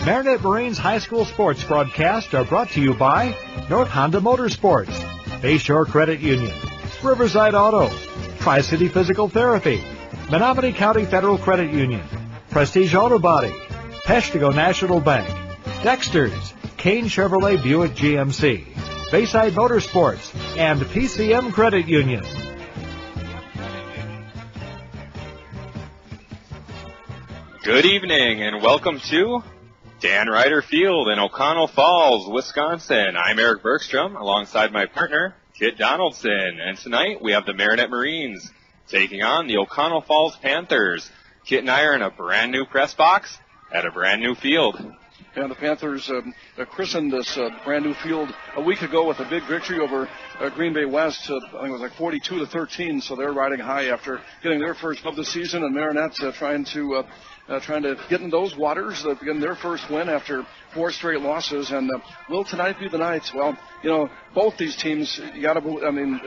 Marinette Marines High School sports broadcasts are brought to you by North Honda Motorsports, Bayshore Credit Union, Riverside Auto, Tri-City Physical Therapy, Menominee County Federal Credit Union, Prestige Auto Body, Peshtigo National Bank, Dexter's, Kane Chevrolet Buick GMC, Bayside Motorsports, and PCM Credit Union. Good evening and welcome to Dan Ryder Field in Oconto Falls, Wisconsin. I'm Eric Bergstrom alongside my partner, Kit Donaldson. And tonight we have the Marinette Marines taking on the Oconto Falls Panthers. Kit and I are in a brand new press box at a brand new field. And the Panthers christened this brand new field a week ago with a big victory over Green Bay West. I think it was like 42-13. So they're riding high after getting their first of the season. And Marinette trying to get in those waters, getting their first win after 4 straight losses. And will tonight be the night? Well, you know, both these teams, you got to, I mean,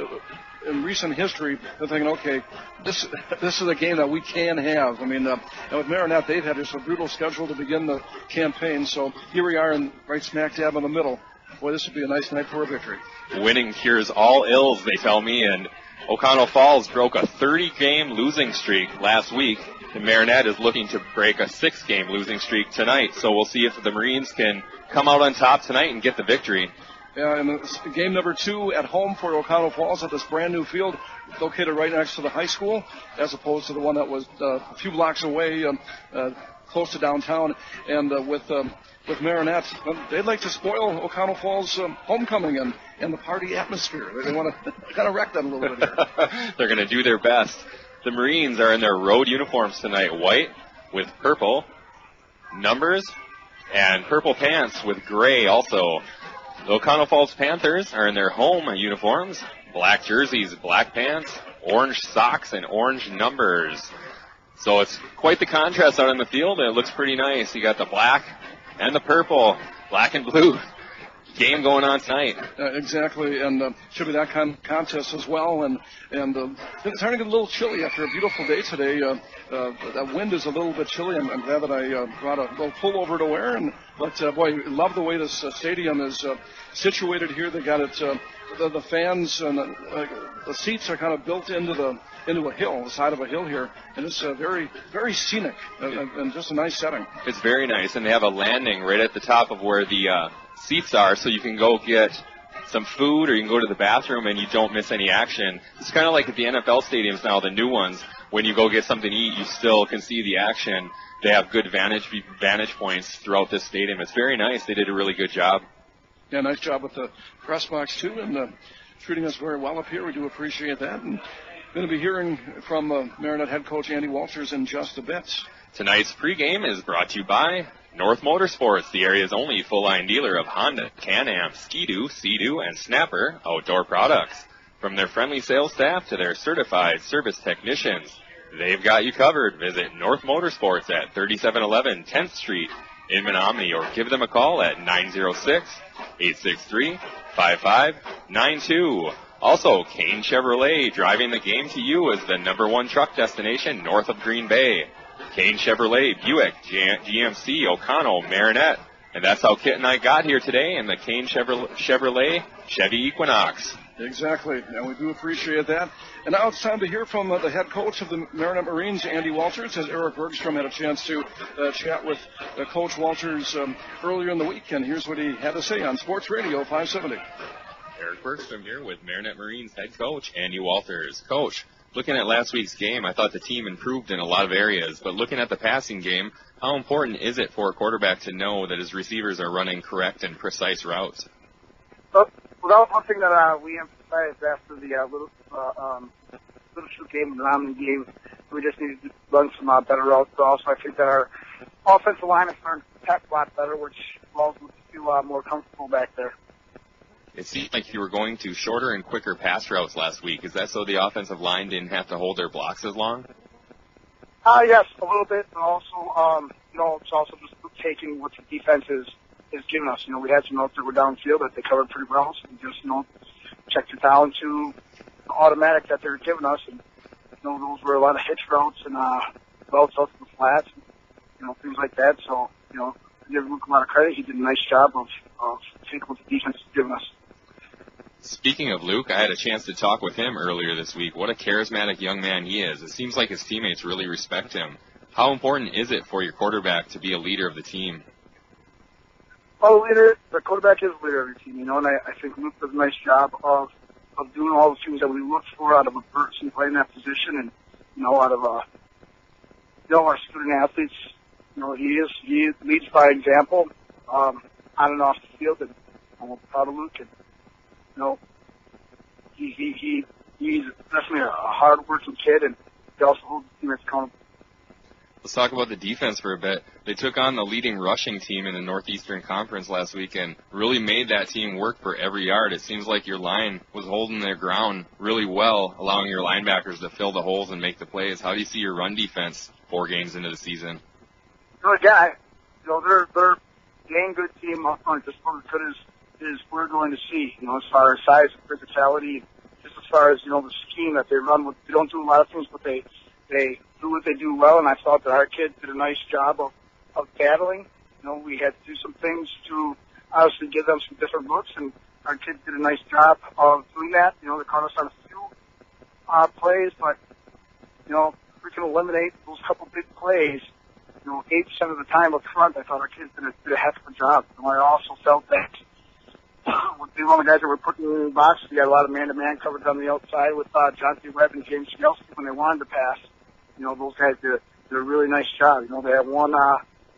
in recent history, they're thinking, okay, this is a game that we can have. I mean, with Marinette, they've had just a brutal schedule to begin the campaign. So here we are right smack dab in the middle. Boy, this would be a nice night for a victory. Winning cures all ills, they tell me, and Oconto Falls broke a 30-game losing streak last week. And Marinette is looking to break a 6-game losing streak tonight. So we'll see if the Marines can come out on top tonight and get the victory. Yeah, and game number 2 at home for Oconto Falls at this brand new field located right next to the high school, as opposed to the one that was a few blocks away, close to downtown. And with Marinette, they'd like to spoil Oconto Falls' homecoming and the party atmosphere. They want to kind of wreck that a little bit here. They're going to do their best. The Marines are in their road uniforms tonight, white with purple numbers and purple pants with gray also. The Oconto Falls Panthers are in their home uniforms, black jerseys, black pants, orange socks, and orange numbers. So it's quite the contrast out in the field, and it looks pretty nice. You got the black and the purple, black and blue. Game going on tonight. Exactly, and should be that kind of contest as well. And it's starting to get a little chilly after a beautiful day today. That wind is a little bit chilly. I'm glad that I brought a little pullover to wear. But boy, love the way this stadium is situated here. They got it. The fans and the seats are kind of built into a hill, the side of a hill here, and it's very, very scenic and just a nice setting. It's very nice, and they have a landing right at the top of where the seats are, so you can go get some food or you can go to the bathroom and you don't miss any action. It's kind of like at the NFL stadiums now, the new ones. When you go get something to eat, you still can see the action. They have good vantage points throughout this stadium. It's very nice. They did a really good job. Yeah, nice job with the press box, too, and treating us very well up here. We do appreciate that. And going to be hearing from Marinette head coach Andy Walters in just a bit. Tonight's pregame is brought to you by North Motorsports, the area's only full-line dealer of Honda, Can-Am, Ski-Doo, Sea-Doo, and Snapper outdoor products. From their friendly sales staff to their certified service technicians, they've got you covered. Visit North Motorsports at 3711 10th Street in Menominee, or give them a call at 906-863-5592. Also, Kane Chevrolet, driving the game to you as the #1 truck destination north of Green Bay. Kane Chevrolet, Buick, GMC, Oconto, Marinette. And that's how Kit and I got here today in the Kane Chevrolet Chevy Equinox. Exactly, and we do appreciate that. And now it's time to hear from the head coach of the Marinette Marines, Andy Walters, as Eric Bergstrom had a chance to chat with Coach Walters earlier in the week. And here's what he had to say on Sports Radio 570. Eric Bergstrom here with Marinette Marines head coach Andy Walters. Coach, looking at last week's game, I thought the team improved in a lot of areas, but looking at the passing game, how important is it for a quarterback to know that his receivers are running correct and precise routes? Well, that was one thing that we emphasized after the Little Shoot game, the Menominee game. We just needed to run some better routes. But also, I think that our offensive line is starting to protect a lot better, which allows us to feel more comfortable back there. It seemed like you were going to shorter and quicker pass routes last week. Is that so the offensive line didn't have to hold their blocks as long? Yes, a little bit. But also, it's also just taking what the defense is giving us. We had some routes that were downfield that they covered pretty well. So we just, checked it down to the automatic that they were giving us. And, those were a lot of hitch routes and routes out to the flats, things like that. So, give Luke a lot of credit. He did a nice job of taking what the defense has given us. Speaking of Luke, I had a chance to talk with him earlier this week. What a charismatic young man he is. It seems like his teammates really respect him. How important is it for your quarterback to be a leader of the team? Well, the quarterback is the leader of your team, and I think Luke does a nice job of doing all the things that we look for out of a person playing that position, and out of our student athletes. He leads by example on and off the field, and I'm proud of Luke. And he's definitely a hard-working kid, and he also holds the team accountable. Let's talk about the defense for a bit. They took on the leading rushing team in the Northeastern Conference last week and really made that team work for every yard. It seems like your line was holding their ground really well, allowing your linebackers to fill the holes and make the plays. How do you see your run defense 4 games into the season? They're a dang good team up front, just as good as we're going to see, as far as size and physicality, just as far as, the scheme that they run with. They don't do a lot of things, but they do what they do well, and I thought that our kids did a nice job of battling. We had to do some things to obviously give them some different looks, and our kids did a nice job of doing that. They caught us on a few plays, but, we can eliminate those couple big plays. 8% of the time up front, I thought our kids did a heck of a job. I also felt that with the one of the guys that were putting in the box, we got a lot of man-to-man coverage on the outside with Jonathan Webb and James Skelski when they wanted to pass. Those guys did a really nice job. They had one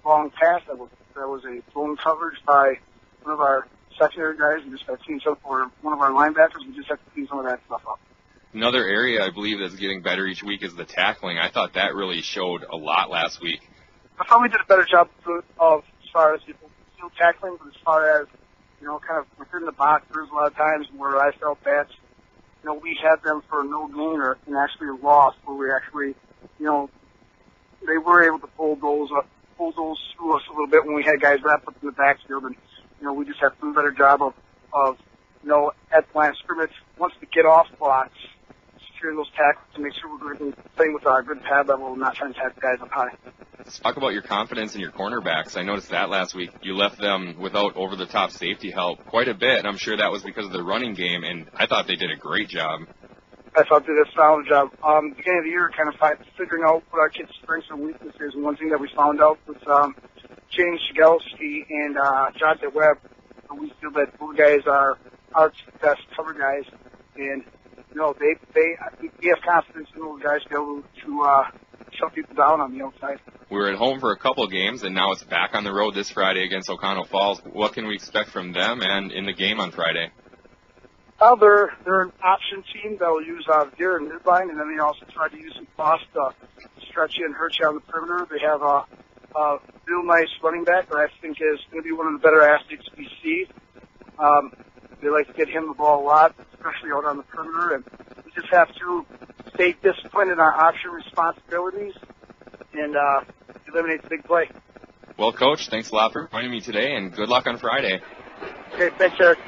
long pass that was a blown coverage by one of our secondary guys, and just got to clean up for one of our linebackers. We just have to clean some of that stuff up. Another area I believe that's getting better each week is the tackling. I thought that really showed a lot last week. I thought we did a better job of as far as field tackling, but as far as, kind of within the box, there's a lot of times where I felt that, we had them for no gain and actually a loss, where we actually, they were able to pull those through us a little bit when we had guys wrapped up in the backfield, and, we just have to do a better job of at the line of scrimmage, once we get off blocks, securing those tackles to make sure we're playing with our good pad level and not trying to tackle guys up high. Let's talk about your confidence in your cornerbacks. I noticed that last week. You left them without over-the-top safety help quite a bit, and I'm sure that was because of the running game, and I thought they did a great job. I thought they did a solid job. Beginning of the year, kind of figuring out what our kids' strengths and weaknesses, and one thing that we found out was James Skelski and Jonathan Webb. We feel that those guys are our best cover guys, and we have confidence in those guys to be able to shut people down on the outside. We were at home for a couple games, and now it's back on the road this Friday against Oconto Falls. What can we expect from them and in the game on Friday? They're an option team that will use veer and midline, and then they also try to use some cross to stretch you and hurt you on the perimeter. They have a real nice running back that I think is going to be one of the better athletes we see. They like to get him the ball a lot, especially out on the perimeter, and we just have to stay disciplined in our option responsibilities and eliminate the big play. Well, Coach, thanks a lot for joining me today, and good luck on Friday. Okay, thanks, Eric.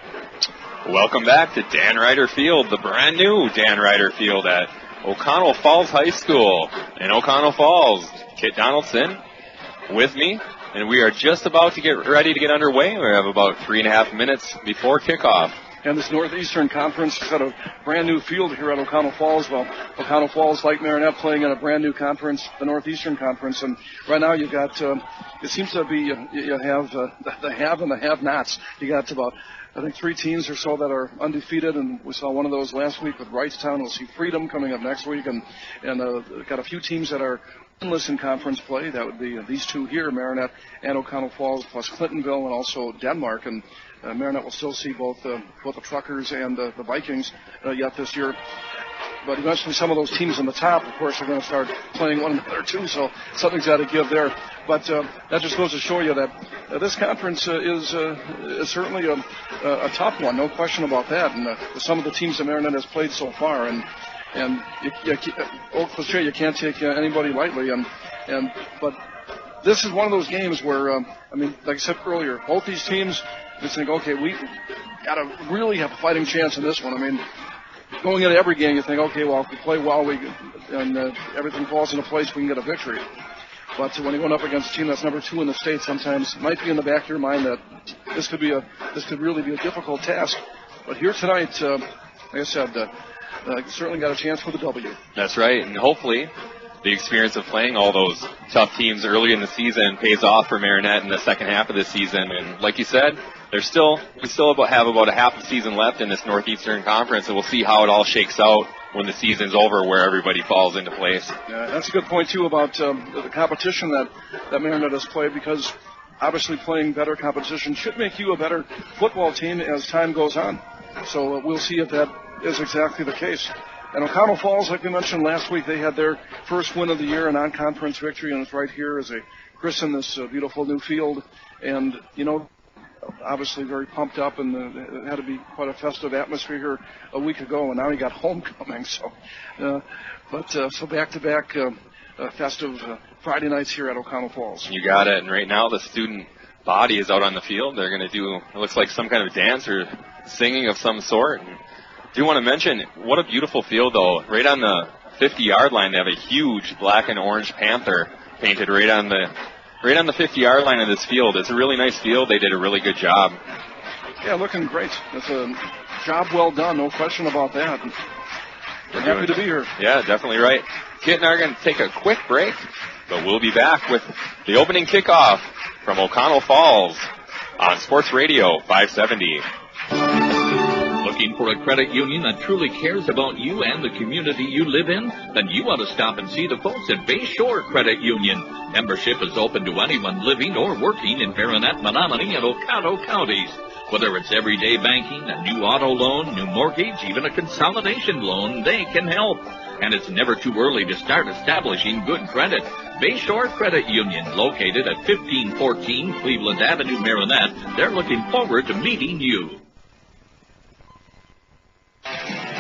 Welcome back to Dan Ryder Field, the brand new Dan Ryder Field at Oconto Falls High School in Oconto Falls. Kit Donaldson with me, and we are just about to get ready to get underway. We have about 3.5 minutes before kickoff. And this Northeastern Conference has got a brand new field here at Oconto Falls. Well, Oconto Falls, like Marinette, playing in a brand new conference, the Northeastern Conference. And right now you've got, it seems to be, you have the have and the have-nots. You got about, I think, 3 teams or so that are undefeated, and we saw one of those last week with Wrightstown. We'll see Freedom coming up next week, and got a few teams that are winless in conference play. That would be these two here, Marinette and Oconto Falls, plus Clintonville and also Denmark. And Marinette will still see both the Truckers and the Vikings yet this year. But eventually some of those teams on the top, of course, are going to start playing one another too, so something's got to give there. But that just goes to show you that this conference is certainly a tough one, no question about that. And some of the teams that Marinette has played so far, and you can't take anybody lightly. But this is one of those games where, like I said earlier, both these teams just think, okay, we got to really have a fighting chance in this one. Going into every game, you think, okay, well, if we play well, and everything falls into place, we can get a victory. But when you're going up against a team that's number 2 in the state, sometimes it might be in the back of your mind that this could really be a difficult task. But here tonight, like I said, certainly got a chance for the W. That's right, and hopefully the experience of playing all those tough teams early in the season pays off for Marinette in the second half of the season. And like you said, we still have about a half the season left in this Northeastern Conference, and we'll see how it all shakes out when the season's over, where everybody falls into place. Yeah, that's a good point, too, about the competition that Marinette has played, because obviously playing better competition should make you a better football team as time goes on. So we'll see if that is exactly the case. And Oconto Falls, like we mentioned last week, they had their first win of the year, a non-conference victory, and it's right here as they christen this beautiful new field. And, you know, obviously very pumped up, and it had to be quite a festive atmosphere here a week ago, and now you got homecoming. So back-to-back festive Friday nights here at Oconto Falls. You got it. And right now the student body is out on the field. They're going to do, it looks like some kind of dance or singing of some sort. And I do want to mention, what a beautiful field, though. Right on the 50-yard line, they have a huge black and orange panther painted right on the 50-yard line of this field. It's a really nice field. They did a really good job. Yeah, looking great. It's a job well done, no question about that. We're happy to be here. Yeah, definitely right. Kit and I are going to take a quick break, but we'll be back with the opening kickoff from Oconto Falls on Sports Radio 570. Looking for a credit union that truly cares about you and the community you live in? Then you ought to stop and see the folks at Bayshore Credit Union. Membership is open to anyone living or working in Marinette, Menominee, and Oconto counties. Whether it's everyday banking, a new auto loan, new mortgage, even a consolidation loan, they can help. And it's never too early to start establishing good credit. Bayshore Credit Union, located at 1514 Cleveland Avenue, Marinette. They're looking forward to meeting you.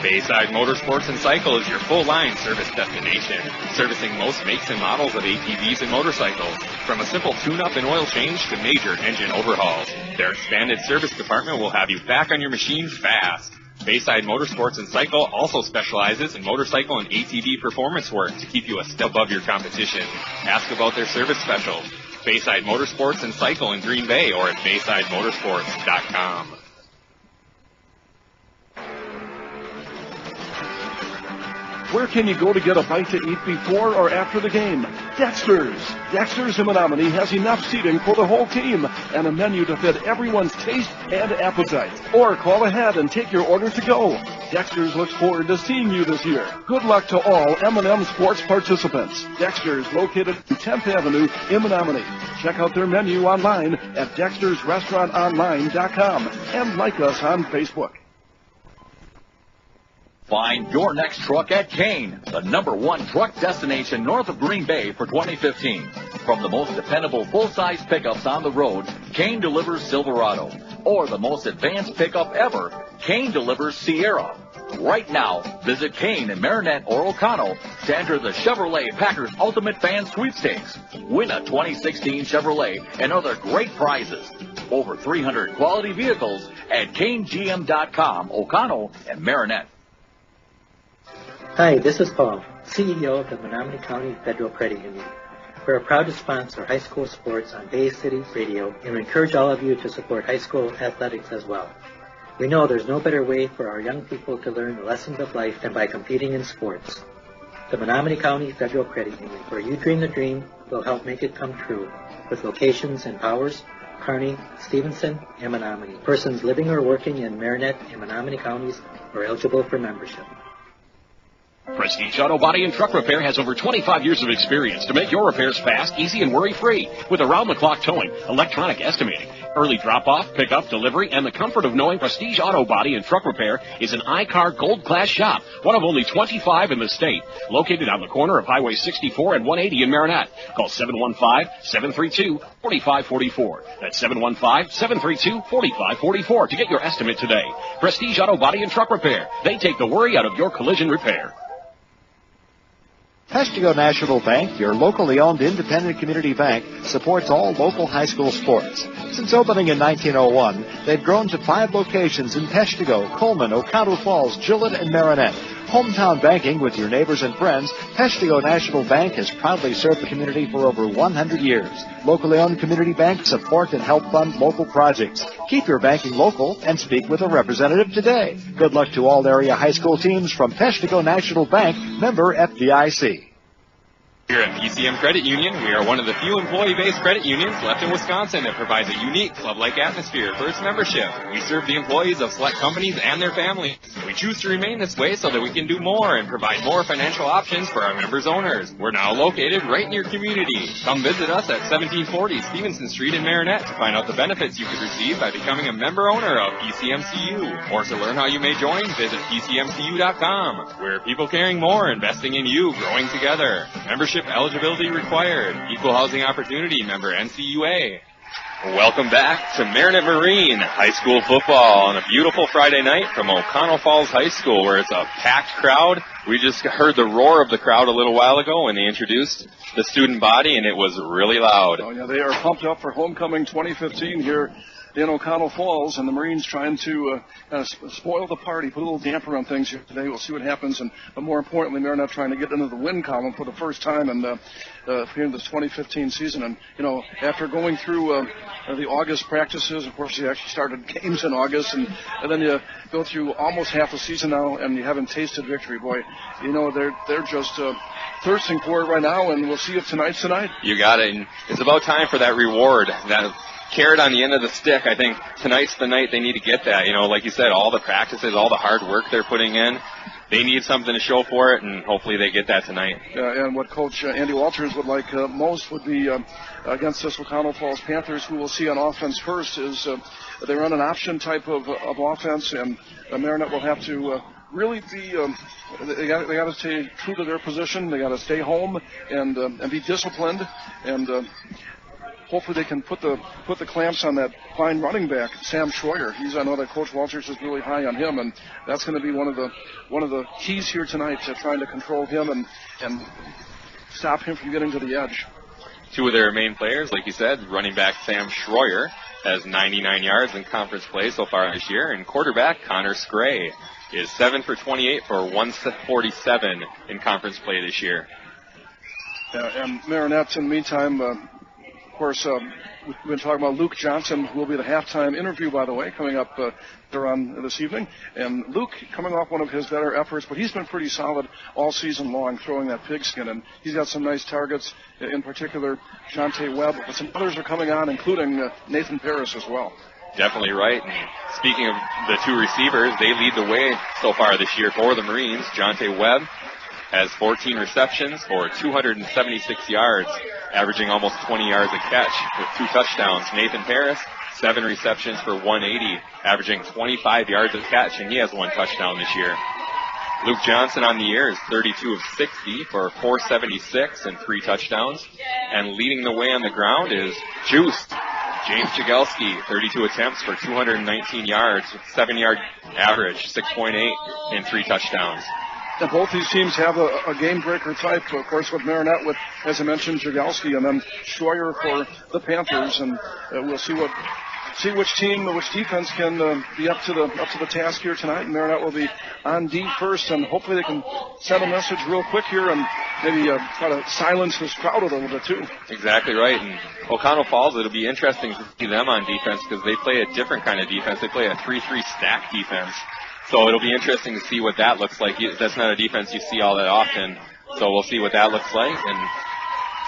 Bayside Motorsports and Cycle is your full-line service destination, servicing most makes and models of ATVs and motorcycles, from a simple tune-up and oil change to major engine overhauls. Their expanded service department will have you back on your machines fast. Bayside Motorsports and Cycle also specializes in motorcycle and ATV performance work to keep you a step above your competition. Ask about their service specials. Bayside Motorsports and Cycle in Green Bay, or at BaysideMotorsports.com. Where can you go to get a bite to eat before or after the game? Dexter's. Dexter's in Menominee has enough seating for the whole team and a menu to fit everyone's taste and appetite. Or call ahead and take your order to go. Dexter's looks forward to seeing you this year. Good luck to all M&M Sports participants. Dexter's, located on 10th Avenue in Menominee. Check out their menu online at dextersrestaurantonline.com and like us on Facebook. Find your next truck at Kane, the #1 truck destination north of Green Bay for 2015. From the most dependable full-size pickups on the road, Kane delivers Silverado. Or the most advanced pickup ever, Kane delivers Sierra. Right now, visit Kane in Marinette or Oconto to enter the Chevrolet Packers Ultimate Fan Sweepstakes. Win a 2016 Chevrolet and other great prizes. Over 300 quality vehicles at KaneGM.com, Oconto, and Marinette. Hi, this is Paul, CEO of the Menominee County Federal Credit Union. We're proud to sponsor high school sports on Bay City Radio, and we encourage all of you to support high school athletics as well. We know there's no better way for our young people to learn the lessons of life than by competing in sports. The Menominee County Federal Credit Union, where you dream the dream, will help make it come true, with locations in Powers, Kearney, Stevenson, and Menominee. Persons living or working in Marinette and Menominee counties are eligible for membership. Prestige Auto Body and Truck Repair has over 25 years of experience to make your repairs fast, easy, and worry-free with around-the-clock towing, electronic estimating, early drop-off, pick-up, delivery, and the comfort of knowing Prestige Auto Body and Truck Repair is an I-Car Gold Class shop, one of only 25 in the state, located on the corner of Highway 64 and 180 in Marinette. Call 715-732-4544. That's 715-732-4544 to get your estimate today. Prestige Auto Body and Truck Repair. They take the worry out of your collision repair. Peshtigo National Bank, your locally owned independent community bank, supports all local high school sports. Since opening in 1901, they've grown to 5 locations in Peshtigo, Coleman, Oconto Falls, Gillett, and Marinette. Hometown banking with your neighbors and friends, Peshtigo National Bank has proudly served the community for over 100 years. Locally owned community banks support and help fund local projects. Keep your banking local and speak with a representative today. Good luck to all area high school teams from Peshtigo National Bank, member FDIC. Here at PCM Credit Union, we are one of the few employee-based credit unions left in Wisconsin that provides a unique club-like atmosphere for its membership. We serve the employees of select companies and their families. We choose to remain this way so that we can do more and provide more financial options for our members' owners. We're now located right in your community. Come visit us at 1740 Stevenson Street in Marinette to find out the benefits you could receive by becoming a member owner of PCMCU. Or to learn how you may join, visit PCMCU.com. We're people caring more, investing in you, growing together. Membership eligibility required. Equal housing opportunity, member NCUA. Welcome back to Marinette Marine High School football on a beautiful Friday night from Oconto Falls High School, where it's a packed crowd. We just heard the roar of the crowd a little while ago when they introduced the student body, and it was really loud. Oh, yeah, they are pumped up for homecoming 2015 here in Oconto Falls, and the Marines trying to kind of spoil the party, put a little damper on things here today. We'll see what happens, but more importantly, Marinette trying to get into the win column for the first time in this 2015 season. And, after going through the August practices, of course, you actually started games in August, and then you go through almost half the season now, and you haven't tasted victory. Boy, they're just thirsting for it right now, and we'll see if tonight's the night. You got it. And it's about time for that reward, that carrot on the end of the stick. I think tonight's the night they need to get that. Like you said, all the practices, all the hard work they're putting in, they need something to show for it, and hopefully they get that tonight. And what Coach Andy Walters would like most would be against this Oconto Falls Panthers, who we'll see on offense first, is they run an option type of offense, and Marinette will have to really be they got to stay true to their position. They got to stay home and be disciplined, and hopefully they can put the clamps on that fine running back, Sam Schroyer. I know that Coach Walters is really high on him, and that's going to be one of the keys here tonight to trying to control him and stop him from getting to the edge. Two of their main players, like you said, running back Sam Schroyer has 99 yards in conference play so far this year, and quarterback Connor Scray is 7 for 28 for 147 in conference play this year. And Marinette, in the meantime, of course, we've been talking about Luke Johnson, who will be the halftime interview, by the way, coming up later on this evening. And Luke, coming off one of his better efforts, but he's been pretty solid all season long, throwing that pigskin. And he's got some nice targets, in particular, Jonte Webb. But some others are coming on, including Nathan Paris as well. Definitely right. And speaking of the two receivers, they lead the way so far this year for the Marines. Jonte Webb has 14 receptions for 276 yards, averaging almost 20 yards a catch with 2 touchdowns. Nathan Paris, 7 receptions for 180, averaging 25 yards a catch, and he has 1 touchdown this year. Luke Johnson on the year is 32 of 60 for 476 and 3 touchdowns. And leading the way on the ground is Juiced James Jagelski, 32 attempts for 219 yards, 7-yard average, 6.8 and 3 touchdowns. And both these teams have a game-breaker type, of course, with Marinette, with, as I mentioned, Jagelski, and then Schroyer for the Panthers. And we'll see which defense can be up to the task here tonight. And Marinette will be on D first, and hopefully they can send a message real quick here and maybe try to silence this crowd a little bit too. Exactly right. And Oconto Falls, it'll be interesting to see them on defense because they play a different kind of defense. They play a 3-3 stack defense. So it'll be interesting to see what that looks like. That's not a defense you see all that often. So we'll see what that looks like and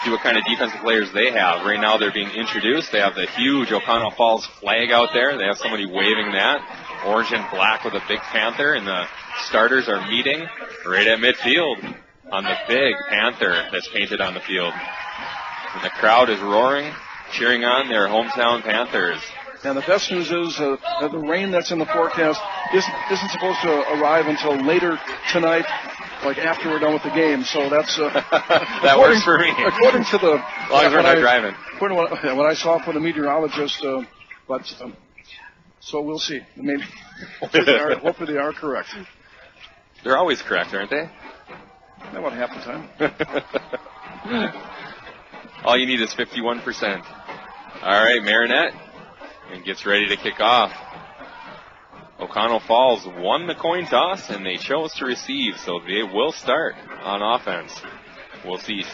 see what kind of defensive players they have. Right now they're being introduced. They have the huge Oconto Falls flag out there. They have somebody waving that. Orange and black with a big panther. And the starters are meeting right at midfield on the big panther that's painted on the field. And the crowd is roaring, cheering on their hometown Panthers. And the best news is that the rain that's in the forecast isn't supposed to arrive until later tonight, like after we're done with the game. So that's that works for me. According to the as long as we're not driving. According to what I saw from the meteorologist, so we'll see. Maybe hopefully they are correct. They're always correct, aren't they? About half the time. All you need is 51%. All right, Marinette. And gets ready to kick off. Oconto Falls won the coin toss, and they chose to receive, so they will start on offense. We'll see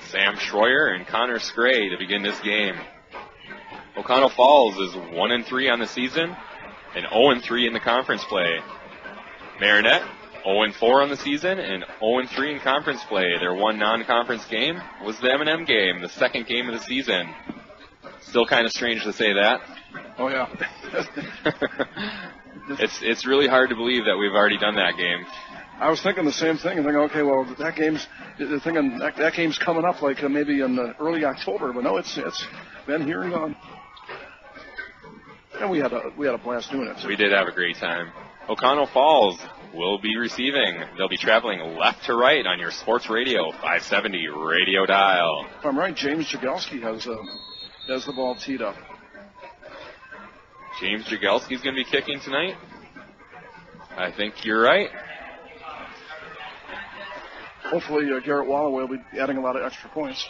Sam Schroyer and Connor Scray to begin this game. Oconto Falls is 1-3 on the season and 0-3 in the conference play. Marinette 0-4 on the season and 0-3 in conference play. Their one non-conference game was the M&M game, the second game of the season. Still kind of strange to say that. Oh, yeah. It's really hard to believe that we've already done that game. I was thinking the same thing and thinking, okay, well, that game's coming up like maybe in early October, but no, it's been here and gone. And we had a blast doing it. We did have a great time. Oconto Falls will be receiving. They'll be traveling left to right on your sports radio, 570 radio dial. If I'm right, James Jagelski has the ball teed up. James Jagelski's going to be kicking tonight. I think you're right. Hopefully, Garrett Walloway will be adding a lot of extra points.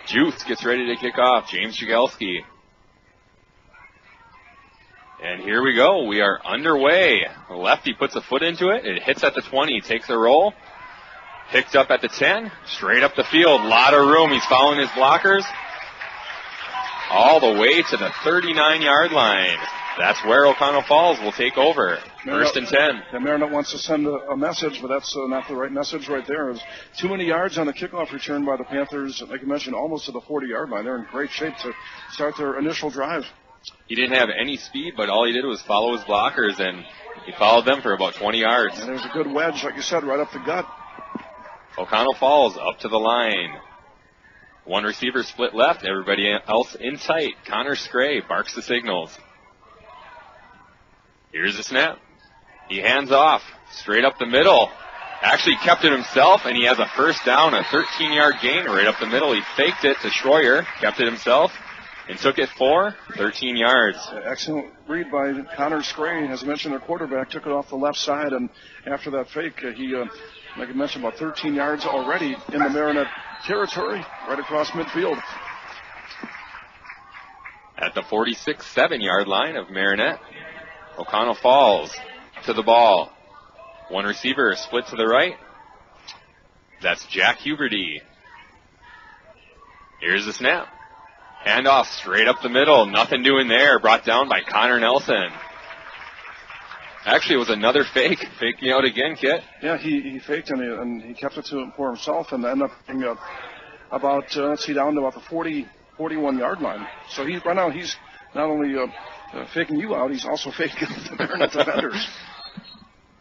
Juice gets ready to kick off. James Jagelski. And here we go. We are underway. The lefty puts a foot into it. It hits at the 20, takes a roll. Picked up at the 10, straight up the field. Lot of room. He's following his blockers. All the way to the 39-yard line. That's where Oconto Falls will take over. First and 10. And Marinette wants to send a message, but that's not the right message right there. There's too many yards on the kickoff return by the Panthers. Like you mentioned, almost to the 40-yard line. They're in great shape to start their initial drive. He didn't have any speed, but all he did was follow his blockers, and he followed them for about 20 yards. And there's a good wedge, like you said, right up the gut. Oconto Falls up to the line. One receiver split left, everybody else in tight. Connor Scray barks the signals. Here's the snap. He hands off straight up the middle. Actually kept it himself, and he has a first down, a 13-yard gain right up the middle. He faked it to Schroyer, kept it himself, and took it for 13 yards. Excellent read by Connor Scray. As I mentioned, their quarterback took it off the left side, and after that fake, he, like I mentioned, about 13 yards already in the Marinette territory, right across midfield. At the 46-7-yard line of Marinette, Oconto Falls to the ball. One receiver split to the right. That's Jack Huberty. Here's the snap. Handoff straight up the middle. Nothing doing there. Brought down by Connor Nelson. Actually, it was another fake. Faking out again, Kit. Yeah, he faked and he kept it for himself and ended up being about, down to about the 41-yard line. So right now he's not only faking you out, he's also faking the Marinette defenders.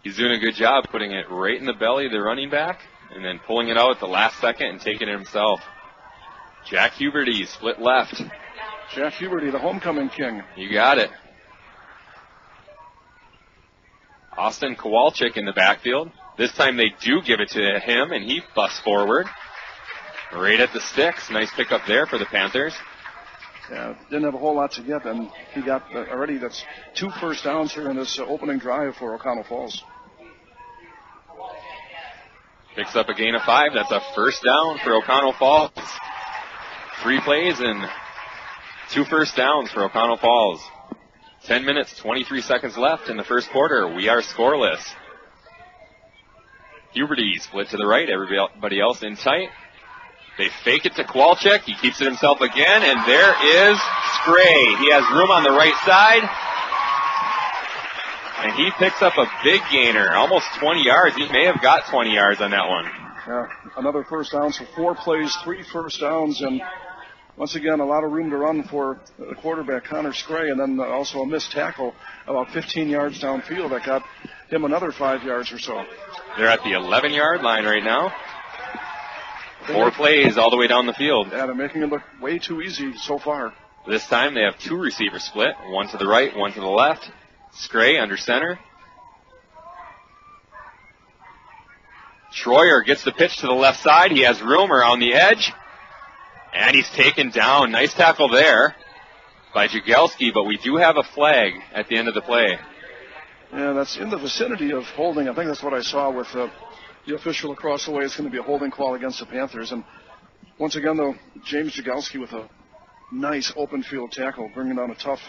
He's doing a good job putting it right in the belly of the running back and then pulling it out at the last second and taking it himself. Jack Huberty, split left. Jack Huberty, the homecoming king. You got it. Austin Kowalczyk in the backfield. This time they do give it to him, and he busts forward. Right at the sticks. Nice pickup there for the Panthers. Yeah, didn't have a whole lot to get, and he got already, that's 2 first downs here in this opening drive for Oconto Falls. Picks up a gain of 5. That's a first down for Oconto Falls. 3 plays and 2 first downs for Oconto Falls. 10 minutes, 23 seconds left in the first quarter. We are scoreless. Huberty split to the right. Everybody else in tight. They fake it to Kowalczyk. He keeps it himself again, and there is Scray. He has room on the right side. And he picks up a big gainer, almost 20 yards. He may have got 20 yards on that one. Yeah, another first down, so 4 plays, 3 first downs, and once again, a lot of room to run for the quarterback, Connor Scray, and then also a missed tackle about 15 yards downfield that got him another 5 yards or so. They're at the 11-yard line right now. 4 plays all the way down the field. Yeah, they're making it look way too easy so far. This time they have 2 receivers split, one to the right, one to the left. Scray under center. Schroyer gets the pitch to the left side. He has room around the edge. And he's taken down. Nice tackle there by Jagelski, but we do have a flag at the end of the play. Yeah, that's in the vicinity of holding. I think that's what I saw with the official across the way. It's going to be a holding call against the Panthers. And once again, though, James Jagelski with a nice open field tackle, bringing down a tough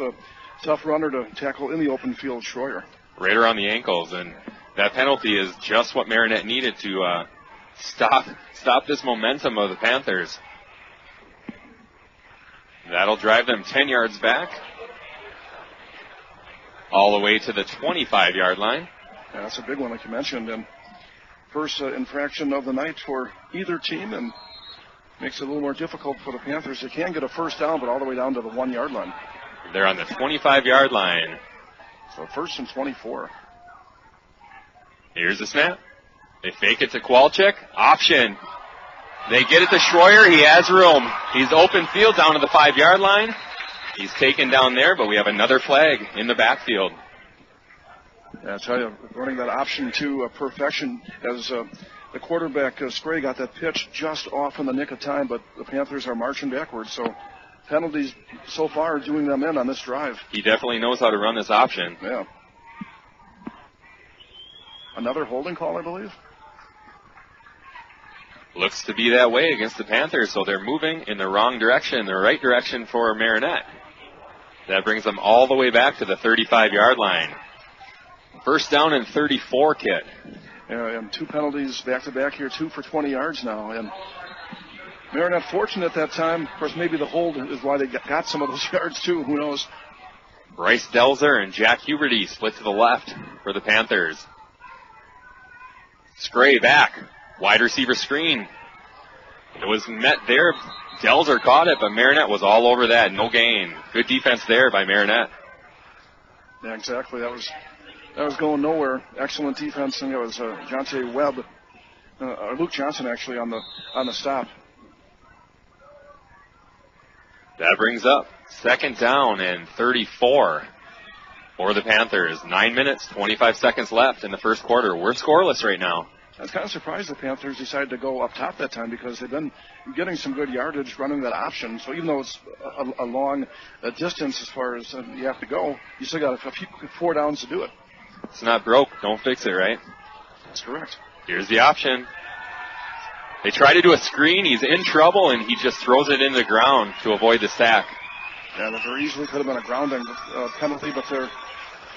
tough runner to tackle in the open field, Schroyer. Right around the ankles, and that penalty is just what Marinette needed to stop this momentum of the Panthers. That'll drive them 10 yards back, all the way to the 25-yard line. Yeah, that's a big one, like you mentioned, and first infraction of the night for either team, and makes it a little more difficult for the Panthers. They can get a first down, but all the way down to the 1 yard line. They're on the 25-yard line. So first and 24. Here's the snap. They fake it to Kowalczyk. Option. They get it to Schroyer. He has room. He's open field down to the 5-yard line. He's taken down there, but we have another flag in the backfield. Yeah, I tell you, running that option to perfection as the quarterback, Scray, got that pitch just off in the nick of time, but the Panthers are marching backwards. So penalties so far doing them in on this drive. He definitely knows how to run this option. Yeah. Another holding call, I believe. Looks to be that way against the Panthers, so they're moving in the wrong direction, the right direction for Marinette. That brings them all the way back to the 35-yard line. First down and 34, Kit. Yeah, and 2 penalties back-to-back here, 2 for 20 yards now. And Marinette fortunate that time. Of course, maybe the hold is why they got some of those yards, too. Who knows? Bryce Delzer and Jack Huberty split to the left for the Panthers. Scray back. Wide receiver screen. It was met there. Delzer caught it, but Marinette was all over that. No gain. Good defense there by Marinette. Yeah, exactly. That was going nowhere. Excellent defense, and it was Jonte Webb, or Luke Johnson actually on the stop. That brings up second down and 34 for the Panthers. 9 minutes, 25 seconds left in the first quarter. We're scoreless right now. I was kind of surprised the Panthers decided to go up top that time because they've been getting some good yardage running that option. So even though it's a long distance as far as you have to go, you still got a few 4 downs to do it. It's not broke. Don't fix it, right? That's correct. Here's the option. They try to do a screen. He's in trouble, and he just throws it into the ground to avoid the sack. Yeah, that very easily could have been a grounding penalty, but there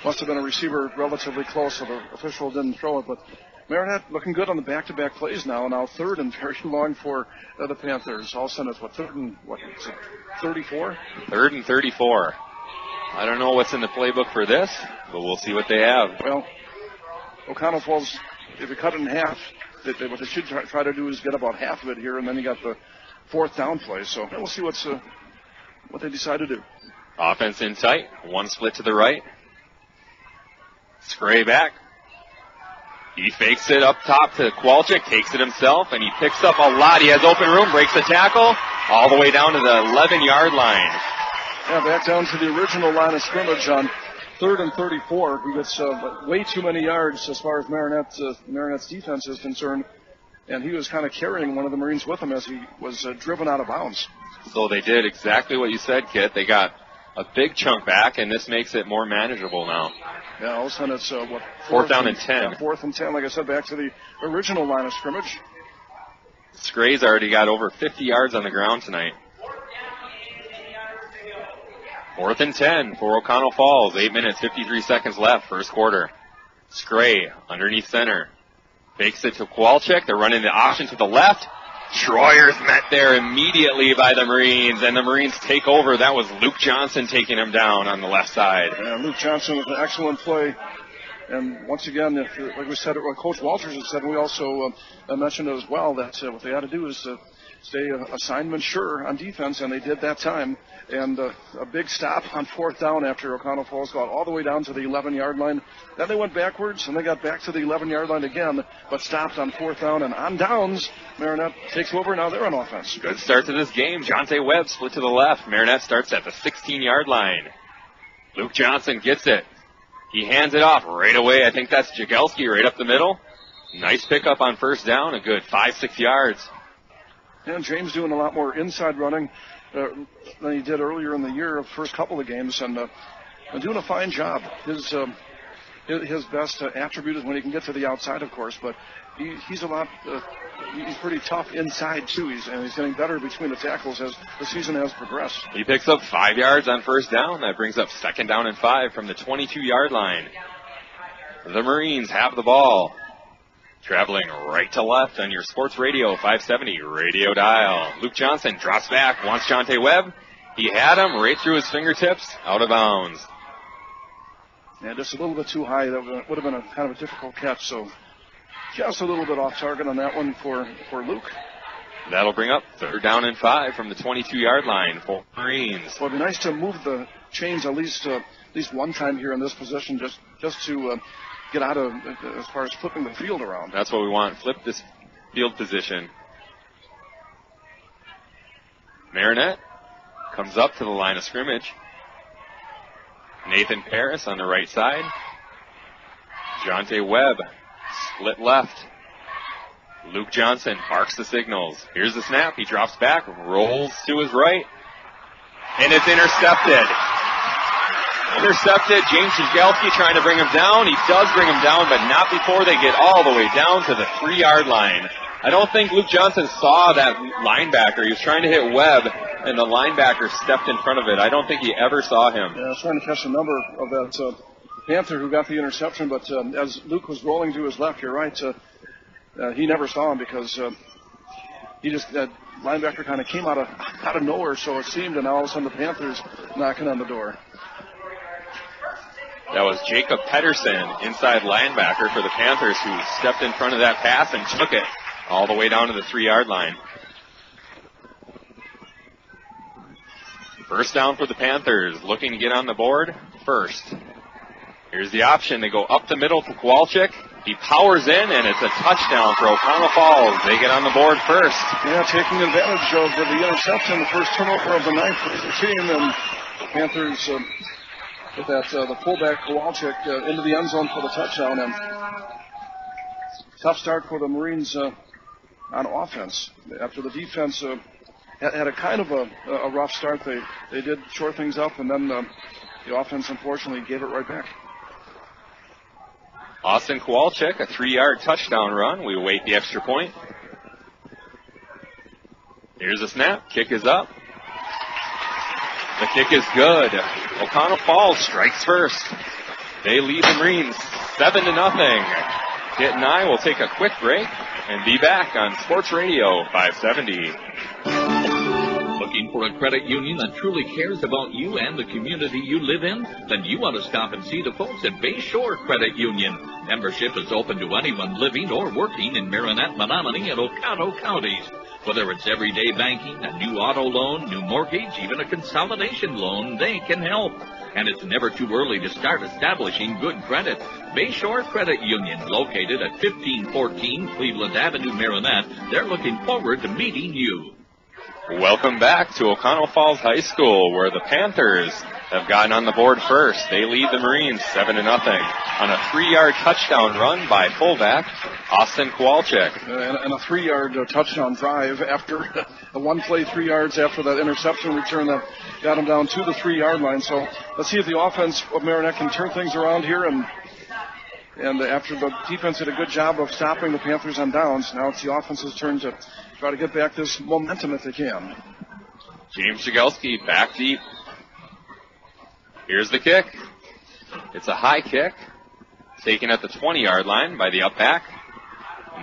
must have been a receiver relatively close, so the official didn't throw it. But Marinette looking good on the back-to-back plays now 3rd and very long for the Panthers. All of a sudden it's 34? 3rd and 34. I don't know what's in the playbook for this, but we'll see what they have. Well, Oconto Falls, if you cut it in half, what they should try to do is get about half of it here, and then you got the 4th down play. So we'll see what they decide to do. Offense in tight. 1 split to the right. Scray back. He fakes it up top to Kowalczyk, takes it himself, and he picks up a lot. He has open room, breaks the tackle, all the way down to the 11-yard line. Yeah, back down to the original line of scrimmage on 3rd and 34. He gets way too many yards as far as Marinette's defense is concerned, and he was kind of carrying one of the Marines with him as he was driven out of bounds. So they did exactly what you said, Kit. They got a big chunk back, and this makes it more manageable now. Yeah, all of a sudden it's 4th down and 10. Yeah, 4th and 10, like I said, back to the original line of scrimmage. Scray's already got over 50 yards on the ground tonight. 4th and 10 for Oconto Falls. 8 minutes, 53 seconds left, first quarter. Scray underneath center. Fakes it to Kowalczyk. They're running the option to the left. Schroyer's met there immediately by the Marines, and the Marines take over. That was Luke Johnson taking him down on the left side. Yeah, Luke Johnson with an excellent play. And once again, like we said, what Coach Walters had said, we also mentioned it as well, that what they had to do is stay assignment sure on defense, and they did that time. And a big stop on 4th down after Oconto Falls got all the way down to the 11-yard line. Then they went backwards, and they got back to the 11-yard line again, but stopped on 4th down. And on downs, Marinette takes over. Now they're on offense. Good start to this game. Jonte Webb split to the left. Marinette starts at the 16-yard line. Luke Johnson gets it. He hands it off right away. I think that's Jagelski right up the middle. Nice pickup on first down. A good 5-6 yards. And James doing a lot more inside running than he did earlier in the year, first couple of games, and doing a fine job. His his best attribute is when he can get to the outside, of course, but he's a lot. He's pretty tough inside too. He's getting better between the tackles as the season has progressed. He picks up 5 yards on first down. That brings up 2nd down and 5 from the 22-yard line. The Marines have the ball. Traveling right to left on your sports radio, 570 radio dial. Luke Johnson drops back, wants Jonte Webb. He had him right through his fingertips, out of bounds. Yeah, just a little bit too high. That would have been a kind of a difficult catch, so just a little bit off target on that one for Luke. That'll bring up 3rd down and 5 from the 22-yard line for Marines. Well, it'd be nice to move the chains at least one time here in this position, just to get out of as far as flipping the field around. That's what we want. Flip this field position. Marinette comes up to the line of scrimmage. Nathan Paris on the right side. Jonte Webb split left. Luke Johnson barks the signals. Here's the snap. He drops back, rolls to his right, and it's intercepted. Intercepted. James Jagelski trying to bring him down. He does bring him down, but not before they get all the way down to the 3-yard line. I don't think Luke Johnson saw that linebacker. He was trying to hit Webb, and the linebacker stepped in front of it. I don't think he ever saw him. Yeah, I was trying to catch the number of that Panther who got the interception, but as Luke was rolling to his left, you're right, he never saw him because that linebacker kind of came out of nowhere, so it seemed, and now all of a sudden the Panthers knocking on the door. That was Jacob Pedersen, inside linebacker for the Panthers, who stepped in front of that pass and took it all the way down to the 3-yard line. First down for the Panthers, looking to get on the board first. Here's the option. They go up the middle to Kowalczyk. He powers in, and it's a touchdown for Oconto Falls. They get on the board first. Yeah, taking advantage of the interception, the first turnover of the night for the team, and the Panthers with that the fullback Kowalczyk into the end zone for the touchdown. And tough start for the Marines on offense. After the defense had a kind of a rough start, they did shore things up, and then the offense unfortunately gave it right back. Austin Kowalczyk, a 3-yard touchdown run. We await the extra point. Here's a snap. Kick is up. The kick is good. Oconto Falls strikes first. They lead the Marines 7-0. Kit and I will take a quick break and be back on Sports Radio 570. Looking for a credit union that truly cares about you and the community you live in? Then you want to stop and see the folks at Bayshore Credit Union. Membership is open to anyone living or working in Marinette, Menominee, and Oconto counties. Whether it's everyday banking, a new auto loan, new mortgage, even a consolidation loan, they can help. And it's never too early to start establishing good credit. Bayshore Credit Union, located at 1514 Cleveland Avenue, Marinette. They're looking forward to meeting you. Welcome back to Oconto Falls High School, where the Panthers have gotten on the board first. They lead the Marines 7-0 on a 3-yard touchdown run by fullback Austin Kowalczyk. And a 3-yard touchdown drive after a one play 3 yards after that interception return that got him down to the 3-yard line. So let's see if the offense of Marinette can turn things around here. And after the defense did a good job of stopping the Panthers on downs, now it's the offense's turn to try to get back this momentum if they can. James Jagelski back deep. Here's the kick. It's a high kick, taken at the 20-yard line by the up back.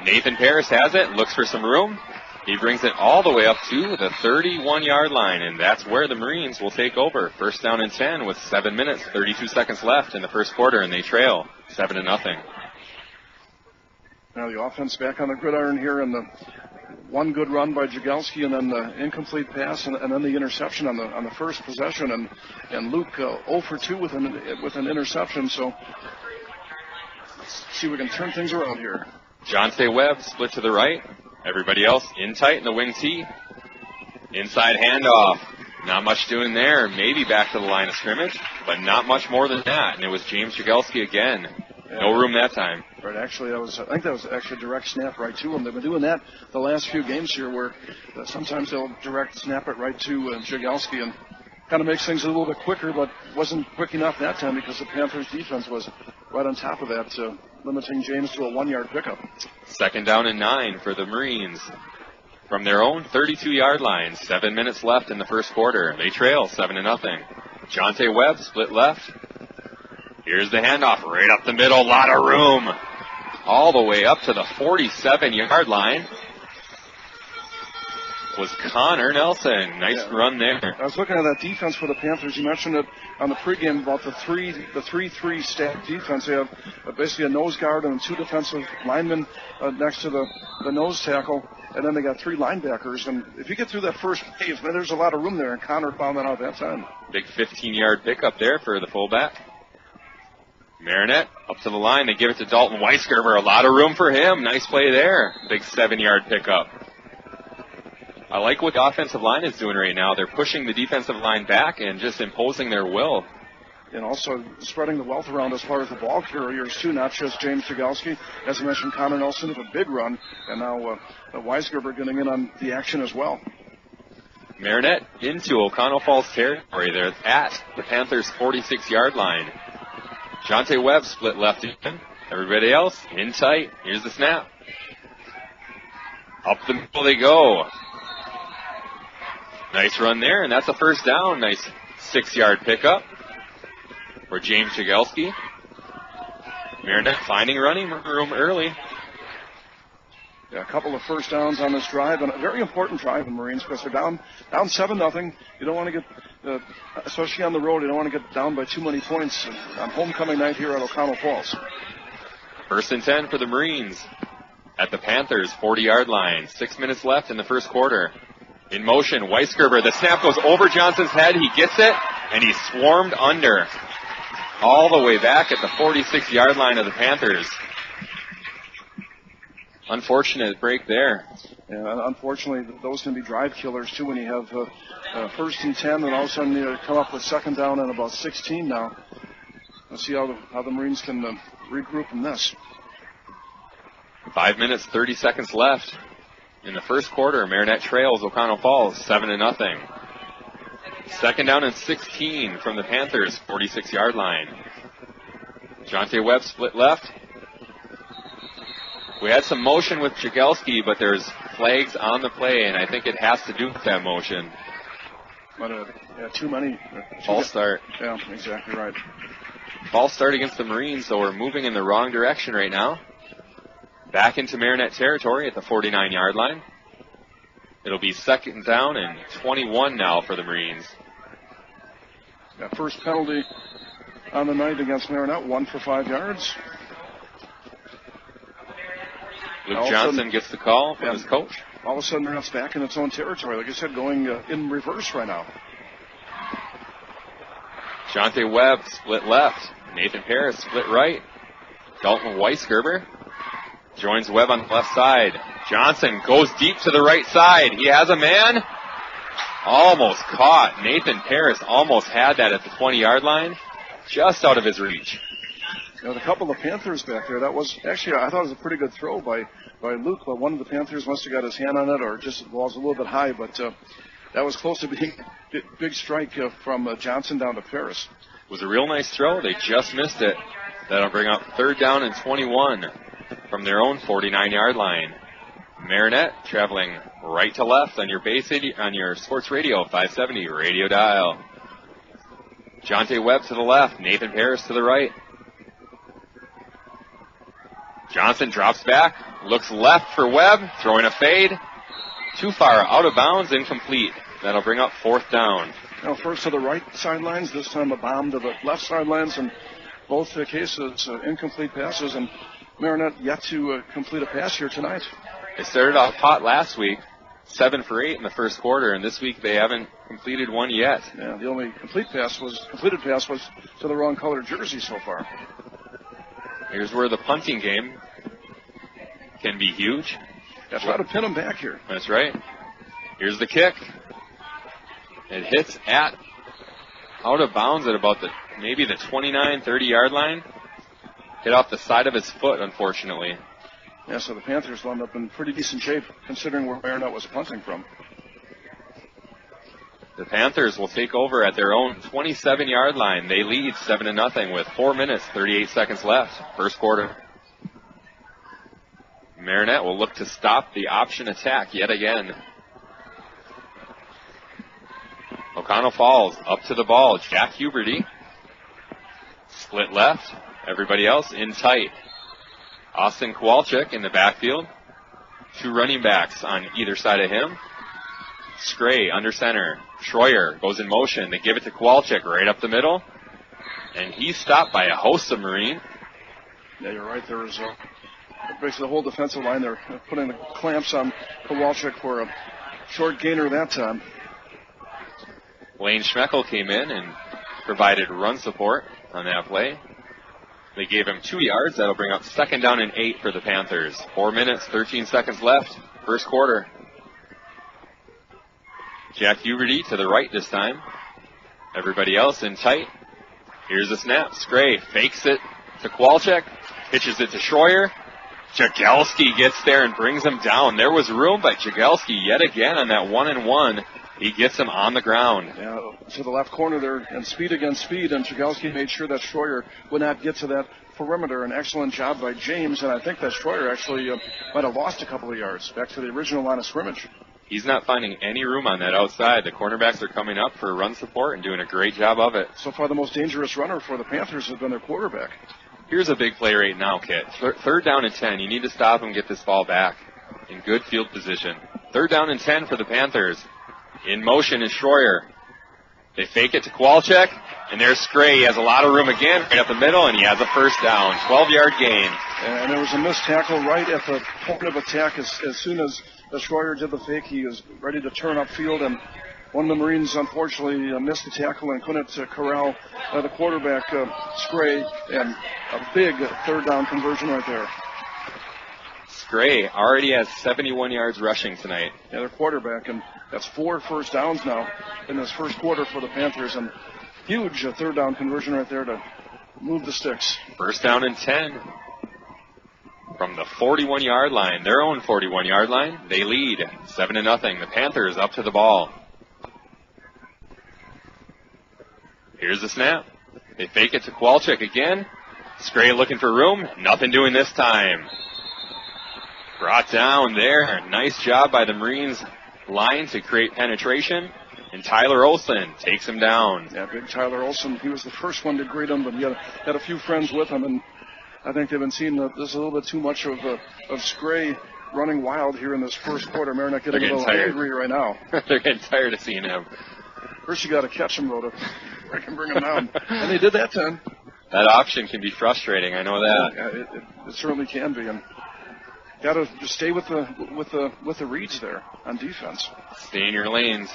Nathan Paris has it, looks for some room. He brings it all the way up to the 31-yard line, and that's where the Marines will take over. First down and 10 with 7 minutes, 32 seconds left in the first quarter, and they trail 7-0. Now the offense back on the gridiron here, and the one good run by Jagelski, and then the incomplete pass, and then the interception on the first possession, and Luke 0 for 2 with an interception. So let's see if we can turn things around here. Jonte Webb split to the right. Everybody else in tight in the wing T. Inside handoff. Not much doing there. Maybe back to the line of scrimmage, but not much more than that. And it was James Jagelski again. No room that time. Right, actually, I think that was actually a direct snap right to him. They've been doing that the last few games here, where sometimes they'll direct snap it right to Jagelski, and kind of makes things a little bit quicker, but wasn't quick enough that time because the Panthers' defense was right on top of that, limiting James to a 1-yard pickup. 2nd down and 9 for the Marines. From their own 32-yard line, 7 minutes left in the first quarter. They trail 7-0. Jonte Webb split left. Here's the handoff right up the middle. Lot of room. All the way up to the 47-yard line was Connor Nelson. Nice run there. I was looking at that defense for the Panthers. You mentioned it on the pregame about the 3-3 stack defense. They have basically a nose guard and 2 defensive linemen next to the nose tackle. And then they got 3 linebackers. And if you get through that first wave, man, there's a lot of room there. And Connor found that out that time. Big 15-yard pickup there for the fullback. Marinette up to the line. They give it to Dalton Weisgerber. A lot of room for him. Nice play there. Big 7-yard pickup. I like what the offensive line is doing right now. They're pushing the defensive line back and just imposing their will. And also spreading the wealth around as far as the ball carriers, too, not just James Jagelski. As I mentioned, Connor Nelson with a big run, and now Weisgerber getting in on the action as well. Marinette into Oconto Falls territory. They're at the Panthers' 46-yard line. Jonte Webb split left again. Everybody else in tight. Here's the snap. Up the middle they go. Nice run there, and that's a 1st down. Nice 6-yard pickup for James Jagelski. Marinette finding running room early. Yeah, a couple of 1st downs on this drive, and a very important drive in Marines because they're down 7-0. You don't want to get, especially on the road, you don't want to get down by too many points on homecoming night here at Oconto Falls. 1st and 10 for the Marines at the Panthers' 40-yard line. 6 minutes left in the first quarter. In motion, Weisgerber. The snap goes over Johnson's head. He gets it, and he's swarmed under. All the way back at the 46-yard line of the Panthers. Unfortunate break there. Yeah, unfortunately, those can be drive killers, too, when you have 1st and 10, and all of a sudden you come up with 2nd down and about 16 now. Let's see how the Marines can regroup from this. 5 minutes, 30 seconds left. In the first quarter, Marinette trails Oconto Falls 7-0. 2nd down and 16 from the Panthers' 46-yard line. Jonte Webb split left. We had some motion with Jagelski, but there's flags on the play, and I think it has to do with that motion. But, too many. False start. Yeah, exactly right. False start against the Marines, so we're moving in the wrong direction right now. Back into Marinette territory at the 49-yard line. It'll be 2nd down and 21 now for the Marines. Yeah, first penalty on the night against Marinette, 1 for 5 yards. Luke Johnson gets the call from his coach. All of a sudden, Marinette's back in its own territory. Like I said, going in reverse right now. Jonte Webb split left. Nathan Paris split right. Dalton Weisgerber joins Webb on the left side. Johnson goes deep to the right side. He has a man. Almost caught. Nathan Paris almost had that at the 20-yard line. Just out of his reach. You know, the couple of Panthers back there, that was actually, I thought it was a pretty good throw by Luke, but one of the Panthers must have got his hand on it or just was a little bit high, but that was close to being a big strike from Johnson down to Paris. It was a real nice throw. They just missed it. That'll bring up 3rd down and 21 from their own 49-yard line. Marinette traveling right to left on your on your sports radio, 570 radio dial. Jonte Webb to the left, Nathan Paris to the right. Johnson drops back, looks left for Webb, throwing a fade. Too far out of bounds, incomplete. That'll bring up 4th down. Now, first to the right sidelines, this time a bomb to the left sidelines, and both cases incomplete passes, and Marinette yet to complete a pass here tonight. They started off hot last week, 7 for 8 in the first quarter, and this week they haven't completed one yet. Yeah, the only completed pass was to the wrong colored jersey so far. Here's where the punting game can be huge. Yeah, try to pin them back here. That's right. Here's the kick. It hits out of bounds at about maybe the 29, 30-yard line. Hit off the side of his foot, unfortunately. Yeah, so the Panthers wound up in pretty decent shape considering where Marinette was punting from. The Panthers will take over at their own 27-yard line. They lead 7-0 with 4 minutes, 38 seconds left, first quarter. Marinette will look to stop the option attack yet again. Oconto Falls up to the ball. Jack Huberty. Split left. Everybody else in tight. Austin Kowalczyk in the backfield. Two running backs on either side of him. Scray under center. Schroyer goes in motion. They give it to Kowalczyk right up the middle. And he's stopped by a host of Marine. Yeah, you're right. There was basically the whole defensive line there putting the clamps on Kowalczyk for a short gainer that time. Lane Schmeckel came in and provided run support on that play. They gave him 2 yards. That'll bring up 2nd down and 8 for the Panthers. 4 minutes, 13 seconds left, first quarter. Jack Huberty to the right this time. Everybody else in tight. Here's the snap. Scray fakes it to Kowalczyk. Pitches it to Schroyer. Jagelski gets there and brings him down. There was room, but Jagelski yet again on that 1-and-1. He gets him on the ground. Yeah, to the left corner there, and speed against speed, and Jagelski made sure that Schroyer would not get to that perimeter. An excellent job by James, and I think that Schroyer actually might have lost a couple of yards back to the original line of scrimmage. He's not finding any room on that outside. The cornerbacks are coming up for run support and doing a great job of it. So far, the most dangerous runner for the Panthers has been their quarterback. Here's a big play right now, Kit. 3rd down and 10. You need to stop him, get this ball back in good field position. 3rd down and 10 for the Panthers. In motion is Schroyer. They fake it to Kowalczyk, and there's Scray. He has a lot of room again, right up the middle, and he has a first down. 12-yard gain. And there was a missed tackle right at the point of attack. As soon as Schroyer did the fake, he was ready to turn upfield, and one of the Marines unfortunately missed the tackle and couldn't corral the quarterback, Scray, and a big 3rd down conversion right there. Scray already has 71 yards rushing tonight. Yeah, their quarterback, and that's 4 first downs now in this first quarter for the Panthers, and huge 3rd down conversion right there to move the sticks. 1st down and 10 from the 41-yard line, their own 41-yard line. They lead 7-0. The Panthers up to the ball. Here's the snap. They fake it to Kowalczyk again. Scray looking for room. Nothing doing this time. Brought down there. Nice job by the Marines line to create penetration. And Tyler Olson takes him down. Yeah, big Tyler Olson. He was the first one to greet him, but he had a few friends with him. And I think they've been seeing this a little bit too much of Scray running wild here in this first quarter. Marinette getting a little angry right now. They're getting tired of seeing him. First you got to catch him, though, to bring him down. And they did that time. That option can be frustrating. I know that. Yeah, it certainly can be. And got to just stay with the reads there on defense. Stay in your lanes.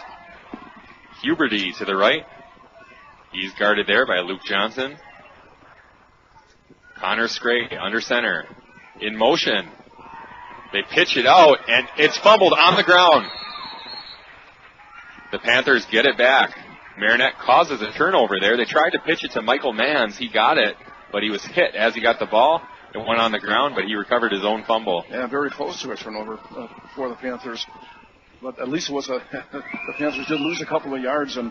Huberty to the right. He's guarded there by Luke Johnson. Connor Scray under center. In motion. They pitch it out, and it's fumbled on the ground. The Panthers get it back. Marinette causes a turnover there. They tried to pitch it to Michael Manns. He got it, but he was hit as he got the ball. It went on the ground, but he recovered his own fumble. Yeah, very close to a turnover for the Panthers. But at least it was the Panthers did lose a couple of yards, and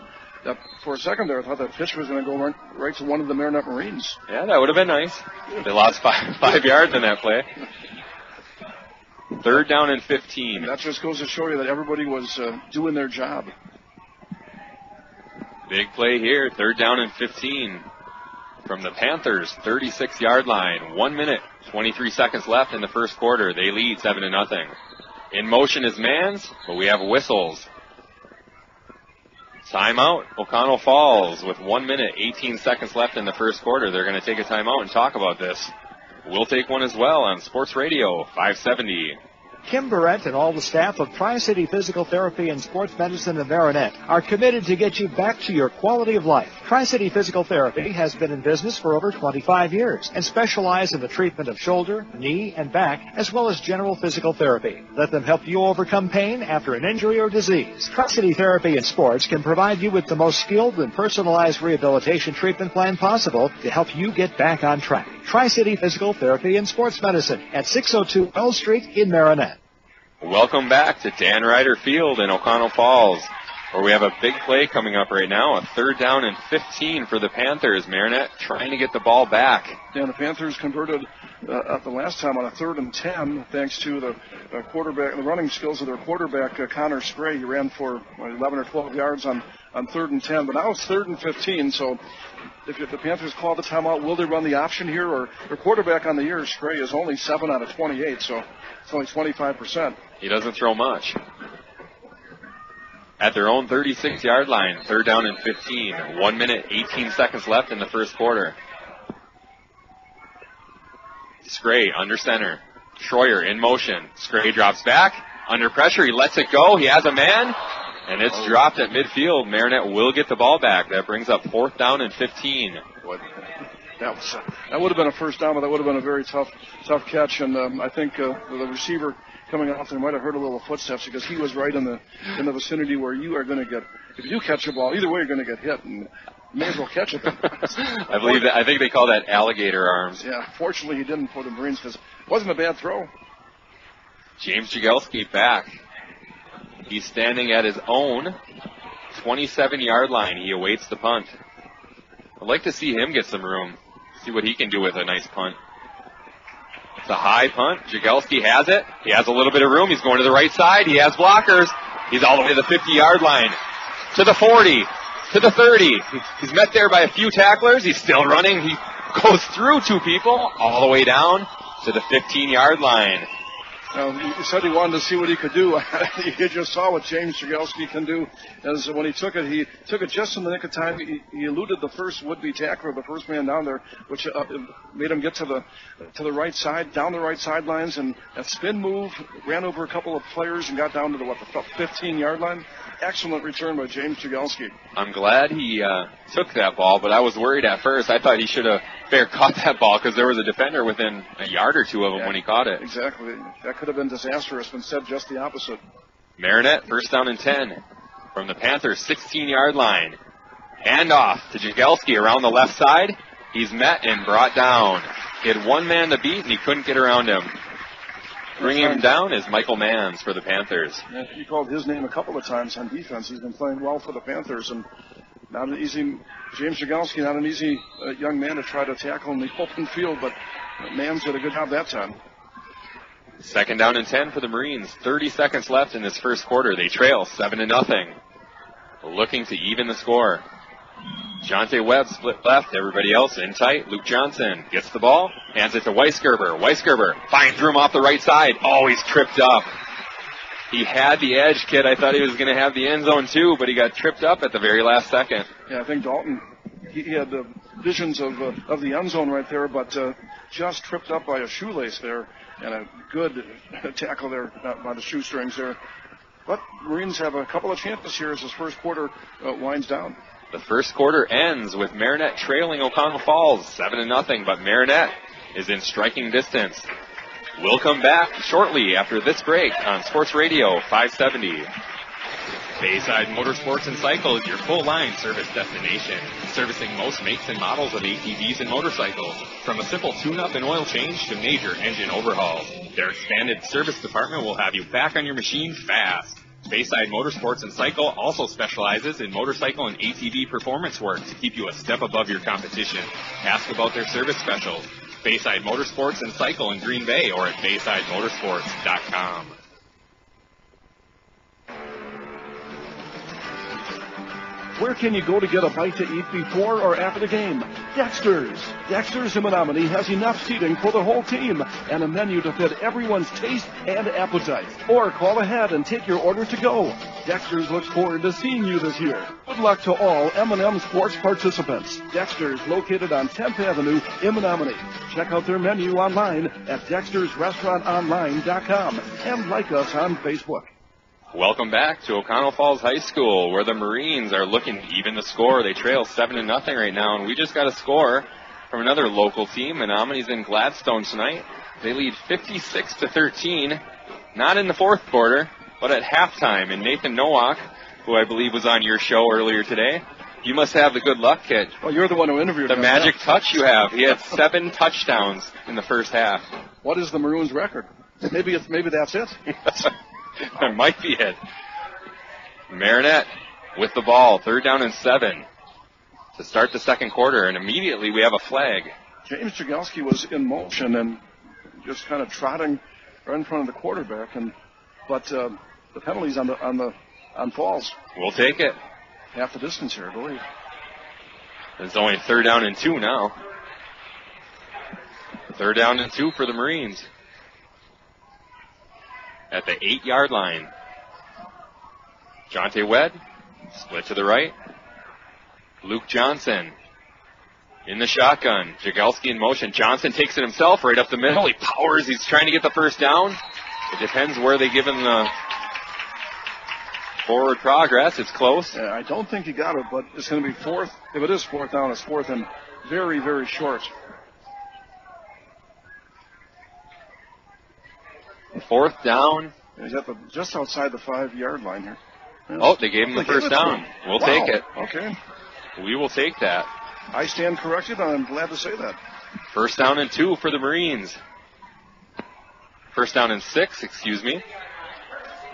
for a second there, I thought that pitch was going to go right to one of the Marinette Marines. Yeah, that would have been nice. They lost five yards in that play. 3rd down and 15. And that just goes to show you that everybody was doing their job. Big play here, 3rd down and 15 from the Panthers' 36-yard line. 1 minute, 23 seconds left in the first quarter. They lead 7-0. In motion is Manns, but we have whistles. Timeout, Oconto Falls with 1 minute, 18 seconds left in the first quarter. They're going to take a timeout and talk about this. We'll take one as well on Sports Radio 570. Kim Barrett and all the staff of Tri-City Physical Therapy and Sports Medicine of Marinette are committed to get you back to your quality of life. Tri-City Physical Therapy has been in business for over 25 years and specializes in the treatment of shoulder, knee, and back, as well as general physical therapy. Let them help you overcome pain after an injury or disease. Tri-City Therapy and Sports can provide you with the most skilled and personalized rehabilitation treatment plan possible to help you get back on track. Tri-City Physical Therapy and Sports Medicine at 602 L Street in Marinette. Welcome back to Dan Ryder Field in Oconto Falls. where we have a big play coming up right now, a 3rd down and 15 for the Panthers. Marinette trying to get the ball back. Yeah, the Panthers converted the last time on a 3rd and 10 thanks to the quarterback, the running skills of their quarterback, Connor Spray. He ran for 11 or 12 yards on 3rd and 10, but now it's 3rd and 15, so if the Panthers call the timeout, will they run the option here? Or their quarterback on the year, Spray, is only 7 out of 28, so it's only 25%. He doesn't throw much. At their own 36-yard line, 3rd down and 15. 1 minute, 18 seconds left in the first quarter. Scray under center. Schroyer in motion. Scray drops back. Under pressure, he lets it go. He has a man, and it's dropped at midfield. Marinette will get the ball back. That brings up 4th down and 15. That would have been a first down, but that would have been a very tough catch. And I think the receiver coming off there might have heard a little footsteps because he was right in the vicinity where you are going to get. If you catch a ball, either way you're going to get hit, and you may as well catch it. I think they call that alligator arms. Yeah. Fortunately, he didn't for the Marines because it wasn't a bad throw. James Jagelski back. He's standing at his own 27-yard line. He awaits the punt. I'd like to see him get some room. See what he can do with a nice punt. It's a high punt. Jagelski has it. He has a little bit of room. He's going to the right side. He has blockers. He's all the way to the 50-yard line. To the 40. To the 30. He's met there by a few tacklers. He's still running. He goes through 2 people all the way down to the 15-yard line. He said he wanted to see what he could do. You just saw what James Jagelski can do. As when he took it just in the nick of time. He eluded the first would-be tackler, the first man down there, which made him get to the right side, down the right sidelines, and a spin move, ran over a couple of players and got down to the 15-yard line. Excellent return by James Jagelski. I'm glad he took that ball, but I was worried at first. I thought he should have fair caught that ball because there was a defender within a yard or 2 of him when he caught it. Exactly. That could have been disastrous, but instead just the opposite. Marinette, 1st down and 10 from the Panthers' 16-yard line. Hand off to Jagelski around the left side. He's met and brought down. He had 1 man to beat, and he couldn't get around him. Bringing him down is Michael Manns for the Panthers. Yeah, he called his name a couple of times on defense. He's been playing well for the Panthers, and not an easy, James Jagelski, not an easy young man to try to tackle in the open field, but Manns did a good job that time. 2nd down and 10 for the Marines. 30 seconds left in this first quarter. They trail 7-0. Looking to even the score. Jonte Webb split left. Everybody else in tight. Luke Johnson gets the ball. Hands it to Weisgerber. Weisgerber finds room off the right side. Oh, he's tripped up. He had the edge, kid. I thought he was going to have the end zone too, but he got tripped up at the very last second. Yeah, I think Dalton, he had visions of the end zone right there, but just tripped up by a shoelace there, and a good tackle there by the shoestrings there. But Marines have a couple of chances here as this first quarter winds down. The first quarter ends with Marinette trailing Oconto Falls 7-0, but Marinette is in striking distance. We'll come back shortly after this break on Sports Radio 570. Bayside Motorsports and Cycle is your full-line service destination, servicing most makes and models of ATVs and motorcycles, from a simple tune-up and oil change to major engine overhauls. Their expanded service department will have you back on your machine fast. Bayside Motorsports and Cycle also specializes in motorcycle and ATV performance work to keep you a step above your competition. Ask about their service specials. Bayside Motorsports and Cycle in Green Bay or at BaysideMotorsports.com. Where can you go to get a bite to eat before or after the game? Dexter's. Dexter's in Menominee has enough seating for the whole team and a menu to fit everyone's taste and appetite. Or call ahead and take your order to go. Dexter's looks forward to seeing you this year. Good luck to all M&M Sports participants. Dexter's, located on 10th Avenue in Menominee. Check out their menu online at dextersrestaurantonline.com and like us on Facebook. Welcome back to Oconto Falls High School, where the Marines are looking to even the score. They trail 7-0 right now, and we just got a score from another local team. Menominee's in Gladstone tonight. They lead 56-13, not in the fourth quarter, but at halftime. And Nathan Nowak, who I believe was on your show earlier today, you must have the good luck, kid. Well, you're the one who interviewed him. The magic touch you have. He had 7 touchdowns in the first half. What is the Maroons' record? Maybe that's it. That might be it. Marinette with the ball. 3rd down and 7 to start the second quarter, and immediately we have a flag. James Jagelski was in motion and just kind of trotting right in front of the quarterback, but the penalties on Falls. We'll take it. Half the distance here, I believe. It's only 3rd down and 2 now. 3rd down and 2 for the Marines. At the 8-yard line. Jonte Wedd, split to the right. Luke Johnson in the shotgun. Jagelski in motion. Johnson takes it himself right up the middle. He powers. He's trying to get the first down. It depends where they give him the forward progress. It's close. Yeah, I don't think he got it, but it's going to be 4th. If it is 4th down, it's 4th and very, very short. 4th down. He's at just outside the 5-yard line here. Yeah. Oh, they gave him the first down. We'll take it. Okay. We will take that. I stand corrected, and I'm glad to say that. 1st down and 2 for the Marines. 1st down and 6, excuse me.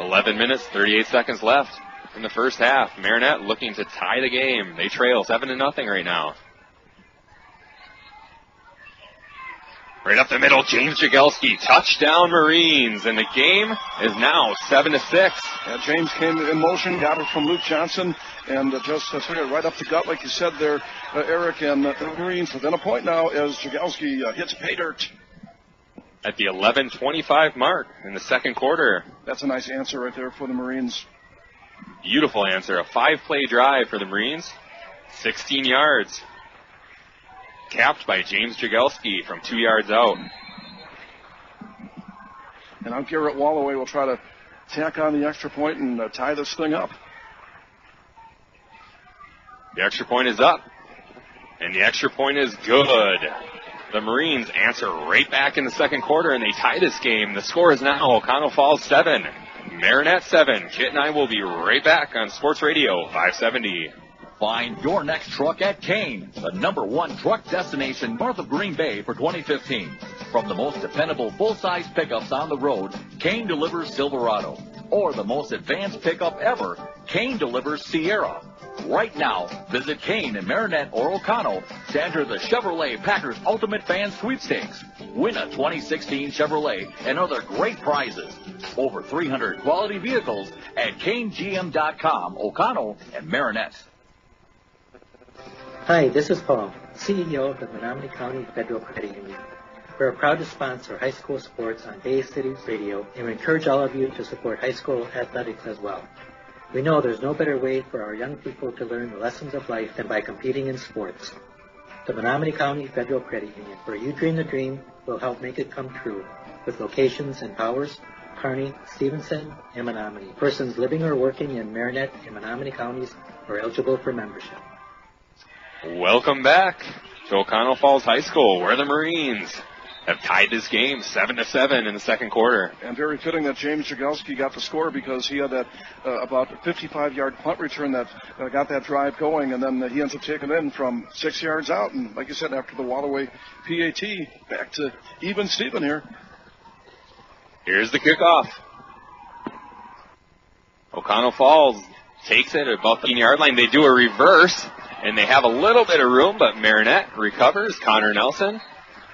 11 minutes, 38 seconds left in the first half. Marinette looking to tie the game. They trail 7-0 right now. Right up the middle, James Jagelski. Touchdown Marines, and the game is now 7-6. Yeah, James came in motion, got it from Luke Johnson, and just took it right up the gut, like you said there, Eric, and the Marines within a point now as Jagelski hits pay dirt. At the 11:25 mark in the second quarter. That's a nice answer right there for the Marines. Beautiful answer. A 5-play drive for the Marines. 16 yards. Capped by James Jagelski from 2 yards out. And now Garrett Walloway will try to tack on the extra point and tie this thing up. The extra point is up. And the extra point is good. The Marines answer right back in the second quarter, and they tie this game. The score is now Oconto Falls 7, Marinette 7. Kit and I will be right back on Sports Radio 570. Find your next truck at Kane, the #1 truck destination north of Green Bay for 2015. From the most dependable full-size pickups on the road, Kane delivers Silverado. Or the most advanced pickup ever, Kane delivers Sierra. Right now, visit Kane in Marinette or Oconto to enter the Chevrolet Packers Ultimate Fan Sweepstakes. Win a 2016 Chevrolet and other great prizes. Over 300 quality vehicles at KaneGM.com, Oconto, and Marinette. Hi, this is Paul, CEO of the Menominee County Federal Credit Union. We're proud to sponsor high school sports on Bay City Radio, and we encourage all of you to support high school athletics as well. We know there's no better way for our young people to learn the lessons of life than by competing in sports. The Menominee County Federal Credit Union, where you dream the dream, will help make it come true, with locations in Powers, Kearney, Stevenson, and Menominee. Persons living or working in Marinette and Menominee counties are eligible for membership. Welcome back to Oconto Falls High School, where the Marines have tied this game 7-7 in the second quarter. And very fitting that James Jagelski got the score because he had that about 55-yard punt return that got that drive going, and then he ends up taking it in from 6 yards out. And like you said, after the Walloway PAT, back to even Steven here. Here's the kickoff. Oconto Falls takes it at about the 15-yard line. They do a reverse, and they have a little bit of room, but Marinette recovers. Connor Nelson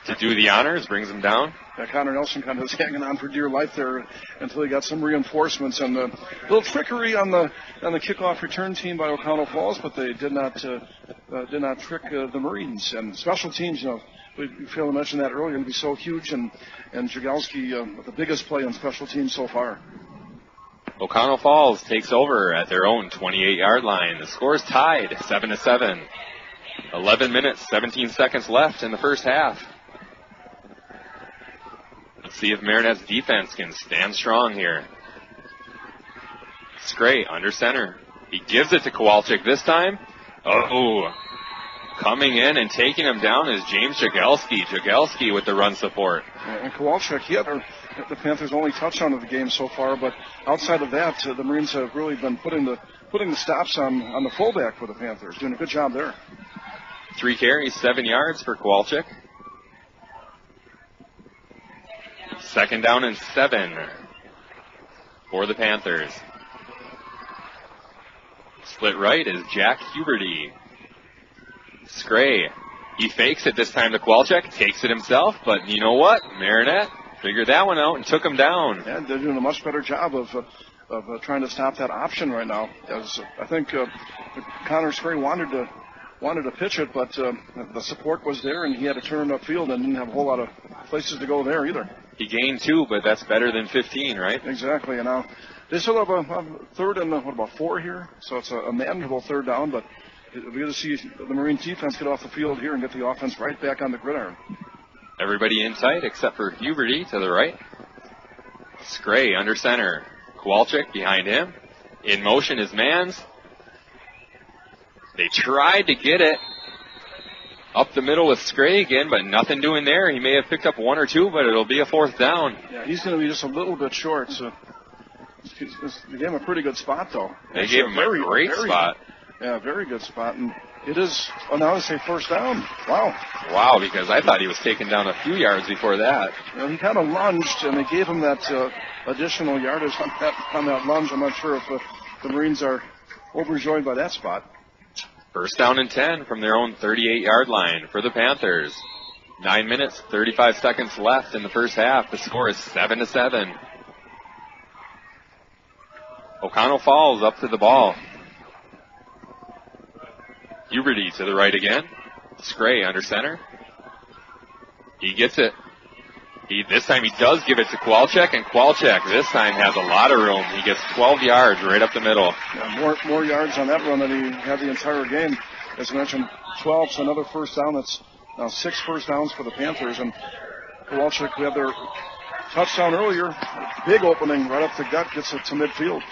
to do the honors, brings him down. Yeah, Connor Nelson kind of was hanging on for dear life there until he got some reinforcements, and a little trickery on the kickoff return team by Oconto Falls, but they did not trick the Marines. And special teams, you know, we failed to mention that earlier, it'll be so huge, and Jagelski with the biggest play on special teams so far. Oconto Falls takes over at their own 28-yard line. The score is tied 7-7. 11 minutes, 17 seconds left in the first half. Let's see if Marinette's defense can stand strong here. Scray under center. He gives it to Kowalczyk this time. Oh, coming in and taking him down is James Jagelski. Jagelski with the run support. And Kowalczyk, he had the Panthers' only touchdown of the game so far, but outside of that, the Marines have really been putting the stops on the fullback for the Panthers, doing a good job there. 3 carries, 7 yards for Kowalczyk. 2nd down and 7 for the Panthers. Split right is Jack Huberty. Scray, he fakes it this time to Kowalczyk, takes it himself, but you know what? Marinette figured that one out and took him down. Yeah, they're doing a much better job of trying to stop that option right now. As I think Connor Scray wanted to pitch it, but the support was there, and he had to turn it upfield and didn't have a whole lot of places to go there either. He gained 2, but that's better than 15, right? Exactly, and now they still have a third and, 4 here, so it's a manageable third down, but we're going to see the Marine defense get off the field here and get the offense right back on the gridiron. Everybody in tight except for Huberty to the right. Scray under center. Kowalczyk behind him. In motion is Mans. They tried to get it up the middle with Scray again, but nothing doing there. He may have picked up 1 or 2, but it'll be a 4th down. Yeah, he's going to be just a little bit short, so they gave him a pretty good spot, though. They gave him a great spot. Yeah, very good spot, and it is, now they say 1st down. Wow. Wow, because I thought he was taken down a few yards before that. Well, he kind of lunged, and they gave him that additional yardage on that lunge. I'm not sure if the Marines are overjoyed by that spot. 1st down and 10 from their own 38-yard line for the Panthers. 9 minutes, 35 seconds left in the first half. The score is 7-7. Oconto Falls up to the ball. Huberty to the right again. Scray under center. He gets it. This time he does give it to Kowalczyk, and Kowalczyk this time has a lot of room. He gets 12 yards right up the middle. Yeah, more yards on that run than he had the entire game. As mentioned, 12, so another 1st down. That's now 6 first downs for the Panthers. And Kowalczyk, who had their touchdown earlier, big opening right up the gut, gets it to midfield.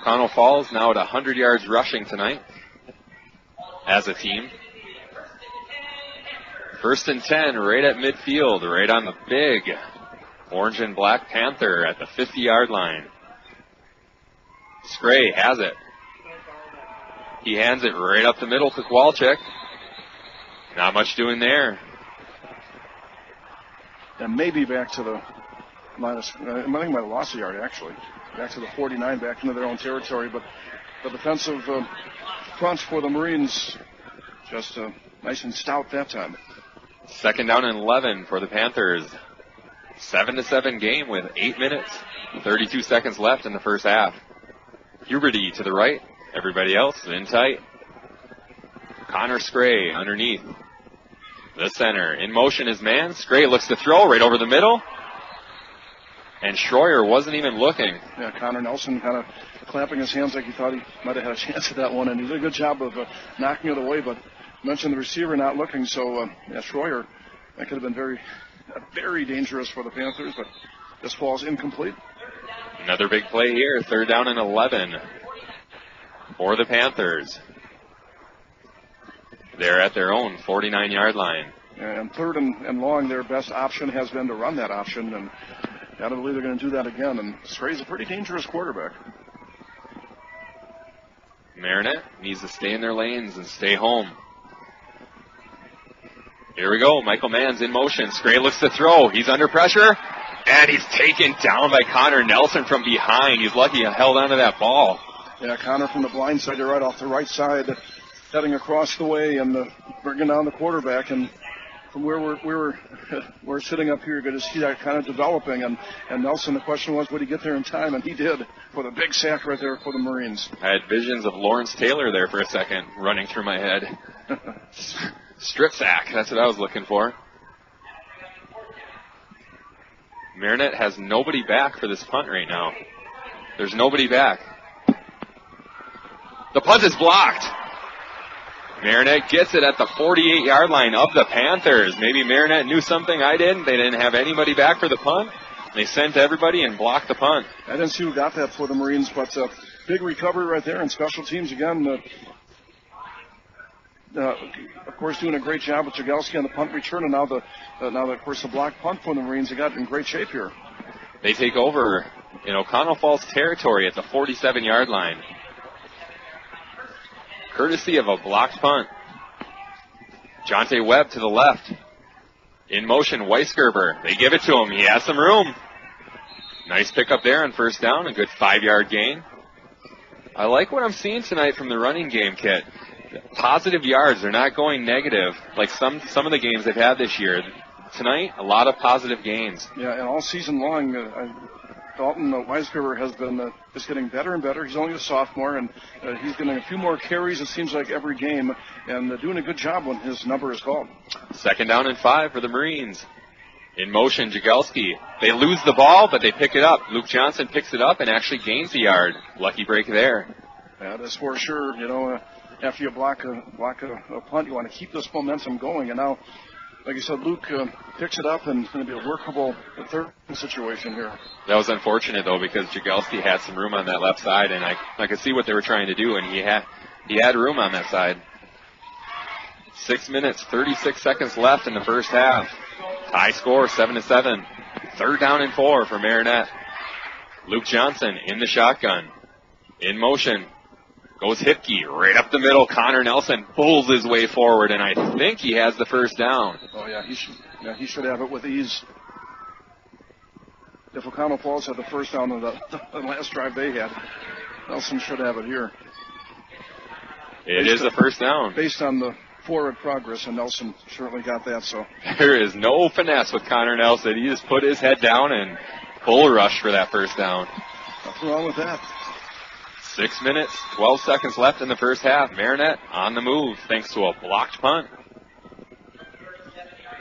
Oconto Falls now at 100 yards rushing tonight as a team. 1st and 10 right at midfield, right on the big orange and black Panther at the 50-yard line. Scray has it. He hands it right up the middle to Kowalczyk. Not much doing there. And maybe back to the minus, I think might have lost a yard actually. Back to the 49, back into their own territory, but the defensive front for the Marines just nice and stout that time. 2nd down and 11 for the Panthers. 7-7 game with 8 minutes, 32 seconds left in the first half. Huberty to the right. Everybody else in tight. Connor Scray underneath. The center. In motion is man. Scray looks to throw right over the middle. And Schroyer wasn't even looking. Yeah, Connor Nelson kind of clapping his hands like he thought he might have had a chance at that one. And he did a good job of knocking it away, but mentioned the receiver not looking, so Schroyer, that could have been very dangerous for the Panthers, but this falls incomplete. Another big play here, 3rd down and 11 for the Panthers. They're at their own 49-yard line. And 3rd and long, their best option has been to run that option, and I don't believe they're going to do that again, and Scray's a pretty dangerous quarterback. Marinette needs to stay in their lanes and stay home. Here we go. Michael Mann's in motion. Scray looks to throw. He's under pressure. And he's taken down by Connor Nelson from behind. He's lucky he held onto that ball. Yeah, Connor from the blind side, right off the right side, heading across the way and bringing down the quarterback. And from where we're sitting up here, you're going to see that kind of developing. And Nelson, the question was, would he get there in time? And he did, for the big sack right there for the Marines. I had visions of Lawrence Taylor there for a second running through my head. Strip sack, that's what I was looking for. Marinette has nobody back for this punt right now. There's nobody back. The punt is blocked. Marinette gets it at the 48-yard line of the Panthers. Maybe Marinette knew something I didn't. They didn't have anybody back for the punt. They sent everybody and blocked the punt. I didn't see who got that for the Marines, but big recovery right there, and special teams again. Of course, doing a great job with Jagelski on the punt return, and now of course, the block punt for the Marines. They got in great shape here. They take over in Oconto Falls territory at the 47-yard line. Courtesy of a blocked punt. Jonte Webb to the left. In motion, Weisgerber. They give it to him. He has some room. Nice pickup there on 1st down. A good 5-yard gain. I like what I'm seeing tonight from the running game, Kit. Positive yards. They're not going negative like some of the games they've had this year. Tonight, a lot of positive gains. Yeah, and all season long, Dalton Weisgerber has been just getting better and better. He's only a sophomore, and he's getting a few more carries, it seems like, every game, and doing a good job when his number is called. 2nd down and 5 for the Marines. In motion, Jagelski. They lose the ball, but they pick it up. Luke Johnson picks it up and actually gains a yard. Lucky break there. Yeah, that's for sure. You know, after you block a punt, you want to keep this momentum going. And now, like you said, Luke picks it up, and it's going to be a workable third situation here. That was unfortunate, though, because Jagelski had some room on that left side, and I could see what they were trying to do, and he had room on that side. 6 minutes, 36 seconds left in the first half. High score, 7-7. 3rd down and 4 for Marinette. Luke Johnson in the shotgun. In motion. Goes Hipke right up the middle. Connor Nelson pulls his way forward, and I think he has the first down. Oh, yeah, he should have it with ease. If Oconto Falls had the first down on the last drive they had, Nelson should have it here. It is a first down. Based on the forward progress, and Nelson certainly got that. So there is no finesse with Connor Nelson. He just put his head down and bull rush for that first down. Nothing wrong with that. 6 minutes, 12 seconds left in the first half. Marinette on the move thanks to a blocked punt.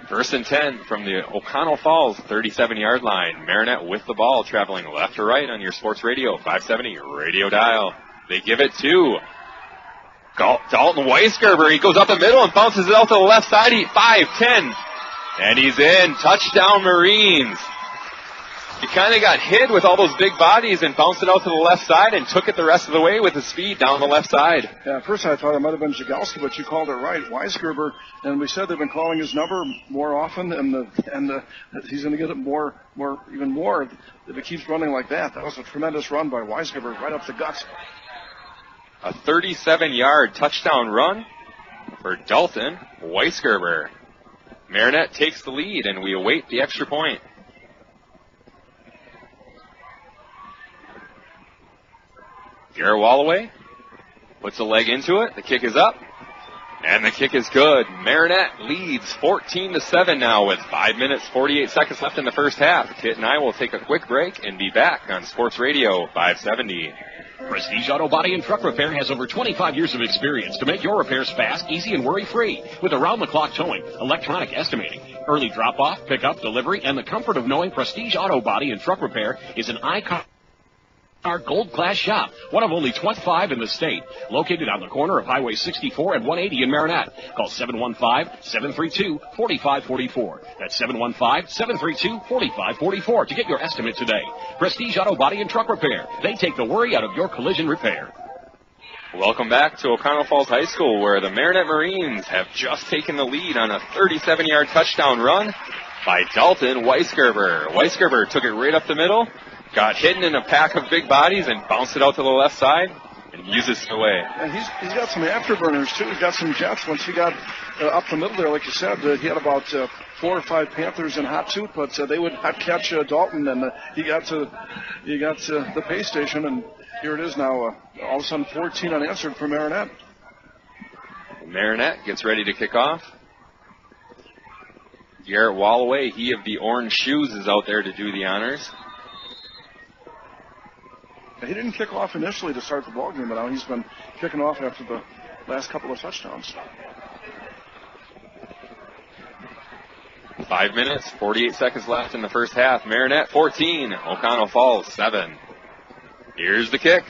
1st and 10 from the Oconto Falls 37-yard line. Marinette with the ball, traveling left to right on your sports radio, 570 radio dial. They give it to Dalton Weisgerber. He goes up the middle and bounces it out to the left side. 5-10. And he's in. Touchdown, Marines. He kind of got hit with all those big bodies and bounced it out to the left side and took it the rest of the way with his speed down the left side. Yeah, at first I thought it might have been Jagelski, but you called it right. Weisgerber, and we said they've been calling his number more often, and he's going to get it even more if it keeps running like that. That was a tremendous run by Weisgerber right up the guts. A 37-yard touchdown run for Dalton Weisgerber. Marinette takes the lead, and we await the extra point. Garrett Wallaway puts a leg into it. The kick is up, and the kick is good. Marinette leads 14-7 now with 5 minutes, 48 seconds left in the first half. Kit and I will take a quick break and be back on Sports Radio 570. Prestige Auto Body and Truck Repair has over 25 years of experience to make your repairs fast, easy, and worry-free. With around-the-clock towing, electronic estimating, early drop-off, pickup, delivery, and the comfort of knowing Prestige Auto Body and Truck Repair is an icon. Our Gold Class shop, one of only 25 in the state, located on the corner of Highway 64 and 180 in Marinette. Call 715-732-4544. That's 715-732-4544 to get your estimate today. Prestige Auto Body and Truck Repair. They take the worry out of your collision repair. Welcome back to Oconto Falls High School, where the Marinette Marines have just taken the lead on a 37-yard touchdown run by Dalton Weisgerber. Weisgerber took it right up the middle. Got hidden in a pack of big bodies and bounced it out to the left side and uses it away. And he's got some afterburners, too. He's got some jets. Once he got up the middle there, like you said, he had about 4 or 5 Panthers in hot suit, but they would not catch Dalton, and he got to the pay station, and here it is now. All of a sudden, 14 unanswered for Marinette. Marinette gets ready to kick off. Garrett Wallaway, he of the orange shoes, is out there to do the honors. He didn't kick off initially to start the ballgame, but now he's been kicking off after the last couple of touchdowns. 5 minutes, 48 seconds left in the first half. Marinette 14, Oconto Falls 7. Here's the kick.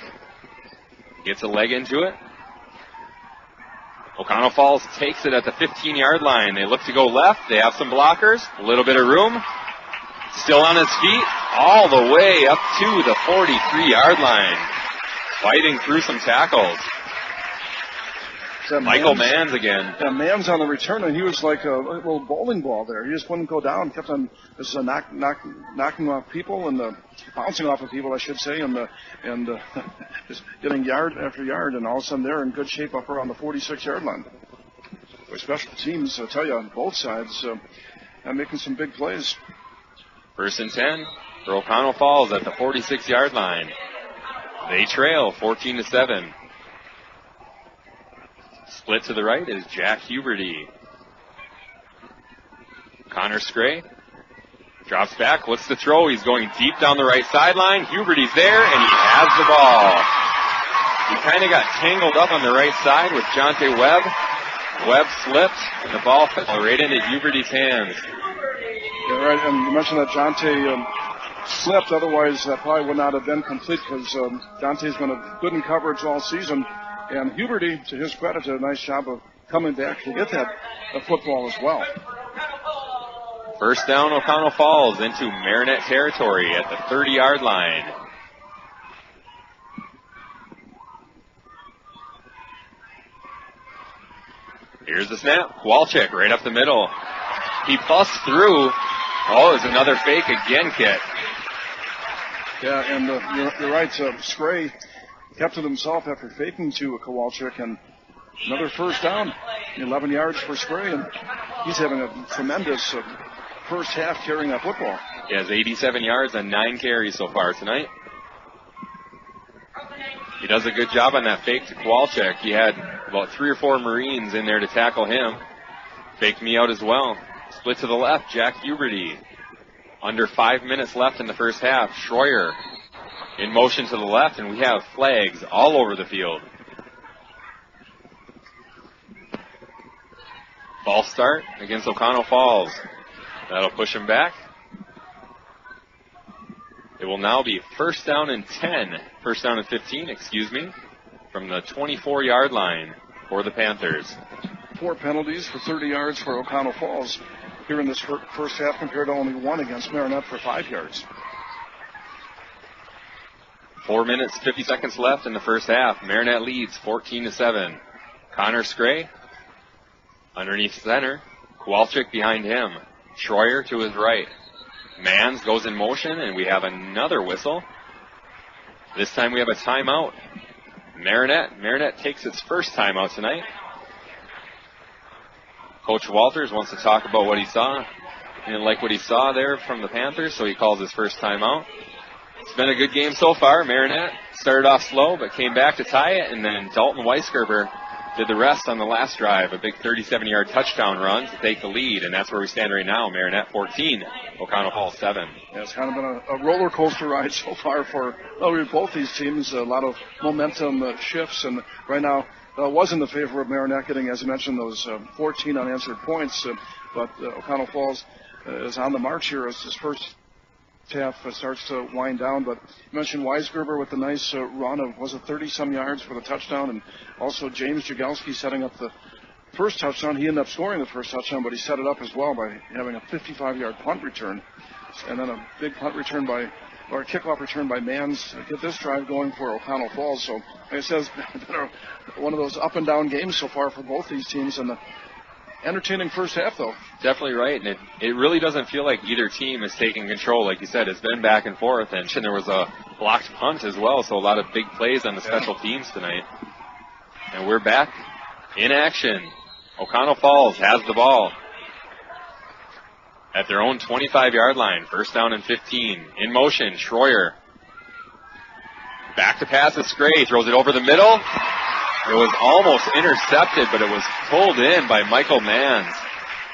Gets a leg into it. Oconto Falls takes it at the 15-yard line. They look to go left. They have some blockers, a little bit of room. Still on his feet, all the way up to the 43-yard line. Fighting through some tackles. Michael Manns again. Yeah, Manns on the return, and he was like a little bowling ball there. He just wouldn't go down. Kept on knocking off people and bouncing off of people, I should say, and just getting yard after yard, and all of a sudden they're in good shape up around the 46-yard line. With special teams, I tell you, on both sides, making some big plays. 1st and 10 for Oconto Falls at the 46-yard line. They trail 14-7. Split to the right is Jack Huberty. Connor Scray drops back, looks to throw. He's going deep down the right sideline. Huberty's there, and he has the ball. He kind of got tangled up on the right side with Jonte Webb. Webb slipped, and the ball fell right into Huberty's hands. You're right, and you mentioned that Jonte slipped. Otherwise, that probably would not have been complete because Jonte's been good in coverage all season. And Huberty, to his credit, did a nice job of coming back to get that football as well. First down, Oconto Falls into Marinette territory at the 30-yard line. Here's the snap. Kowalczyk right up the middle. He busts through. Oh, there's another fake again, Kit. Yeah, and you're right. Scray kept it himself after faking to Kowalczyk, and another first down, 11 yards for Scray, and he's having a tremendous first half carrying that football. He has 87 yards and 9 carries so far tonight. He does a good job on that fake to Kowalczyk. He had about 3 or 4 Marines in there to tackle him. Faked me out as well. Split to the left, Jack Huberty. Under 5 minutes left in the first half. Schroyer in motion to the left, and we have flags all over the field. False start against Oconto Falls. That'll push him back. It will now be first down and 15, from the 24-yard line for the Panthers. 4 penalties for 30 yards for Oconto Falls here in this first half compared to only 1 against Marinette for 5 yards. 4 minutes, 50 seconds left in the first half. Marinette leads 14-7. Connor Scray underneath center. Kowalczyk behind him. Schroyer to his right. Mans goes in motion, and we have another whistle. This time we have a timeout. Marinette takes its first timeout tonight. Coach Walters wants to talk about what he saw. He didn't like what he saw there from the Panthers, so he calls his first timeout. It's been a good game so far. Marinette started off slow, but came back to tie it, and then Dalton Weisgerber did the rest on the last drive, a big 37-yard touchdown run to take the lead, and that's where we stand right now. Marinette 14, Oconto Falls 7. Yeah, it's kind of been a roller coaster ride so far for both these teams. A lot of momentum shifts, and right now was in the favor of Marinette getting, as you mentioned, those 14 unanswered points. But Oconto Falls is on the march here as this first half starts to wind down. But you mentioned Weisgerber with the nice run of, 30-some yards for the touchdown, and also James Jagelski setting up the first touchdown. He ended up scoring the first touchdown, but he set it up as well by having a 55-yard punt return, and then a big punt return or a kickoff return by Mans to get this drive going for Oconto Falls. So, like I said, it's been one of those up and down games so far for both these teams, and entertaining first half, though. Definitely right, and it really doesn't feel like either team is taking control. Like you said, it's been back and forth, and there was a blocked punt as well, so a lot of big plays on the special teams tonight. And we're back in action. Oconto Falls has the ball at their own 25-yard line. First down and 15. In motion, Schroyer. Back to pass is Scray. Throws it over the middle. It was almost intercepted, but it was pulled in by Michael Mans.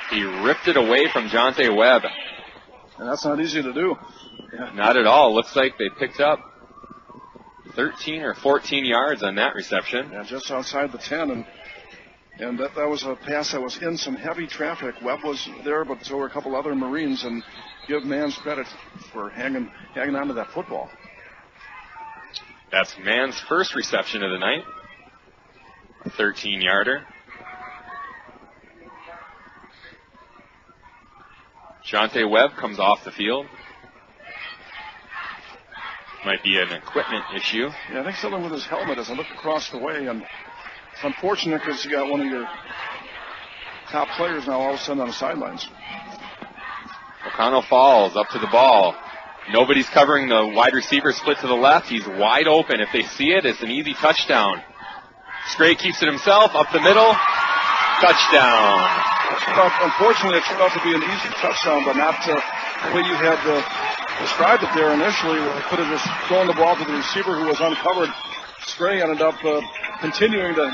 He ripped it away from Jonte Webb. And that's not easy to do. Yeah. Not at all. Looks like they picked up 13 or 14 yards on that reception. Yeah, just outside the 10, and that was a pass that was in some heavy traffic. Webb was there, but so were a couple other Marines, and give Mans credit for hanging on to that football. That's Mans' first reception of the night. A 13-yarder. Jonte Webb comes off the field. Might be an equipment issue. Yeah, I think something with his helmet as I look across the way, and it's unfortunate because you got one of your top players now all of a sudden on the sidelines. Oconto Falls up to the ball. Nobody's covering the wide receiver split to the left. He's wide open. If they see it, it's an easy touchdown. Scray keeps it himself, up the middle. Touchdown. Unfortunately, it turned out to be an easy touchdown, but not the way you had described it there initially, where they could have just thrown the ball to the receiver who was uncovered. Stray ended up continuing to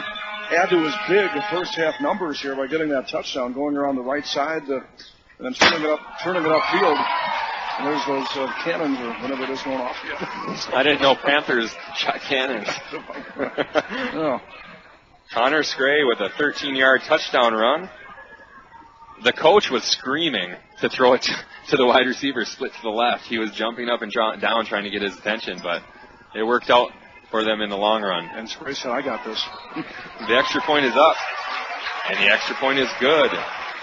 add to his big first half numbers here by getting that touchdown, going around the right side and then turning it upfield. And there's those cannons or whatever it is going off. I didn't know Panthers shot cannons. No. Connor Scray with a 13-yard touchdown run. The coach was screaming to throw it to the wide receiver, split to the left. He was jumping up and down trying to get his attention, but it worked out for them in the long run. And Scray said, I got this. The extra point is up, and the extra point is good.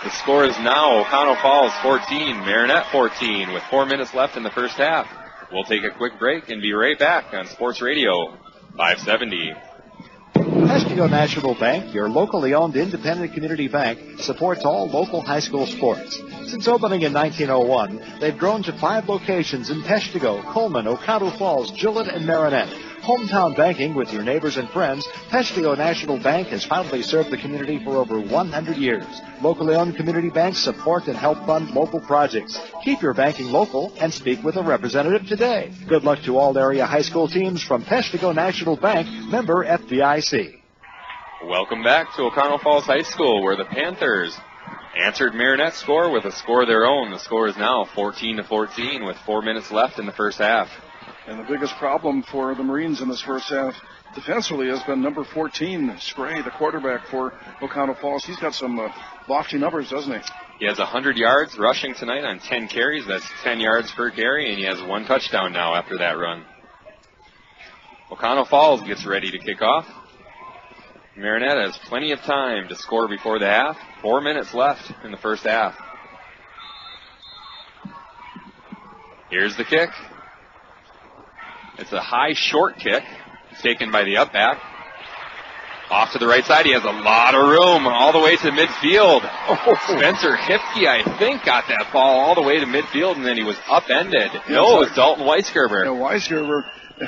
The score is now Oconto Falls 14, Marinette 14, with 4 minutes left in the first half. We'll take a quick break and be right back on Sports Radio 570. Peshtigo National Bank, your locally owned independent community bank, supports all local high school sports. Since opening in 1901, they've grown to 5 locations in Peshtigo, Coleman, Oconto Falls, Gillett, and Marinette. Hometown banking with your neighbors and friends, Peshtigo National Bank has proudly served the community for over 100 years. Locally owned community banks support and help fund local projects. Keep your banking local and speak with a representative today. Good luck to all area high school teams from Peshtigo National Bank, member FDIC. Welcome back to Oconto Falls High School, where the Panthers answered Marinette's score with a score of their own. The score is now 14-14 with 4 minutes left in the first half. And the biggest problem for the Marines in this first half defensively has been number 14, Scray, the quarterback for Oconto Falls. He's got some lofty numbers, doesn't he? He has 100 yards rushing tonight on 10 carries. That's 10 yards per carry, and he has 1 touchdown now after that run. Oconto Falls gets ready to kick off. Marinette has plenty of time to score before the half. 4 minutes left in the first half. Here's the kick. It's a high short kick taken by the up back. Off to the right side. He has a lot of room all the way to midfield. Spencer Hipke, I think, got that ball all the way to midfield, and then he was upended. No, it was Dalton Weisgerber. Yeah, Weisgerber,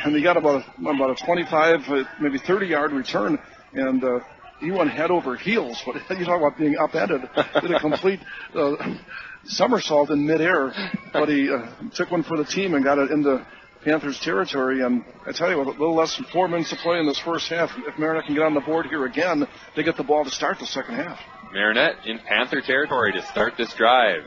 and he got about a 25, maybe 30-yard return, and he went head over heels. But you talk about being upended. Did a complete somersault in midair, but he took one for the team and got it into Panthers territory. And I tell you, with a little less than 4 minutes to play in this first half, if Marinette can get on the board here again, they get the ball to start the second half. Marinette in Panther territory to start this drive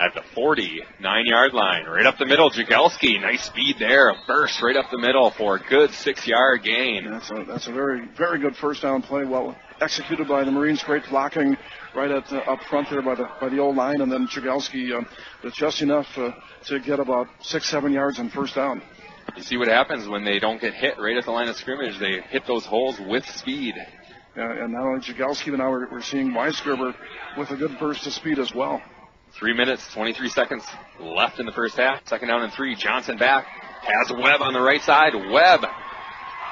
at the 49-yard line. Right up the middle, Jagelski. Nice speed there. A burst right up the middle for a good 6-yard gain. That's a very, very good first down play. Well executed by the Marines. Great blocking right at up front there by the old line, and then Jagelski with just enough to get about 6-7 yards on first down. You see what happens when they don't get hit right at the line of scrimmage. They hit those holes with speed. And not only Jagelski, but now we're seeing Weisgerber with a good burst of speed as well. 3 minutes, 23 seconds left in the first half. Second down and 3. Johnson back. Has Webb on the right side. Webb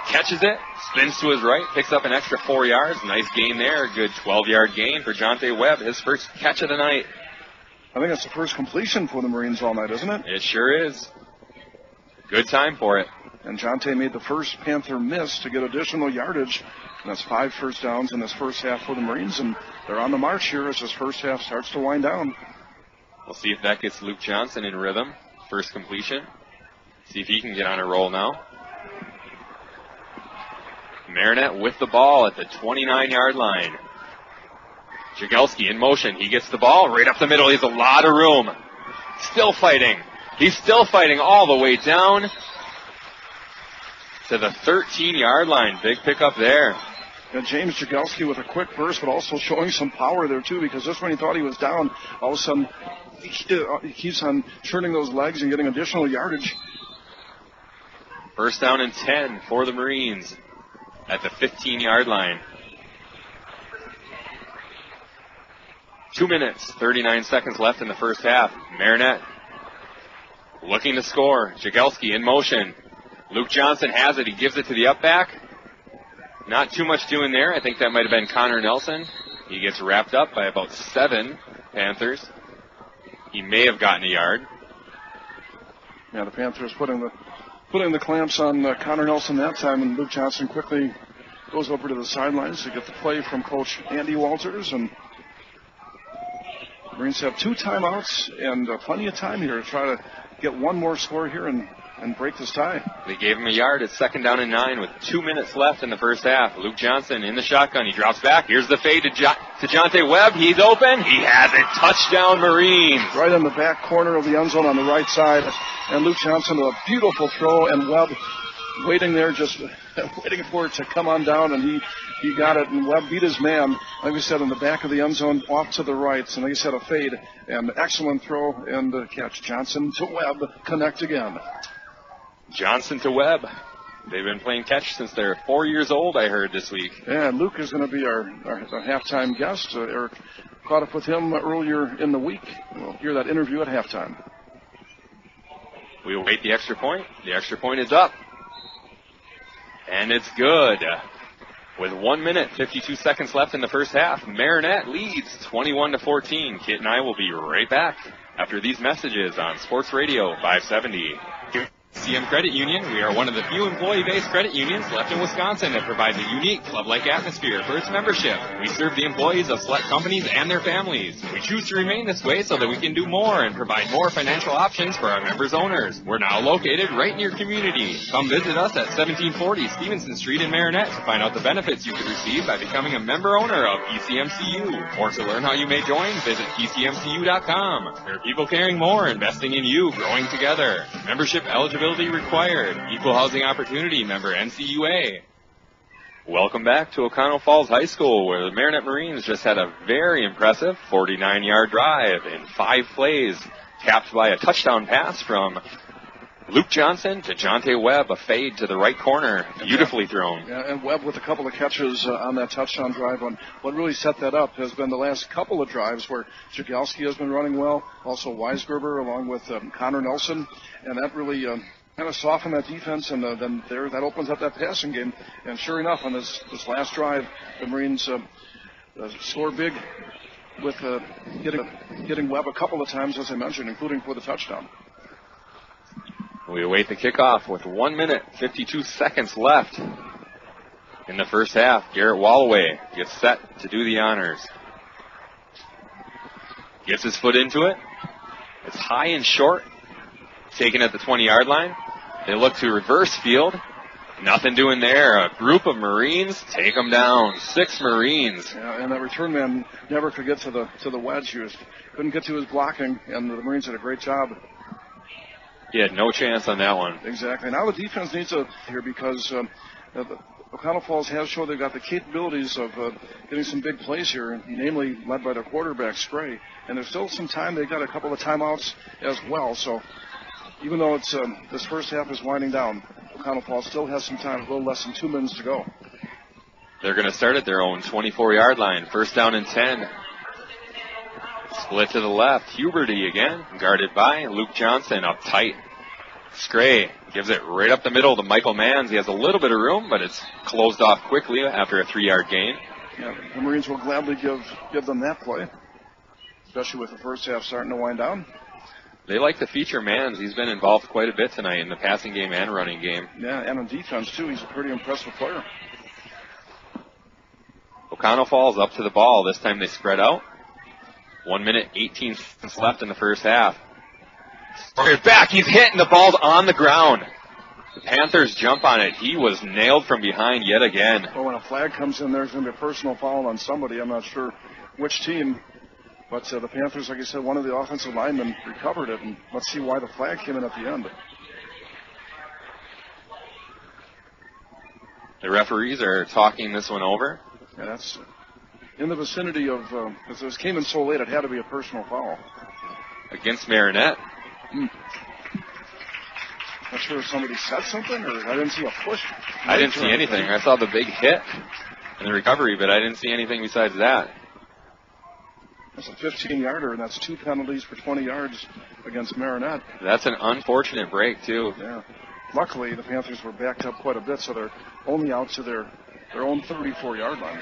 catches it, spins to his right, picks up an extra 4 yards. Nice gain there. Good 12-yard gain for Jonte Webb. His first catch of the night. I think that's the first completion for the Marines all night, isn't it? It sure is. Good time for it. And Jonte made the first Panther miss to get additional yardage. And that's 5 first downs in this first half for the Marines. And they're on the march here as this first half starts to wind down. We'll see if that gets Luke Johnson in rhythm. First completion. See if he can get on a roll now. Marinette with the ball at the 29-yard line. Jagelski in motion. He gets the ball right up the middle. He has a lot of room. Still fighting. He's still fighting all the way down to the 13-yard line. Big pickup there. And James Jagelski with a quick burst, but also showing some power there, too, because just when he thought he was down, all of a sudden he keeps on turning those legs and getting additional yardage. First down and 10 for the Marines at the 15-yard line. 2 minutes, 39 seconds left in the first half. Marinette looking to score. Jagelski in motion. Luke Johnson has it. He gives it to the up back. Not too much doing there. I think that might have been Connor Nelson. He gets wrapped up by about 7 Panthers. He may have gotten a yard. Yeah, the Panthers putting the clamps on Connor Nelson that time, and Luke Johnson quickly goes over to the sidelines to get the play from Coach Andy Walters. And the Marines have 2 timeouts and plenty of time here to try to get one more score here and break this tie. They gave him a yard. It's 2nd down and 9 with 2 minutes left in the first half. Luke Johnson in the shotgun. He drops back. Here's the fade to Jonte Webb. He's open. He has it. Touchdown, Marines. Right in the back corner of the end zone on the right side. And Luke Johnson with a beautiful throw, and Webb waiting there, just waiting for it to come on down, and he got it, and Webb beat his man, like we said, in the back of the end zone, off to the right, and like you said, a fade, and excellent throw, and the catch. Johnson to Webb, connect again. Johnson to Webb. They've been playing catch since they're 4 years old, I heard this week. Yeah, and Luke is going to be our halftime guest. Eric caught up with him earlier in the week. We'll hear that interview at halftime. We await the extra point. The extra point is up. And it's good. With 1 minute, 52 seconds left in the first half, Marinette leads 21-14. Kit and I will be right back after these messages on Sports Radio 570. CM Credit Union, we are one of the few employee-based credit unions left in Wisconsin that provides a unique club-like atmosphere for its membership. We serve the employees of select companies and their families. We choose to remain this way so that we can do more and provide more financial options for our members' owners. We're now located right in your community. Come visit us at 1740 Stevenson Street in Marinette to find out the benefits you could receive by becoming a member owner of PCMCU. Or to learn how you may join, visit PCMCU.com. There are people caring more, investing in you, growing together. Membership eligibility required. Equal housing opportunity, member NCUA. Welcome back to Oconto Falls High School, where the Marinette Marines just had a very impressive 49-yard drive in 5 plays, capped by a touchdown pass from Luke Johnson to Jonte Webb, a fade to the right corner, beautifully thrown. Yeah, and Webb with a couple of catches on that touchdown drive. What really set that up has been the last couple of drives where Jagalski has been running well, also Weisgerber along with Connor Nelson, and that really kind of softened that defense, and then that opens up that passing game. And sure enough, on this last drive, the Marines score big with getting Webb a couple of times, as I mentioned, including for the touchdown. We await the kickoff with 1 minute, 52 seconds left in the first half. Garrett Wallaway gets set to do the honors. Gets his foot into it. It's high and short. Taken at the 20-yard line. They look to reverse field. Nothing doing there. A group of Marines take them down. 6 Marines. Yeah, and that return man never could get to the wedge. He couldn't get to his blocking, and the Marines did a great job. He had no chance on that one. Exactly. Now the defense needs to here because Oconto Falls has shown they've got the capabilities of getting some big plays here, namely led by their quarterback, Scray. And there's still some time. They've got a couple of timeouts as well. So even though it's this first half is winding down, Oconto Falls still has some time, a little less than 2 minutes to go. They're going to start at their own 24-yard line. First down and 10. Split to the left. Huberty again, guarded by Luke Johnson up tight. Scray gives it right up the middle to Michael Manns. He has a little bit of room, but it's closed off quickly after a 3-yard gain. Yeah, the Marines will gladly give them that play, especially with the first half starting to wind down. They like to feature Manns. He's been involved quite a bit tonight in the passing game and running game. Yeah, and on defense, too. He's a pretty impressive player. Oconto Falls up to the ball. This time they spread out. 1 minute, 18 seconds left in the first half. He's back. He's hit, and the ball's on the ground. The Panthers jump on it. He was nailed from behind yet again. Well, when a flag comes in, there's going to be a personal foul on somebody. I'm not sure which team. But the Panthers, like I said, one of the offensive linemen recovered it, and let's see why the flag came in at the end. The referees are talking this one over. Yeah, that's in the vicinity of, because this came in so late, it had to be a personal foul. Against Marinette. Not sure if somebody said something, or I didn't see a push. I didn't see anything. I saw the big hit and the recovery, but I didn't see anything besides that. That's a 15-yarder, and that's 2 penalties for 20 yards against Marinette. That's an unfortunate break, too. Yeah. Luckily, the Panthers were backed up quite a bit, so they're only out to their own 34-yard line.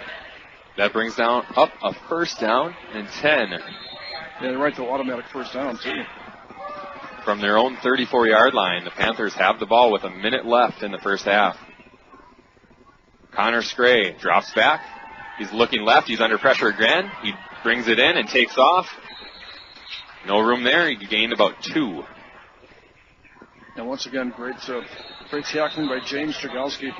That brings down up a first down and 10. Yeah, they're right to automatic first down, too. From their own 34-yard line, the Panthers have the ball with a minute left in the first half. Connor Scray drops back. He's looking left. He's under pressure again. He brings it in and takes off. No room there. He gained about 2. And once again, great tackling by James Jagelski.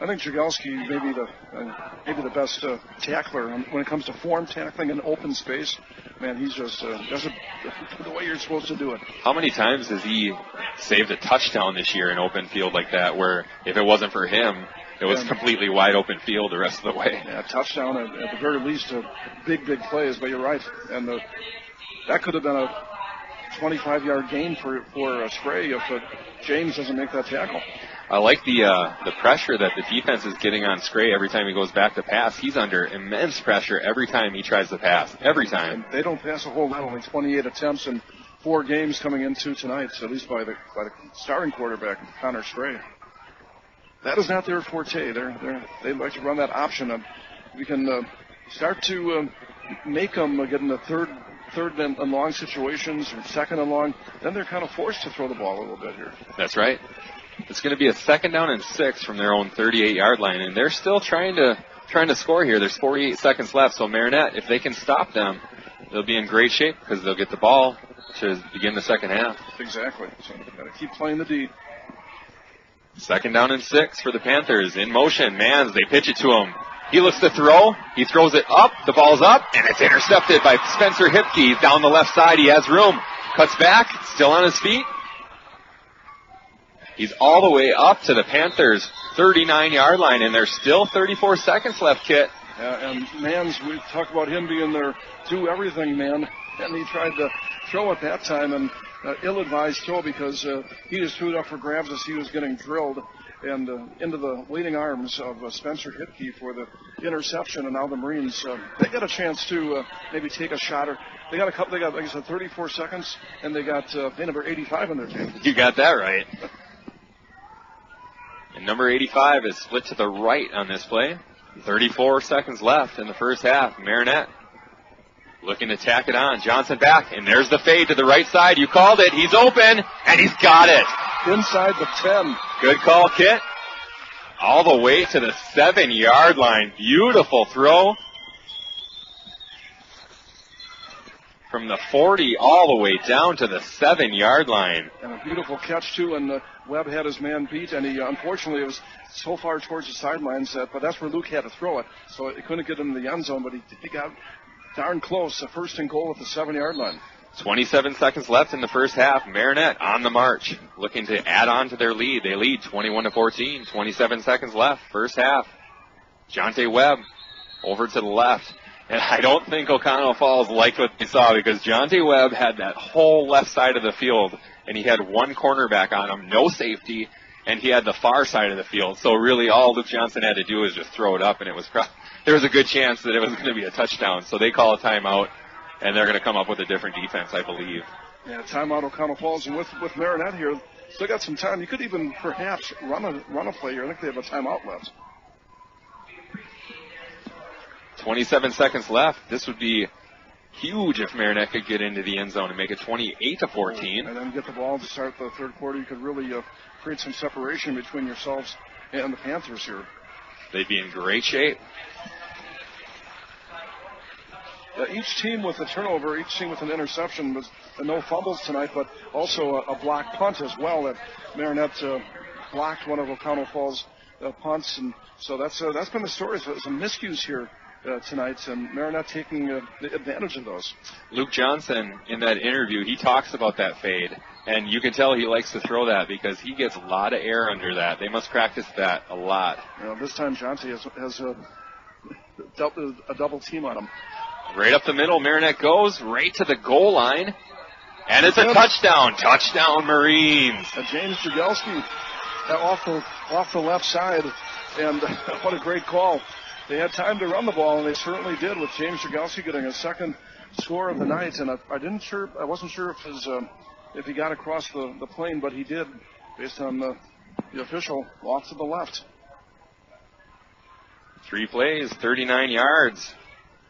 I think Jagelski may be the best tackler when it comes to form tackling in open space. Man, he's just does it the way you're supposed to do it. How many times has he saved a touchdown this year in open field like that, where if it wasn't for him, it was completely wide open field the rest of the way? Yeah, touchdown at the very least, big plays. But you're right, and that could have been a 25-yard gain for Spray if James doesn't make that tackle. I like the pressure that the defense is getting on Scray every time he goes back to pass. He's under immense pressure every time he tries to pass. Every time. And they don't pass a whole lot. Only 28 attempts in 4 games coming into tonight, at least by the starting quarterback, Connor Scray. That is not their forte. They like to run that option. And we can start to make them get in the third and long situations or second and long. Then they're kind of forced to throw the ball a little bit here. That's right. It's going to be a 2nd down and 6 from their own 38-yard line, and they're still trying to score here. There's 48 seconds left, so Marinette, if they can stop them, they'll be in great shape because they'll get the ball to begin the second half. Exactly. So got to keep playing the D. 2nd down and 6 for the Panthers. In motion, Mans, they pitch it to him. He looks to throw. He throws it up. The ball's up, and it's intercepted by Spencer Hipke. He's down the left side. He has room. Cuts back, still on his feet. He's all the way up to the Panthers' 39-yard line, and there's still 34 seconds left, Kit. And Mans, we talk about him being their do-everything man, and he tried to throw at that time, and ill-advised throw because he just threw it up for grabs as he was getting drilled and into the waiting arms of Spencer Hipke for the interception. And now the Marines, they got a chance to maybe take a shot. Or they got, like I said, 34 seconds, and they got number 85 on their team. You got that right. And number 85 is split to the right on this play. 34 seconds left in the first half. Marinette looking to tack it on. Johnson back, and there's the fade to the right side. You called it. He's open, and he's got it. Inside the 10. Good call, Kit. All the way to the 7-yard line. Beautiful throw. From the 40 all the way down to the 7-yard line. And a beautiful catch, too, and Webb had his man beat, and he unfortunately was so far towards the sidelines, but that's where Luke had to throw it. So he couldn't get him in the end zone, but he got darn close. A 1st and goal at the 7-yard line. 27 seconds left in the first half. Marinette on the march, looking to add on to their lead. They lead 21-14. 27 seconds left, first half. Jonte Webb over to the left. And I don't think Oconto Falls liked what they saw because Jonte Webb had that whole left side of the field, and he had one cornerback on him, no safety, and he had the far side of the field. So really all Luke Johnson had to do was just throw it up, and there was a good chance that it was going to be a touchdown. So they call a timeout, and they're going to come up with a different defense, I believe. Yeah, timeout Oconto Falls. And with Marinette here, still got some time. You could even perhaps run a play here. I think they have a timeout left. 27 seconds left. This would be huge if Marinette could get into the end zone and make it 28-14. And then get the ball to start the third quarter. You could really create some separation between yourselves and the Panthers here. They'd be in great shape. Each team with a turnover, each team with an interception, was no fumbles tonight, but also a blocked punt as well. That Marinette blocked one of Oconto Falls' punts, and so that's been the story. So some miscues here tonight, and Marinette taking advantage of those. Luke Johnson, in that interview, he talks about that fade, and you can tell he likes to throw that because he gets a lot of air under that. They must practice that a lot. This time Jonte has a double team on him. Right up the middle, Marinette goes right to the goal line, and it's a touchdown. Touchdown, Marines. James Jagelski off the left side, and what a great call. They had time to run the ball, and they certainly did, with James Jagelski getting a second score of the night. And I wasn't sure if he got across the plane, but he did, based on the official off to the left. 3 plays, 39 yards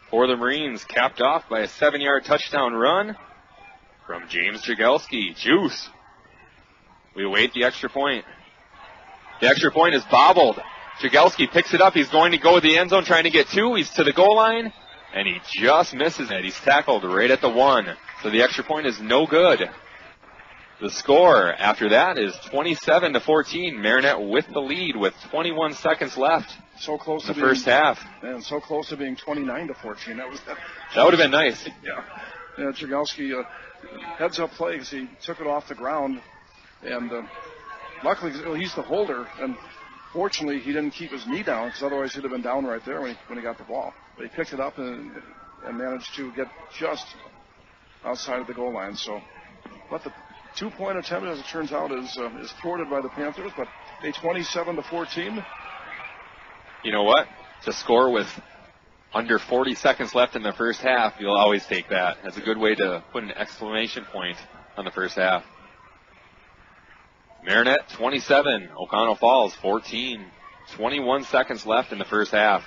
for the Marines, capped off by a 7-yard touchdown run from James Jagelski. Juice. We await the extra point. The extra point is bobbled. Jagelski picks it up. He's going to go with the end zone, trying to get 2. He's to the goal line, and he just misses it. He's tackled right at the 1. So the extra point is no good. The score after that is 27-14. Marinette with the lead with 21 seconds left. So close in to the first half. And so close to being 29-14. That would have been nice. Yeah. Jagelski, heads up play because he took it off the ground. And luckily, he's the holder. And fortunately, he didn't keep his knee down because otherwise he'd have been down right there when he got the ball. But he picked it up and managed to get just outside of the goal line. So, but the 2-point attempt, as it turns out, is thwarted by the Panthers. But a 27-14. You know what? To score with under 40 seconds left in the first half, you'll always take that. That's a good way to put an exclamation point on the first half. Marinette 27, Oconto Falls 14. 21 seconds left in the first half.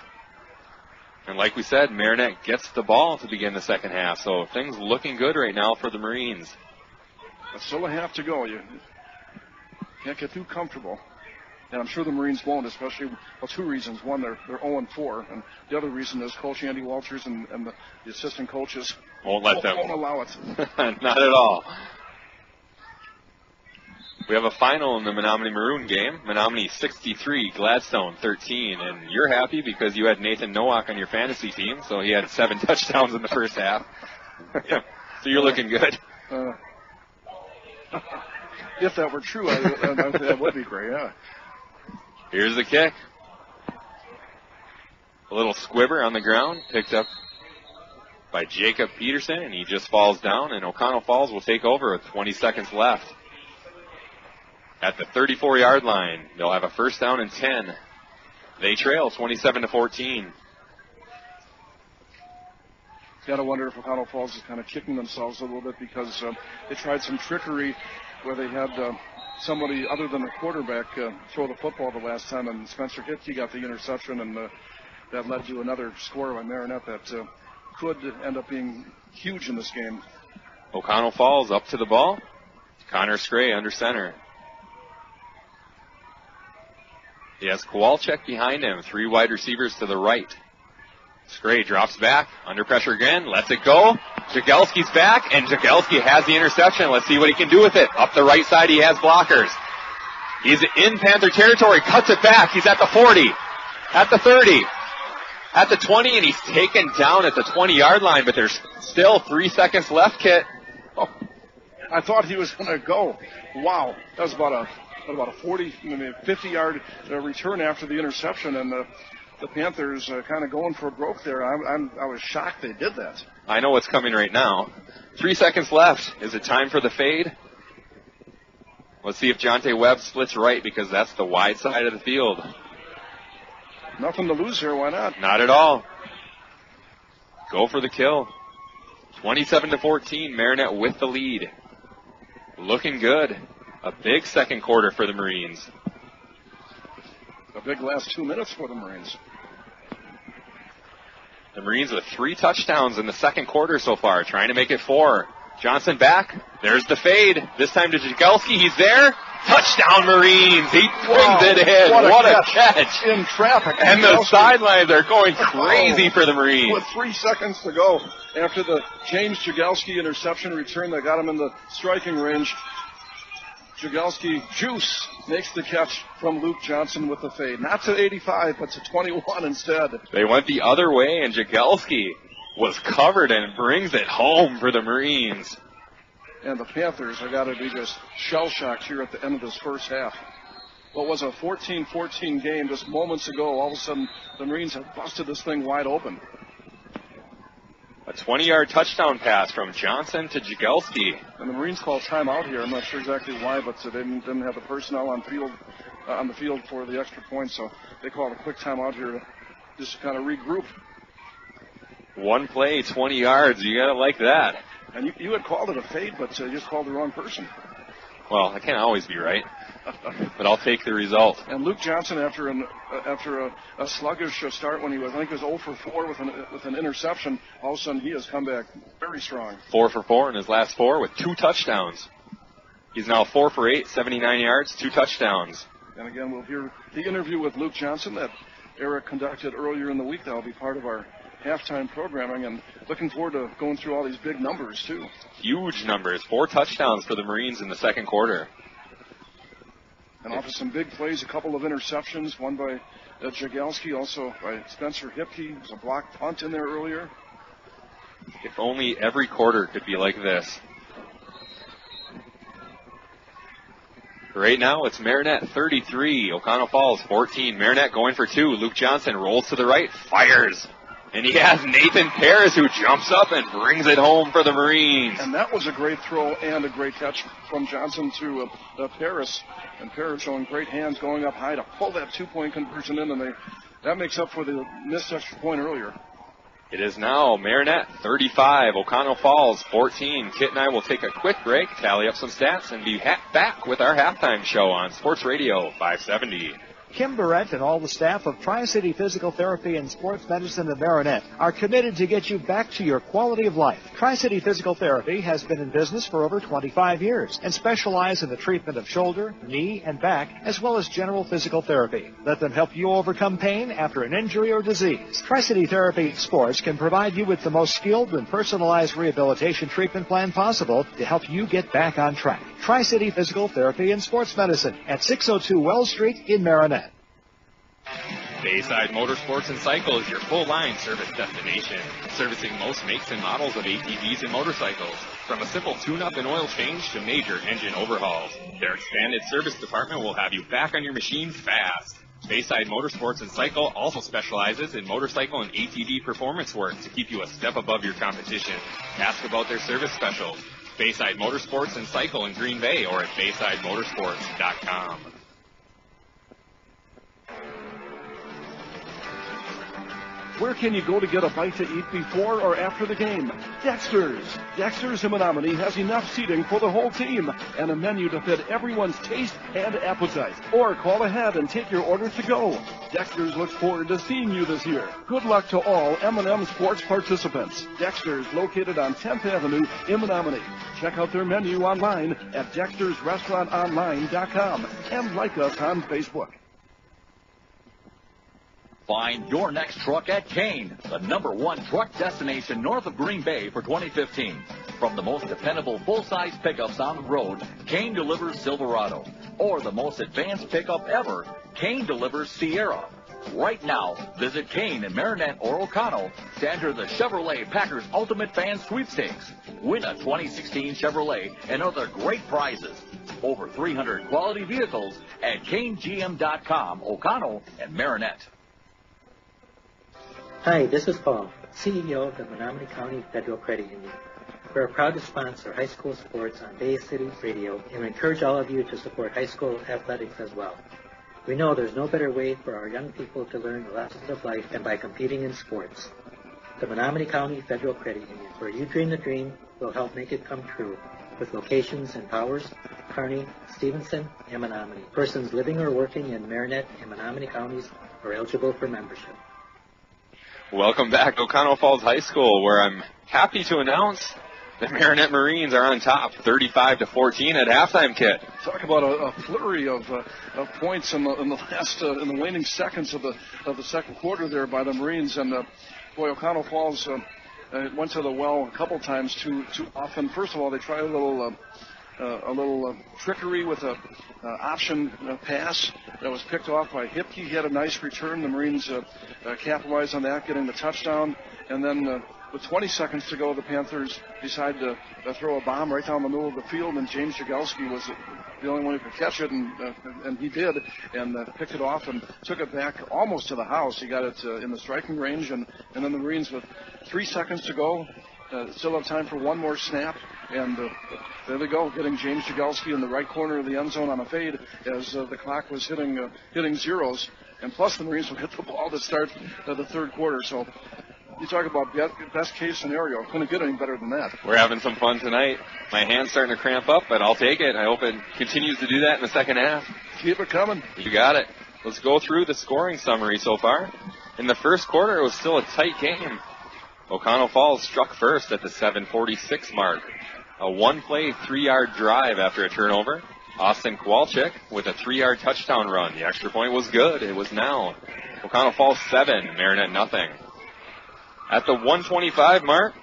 And like we said, Marinette gets the ball to begin the second half. So things looking good right now for the Marines. But still a half to go. You can't get too comfortable. And I'm sure the Marines won't, especially, two reasons. One, they're 0-4. And the other reason is Coach Andy Walters and the assistant coaches won't allow it. Not at all. We have a final in the Menominee Maroon game. Menominee 63, Gladstone 13. And you're happy because you had Nathan Nowak on your fantasy team, so he had 7 touchdowns in the first half. So you're looking good. If that were true, that would be great, yeah. Here's the kick. A little squibber on the ground, picked up by Jacob Peterson, and he just falls down, and Oconto Falls will take over with 20 seconds left. At the 34-yard line, they'll have a first down and 10. They trail 27-14. Gotta wonder if Oconto Falls is kind of kicking themselves a little bit because they tried some trickery where they had somebody other than the quarterback throw the football the last time, and Spencer Hickey got the interception, and that led to another score by Marinette that could end up being huge in this game. Oconto Falls up to the ball. Connor Scray under center. He has Kowalczyk behind him. 3 wide receivers to the right. Scray drops back, under pressure again, lets it go. Jagelski's back, and Jagelski has the interception. Let's see what he can do with it. Up the right side, he has blockers. He's in Panther territory, cuts it back. He's at the 40, at the 30, at the 20, and he's taken down at the 20-yard line, but there's still 3 seconds left, Kit. Oh, I thought he was going to go. Wow, that was about a 50-yard return after the interception, and the Panthers kind of going for a broke there. I was shocked they did that. I know what's coming right now. 3 seconds left. Is it time for the fade? Let's see if Jonte Webb splits right, because that's the wide side of the field. Nothing to lose here. Why not? Not at all. Go for the kill. 27-14. Marinette with the lead. Looking good. A big second quarter for the Marines. A big last 2 minutes for the Marines. The Marines with 3 touchdowns in the second quarter so far, trying to make it 4. Johnson back. There's the fade. This time to Jagelski. He's there. Touchdown, Marines. He brings it in. What a catch. In traffic. And the sidelines are going crazy for the Marines. With 3 seconds to go after the James Jagelski interception return that got him in the striking range, Jagelski Juice makes the catch from Luke Johnson with the fade. Not to 85, but to 21 instead. They went the other way, and Jagelski was covered and brings it home for the Marines. And the Panthers have got to be just shell-shocked here at the end of this first half. What was a 14-14 game just moments ago, all of a sudden the Marines have busted this thing wide open. A 20-yard touchdown pass from Johnson to Jagelski. And the Marines called timeout here. I'm not sure exactly why, but they didn't have the personnel on the field for the extra point, so they called a quick timeout here to just kind of regroup. One play, 20 yards. You got to like that. And you had called it a fade, but you just called the wrong person. Well, I can't always be right, but I'll take the result. And Luke Johnson, after a sluggish start when he was, I think, 0 for 4 with an interception, all of a sudden he has come back very strong. 4 for 4 in his last 4 with 2 touchdowns. He's now 4 for 8, 79 yards, 2 touchdowns. And again, we'll hear the interview with Luke Johnson that Eric conducted earlier in the week. That will be part of our halftime programming, and looking forward to going through all these big numbers, too. Huge numbers. 4 touchdowns for the Marines in the second quarter. And off of some big plays, a couple of interceptions, one by Jagelski, also by Spencer Hipke. There's a blocked punt in there earlier. If only every quarter could be like this. Right now, it's Marinette 33, Oconto Falls 14. Marinette going for 2. Luke Johnson rolls to the right, fires. And he has Nathan Paris, who jumps up and brings it home for the Marines. And that was a great throw and a great catch from Johnson to Paris. And Paris showing great hands going up high to pull that 2-point conversion in, and that makes up for the missed extra point earlier. It is now Marinette 35, Oconto Falls 14. Kit and I will take a quick break, tally up some stats, and be back with our halftime show on Sports Radio 570. Kim Barrett and all the staff of Tri-City Physical Therapy and Sports Medicine of Marinette are committed to get you back to your quality of life. Tri-City Physical Therapy has been in business for over 25 years and specialize in the treatment of shoulder, knee, and back, as well as general physical therapy. Let them help you overcome pain after an injury or disease. Tri-City Therapy Sports can provide you with the most skilled and personalized rehabilitation treatment plan possible to help you get back on track. Tri-City Physical Therapy and Sports Medicine at 602 Wells Street in Marinette. Bayside Motorsports and Cycle is your full-line service destination, servicing most makes and models of ATVs and motorcycles, from a simple tune-up and oil change to major engine overhauls. Their expanded service department will have you back on your machine fast. Bayside Motorsports and Cycle also specializes in motorcycle and ATV performance work to keep you a step above your competition. Ask about their service specials. Bayside Motorsports and Cycle in Green Bay or at BaysideMotorsports.com. Where can you go to get a bite to eat before or after the game? Dexter's. Dexter's in Menominee has enough seating for the whole team and a menu to fit everyone's taste and appetite. Or call ahead and take your order to go. Dexter's looks forward to seeing you this year. Good luck to all M&M Sports participants. Dexter's, located on 10th Avenue in Menominee. Check out their menu online at dextersrestaurantonline.com and like us on Facebook. Find your next truck at Kane, the #1 truck destination north of Green Bay for 2015. From the most dependable full-size pickups on the road, Kane delivers Silverado. Or the most advanced pickup ever, Kane delivers Sierra. Right now, visit Kane in Marinette or Oconto to enter the Chevrolet Packers Ultimate Fan Sweepstakes. Win a 2016 Chevrolet and other great prizes. Over 300 quality vehicles at KaneGM.com, Oconto, and Marinette. Hi, this is Paul, CEO of the Menominee County Federal Credit Union. We're proud to sponsor high school sports on Bay City Radio and encourage all of you to support high school athletics as well. We know there's no better way for our young people to learn the lessons of life than by competing in sports. The Menominee County Federal Credit Union, where you dream the dream, will help make it come true. With locations in Powers, Kearney, Stevenson, and Menominee. Persons living or working in Marinette and Menominee counties are eligible for membership. Welcome back to Oconto Falls High School, where I'm happy to announce the Marinette Marines are on top, 35-14 at halftime, Kit. Talk about a flurry of points in the last in the waning seconds of the second quarter there by the Marines, and boy, Oconto Falls went to the well a couple times too often. First of all, they tried a little trickery with a option pass that was picked off by Hipke. He had a nice return. The Marines capitalized on that, getting the touchdown. And then with 20 seconds to go, the Panthers decided to throw a bomb right down the middle of the field, and James Jagelski was the only one who could catch it, and he did, and picked it off and took it back almost to the house. He got it in the striking range, and then the Marines, with 3 seconds to go, still have time for one more snap, and there they go, getting James Jagelski in the right corner of the end zone on a fade as the clock was hitting zeros, and plus the Marines would hit the ball to start the third quarter. So you talk about best case scenario. Couldn't get any better than that. We're having some fun tonight. My hand's starting to cramp up, but I'll take it. I hope it continues to do that in the second half. Keep it coming. You got it. Let's go through the scoring summary so far. In the first quarter, it was still a tight game. Oconto Falls struck first at the 7:46 mark. A one-play, 3-yard drive after a turnover. Austin Kowalczyk with a 3-yard touchdown run. The extra point was good. It was now Oconto Falls 7, Marinette nothing. At the 125 mark,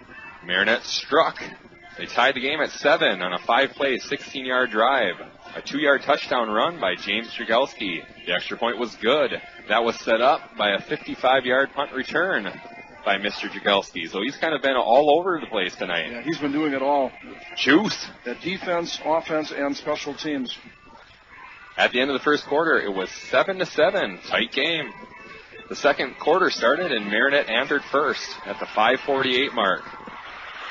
Marinette struck. They tied the game at 7 on a 5-play, 16-yard drive. A 2-yard touchdown run by James Jagelski. The extra point was good. That was set up by a 55-yard punt return by Mr. Jagelski. So he's kind of been all over the place tonight. Yeah, he's been doing it all. Juice. At defense, offense, and special teams. At the end of the first quarter, it was 7-7. Tight game. The second quarter started and Marinette answered first at the 5:48 mark.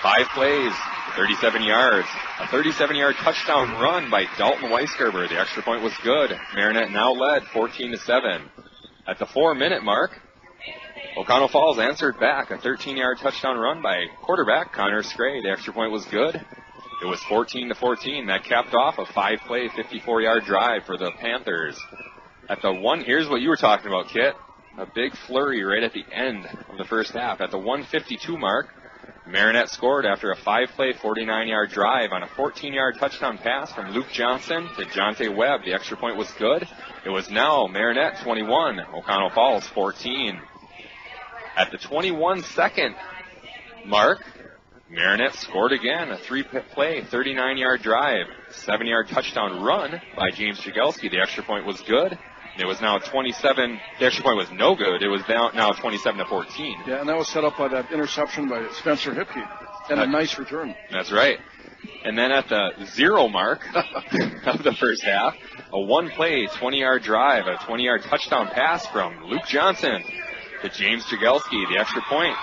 5 plays, 37 yards. A 37-yard touchdown run by Dalton Weisgerber. The extra point was good. Marinette now led 14-7. At the 4-minute mark, Oconto Falls answered back. A 13-yard touchdown run by quarterback Connor Scray. The extra point was good. It was 14-14. That capped off a 5-play, 54-yard drive for the Panthers. At the here's what you were talking about, Kit. A big flurry right at the end of the first half. At the 1:52 mark, Marinette scored after a 5-play, 49-yard drive on a 14-yard touchdown pass from Luke Johnson to Jonte Webb. The extra point was good. It was now Marinette 21, Oconto Falls 14. At the 21-second mark, Marinette scored again, a 3-play, 39-yard drive, 7-yard touchdown run by James Jagelski. The extra point was good. It was now 27. The extra point was no good. It was now 27-14. Yeah, and that was set up by that interception by Spencer Hipke. And a nice return. That's right. And then at the 0 mark of the first half, a 1-play, 20-yard drive, a 20-yard touchdown pass from Luke Johnson to James Jagelski. The extra point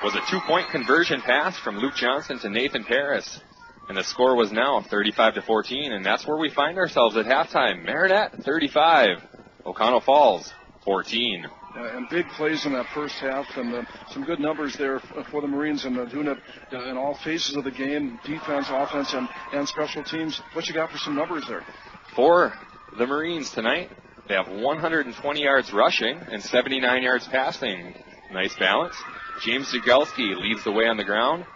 was a 2-point conversion pass from Luke Johnson to Nathan Paris. And the score was now 35-14, and that's where we find ourselves at halftime. Marinette 35, Oconto Falls 14. And big plays in that first half, and some good numbers there for the Marines, and doing it in all phases of the game, defense, offense, and special teams. What you got for some numbers there? For the Marines tonight, they have 120 yards rushing and 79 yards passing. Nice balance. James Jagelski leads the way on the ground.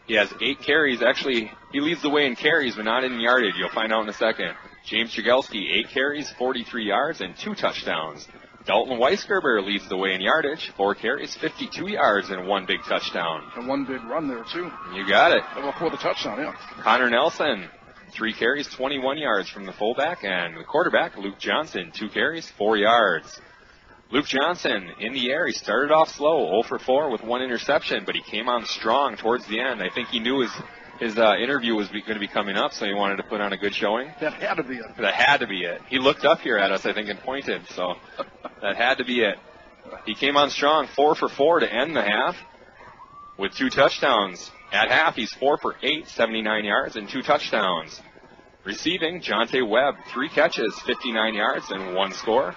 He has 8 carries. Actually, he leads the way in carries, but not in yardage. You'll find out in a second. James Jagelski, 8 carries, 43 yards, and 2 touchdowns. Dalton Weisgerber leads the way in yardage. 4 carries, 52 yards, and 1 big touchdown. And 1 big run there, too. You got it. For the touchdown, yeah. Connor Nelson, 3 carries, 21 yards from the fullback. And the quarterback, Luke Johnson, 2 carries, 4 yards. Luke Johnson in the air. He started off slow, 0 for 4 with 1 interception, but he came on strong towards the end. I think he knew his interview was going to be coming up, so he wanted to put on a good showing. That had to be it. That had to be it. He looked up here at us, I think, and pointed, so that had to be it. He came on strong, 4 for 4 to end the half with 2 touchdowns. At half, he's 4 for 8, 79 yards, and 2 touchdowns. Receiving, Jonte Webb, 3 catches, 59 yards, and 1 score.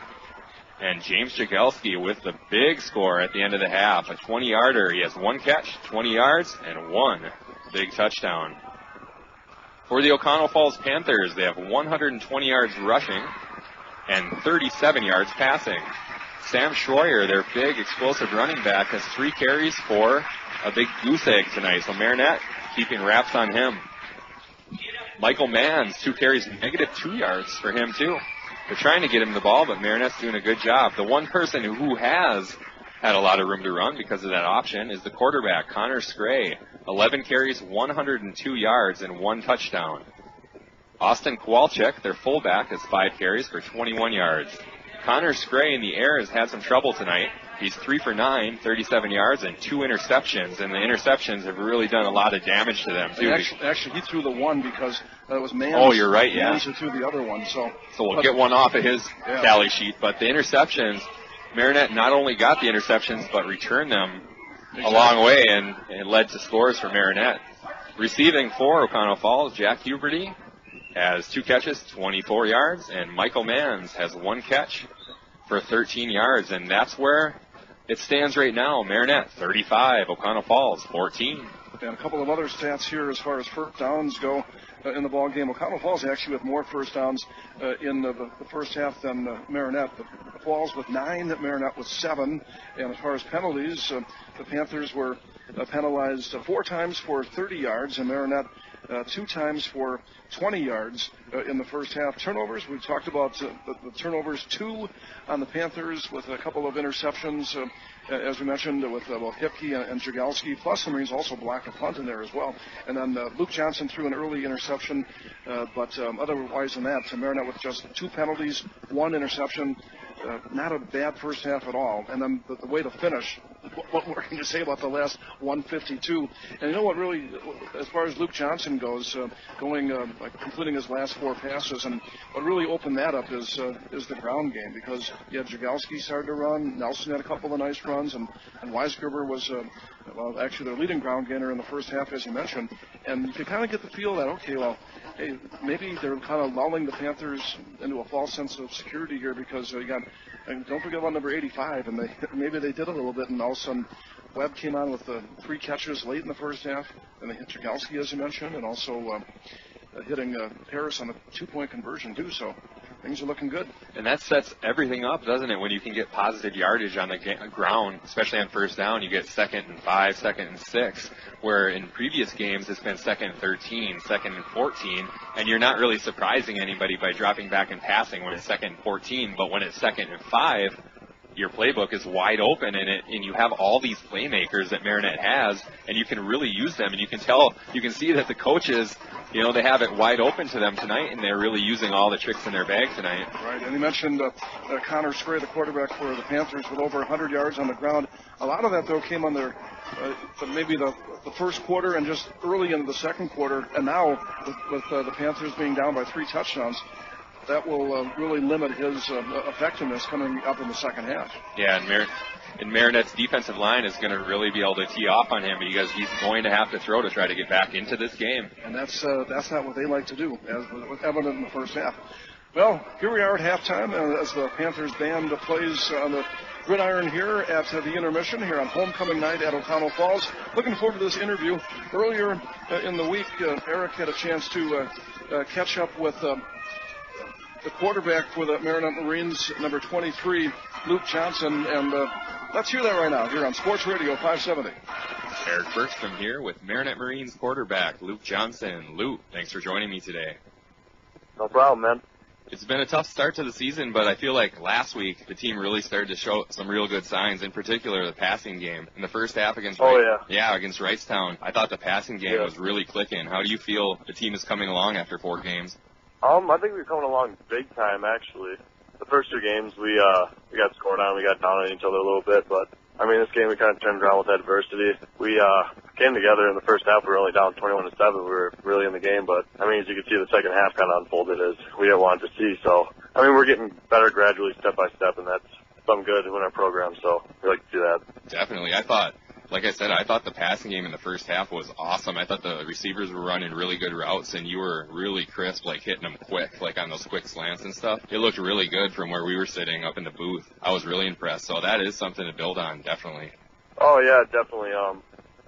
And James Jagelski with the big score at the end of the half, a 20-yarder. He has 1 catch, 20 yards, and 1 big touchdown. For the Oconto Falls Panthers, they have 120 yards rushing and 37 yards passing. Sam Schroyer, their big explosive running back, has 3 carries for a big goose egg tonight. So Marinette keeping wraps on him. Michael Manns, 2 carries, negative 2 yards for him too. They're trying to get him the ball, but Marinette's doing a good job. The one person who has had a lot of room to run because of that option is the quarterback, Connor Scray. 11 carries, 102 yards, and 1 touchdown. Austin Kowalczyk, their fullback, has 5 carries for 21 yards. Connor Scray in the air has had some trouble tonight. He's 3 for 9, 37 yards, and 2 interceptions. And the interceptions have really done a lot of damage to them, too. Actually, he threw the one because it was Manns. Oh, you're right, yeah. Manns who threw the other one. So we'll get one off of his tally sheet. But the interceptions, Marinette not only got the interceptions, but returned them a long way, and it led to scores for Marinette. Receiving for Oconto Falls, Jack Huberty has 2 catches, 24 yards, and Michael Manns has 1 catch for 13 yards, and that's where it stands right now. Marinette 35, Oconto Falls 14. And a couple of other stats here as far as first downs go in the ball game. Oconto Falls actually with more first downs in the first half than Marinette. The Falls with 9, Marinette with 7. And as far as penalties, the Panthers were penalized 4 times for 30 yards, and Marinette 2 times for 20 yards in the first half. Turnovers, we've talked about the turnovers, 2 on the Panthers with a couple of interceptions, as we mentioned, with Hipke and Jagalski, plus the Marines also blocked a punt in there as well. And then Luke Johnson threw an early interception, but otherwise than that, Marinette with just 2 penalties, 1 interception. Not a bad first half at all. And then the way to finish, what more can you say about the last 152? And you know what really, as far as Luke Johnson goes, completing his last 4 passes, and what really opened that up is the ground game, because you had Jagalski started to run, Nelson had a couple of nice runs, and Weisgerber was, actually their leading ground gainer in the first half, as you mentioned. And you could kind of get the feel that, okay, well, hey, maybe they're kind of lulling the Panthers into a false sense of security here, because you got, and don't forget about number 85, and maybe they did a little bit, and all of a sudden Webb came on with 3 catches late in the first half, and they hit Jagalski, as you mentioned, and also hitting Harris on the 2-point conversion too, so things are looking good. And that sets everything up, doesn't it, when you can get positive yardage on the ground, especially on first down. You get 2nd and 5, 2nd and 6, where in previous games it's been 2nd and 13, 2nd and 14, and you're not really surprising anybody by dropping back and passing when it's 2nd and 14, but when it's 2nd and 5, your playbook is wide open, and you have all these playmakers that Marinette has, and you can really use them, and you can see that the coaches, they have it wide open to them tonight, and they're really using all the tricks in their bag tonight. Right, and you mentioned Connor Spray, the quarterback for the Panthers, with over 100 yards on the ground. A lot of that, though, came on maybe the first quarter and just early into the second quarter, and now with the Panthers being down by 3 touchdowns, that will really limit his effectiveness coming up in the second half. Yeah, and Marinette's defensive line is going to really be able to tee off on him, because he's going to have to throw to try to get back into this game. And that's not what they like to do, as was evident in the first half. Well, here we are at halftime as the Panthers band plays on the gridiron here at the intermission here on homecoming night at Oconto Falls. Looking forward to this interview. Earlier in the week, Eric had a chance to catch up with the quarterback for the Marinette Marines, number 23, Luke Johnson, and let's hear that right now here on Sports Radio 570. Eric Bergstrom here with Marinette Marines quarterback Luke Johnson. Luke, thanks for joining me today. No problem, man. It's been a tough start to the season, but I feel like last week the team really started to show some real good signs, in particular the passing game. In the first half against against Wrightstown, I thought the passing game was really clicking. How do you feel the team is coming along after 4 games? I think we're coming along big time, actually. The first 2 games, we got scored on, we got down on each other a little bit, but I mean, this game we kind of turned around with adversity. We came together in the first half. We were only down 21-7. We were really in the game, but I mean, as you can see, the second half kind of unfolded as we didn't want it to see. So I mean, we're getting better gradually, step by step, and that's something good in our program. So we like to see that. Definitely, I thought the passing game in the first half was awesome. I thought the receivers were running really good routes, and you were really crisp, like hitting them quick, like on those quick slants and stuff. It looked really good from where we were sitting up in the booth. I was really impressed. So that is something to build on, definitely. Oh yeah, definitely.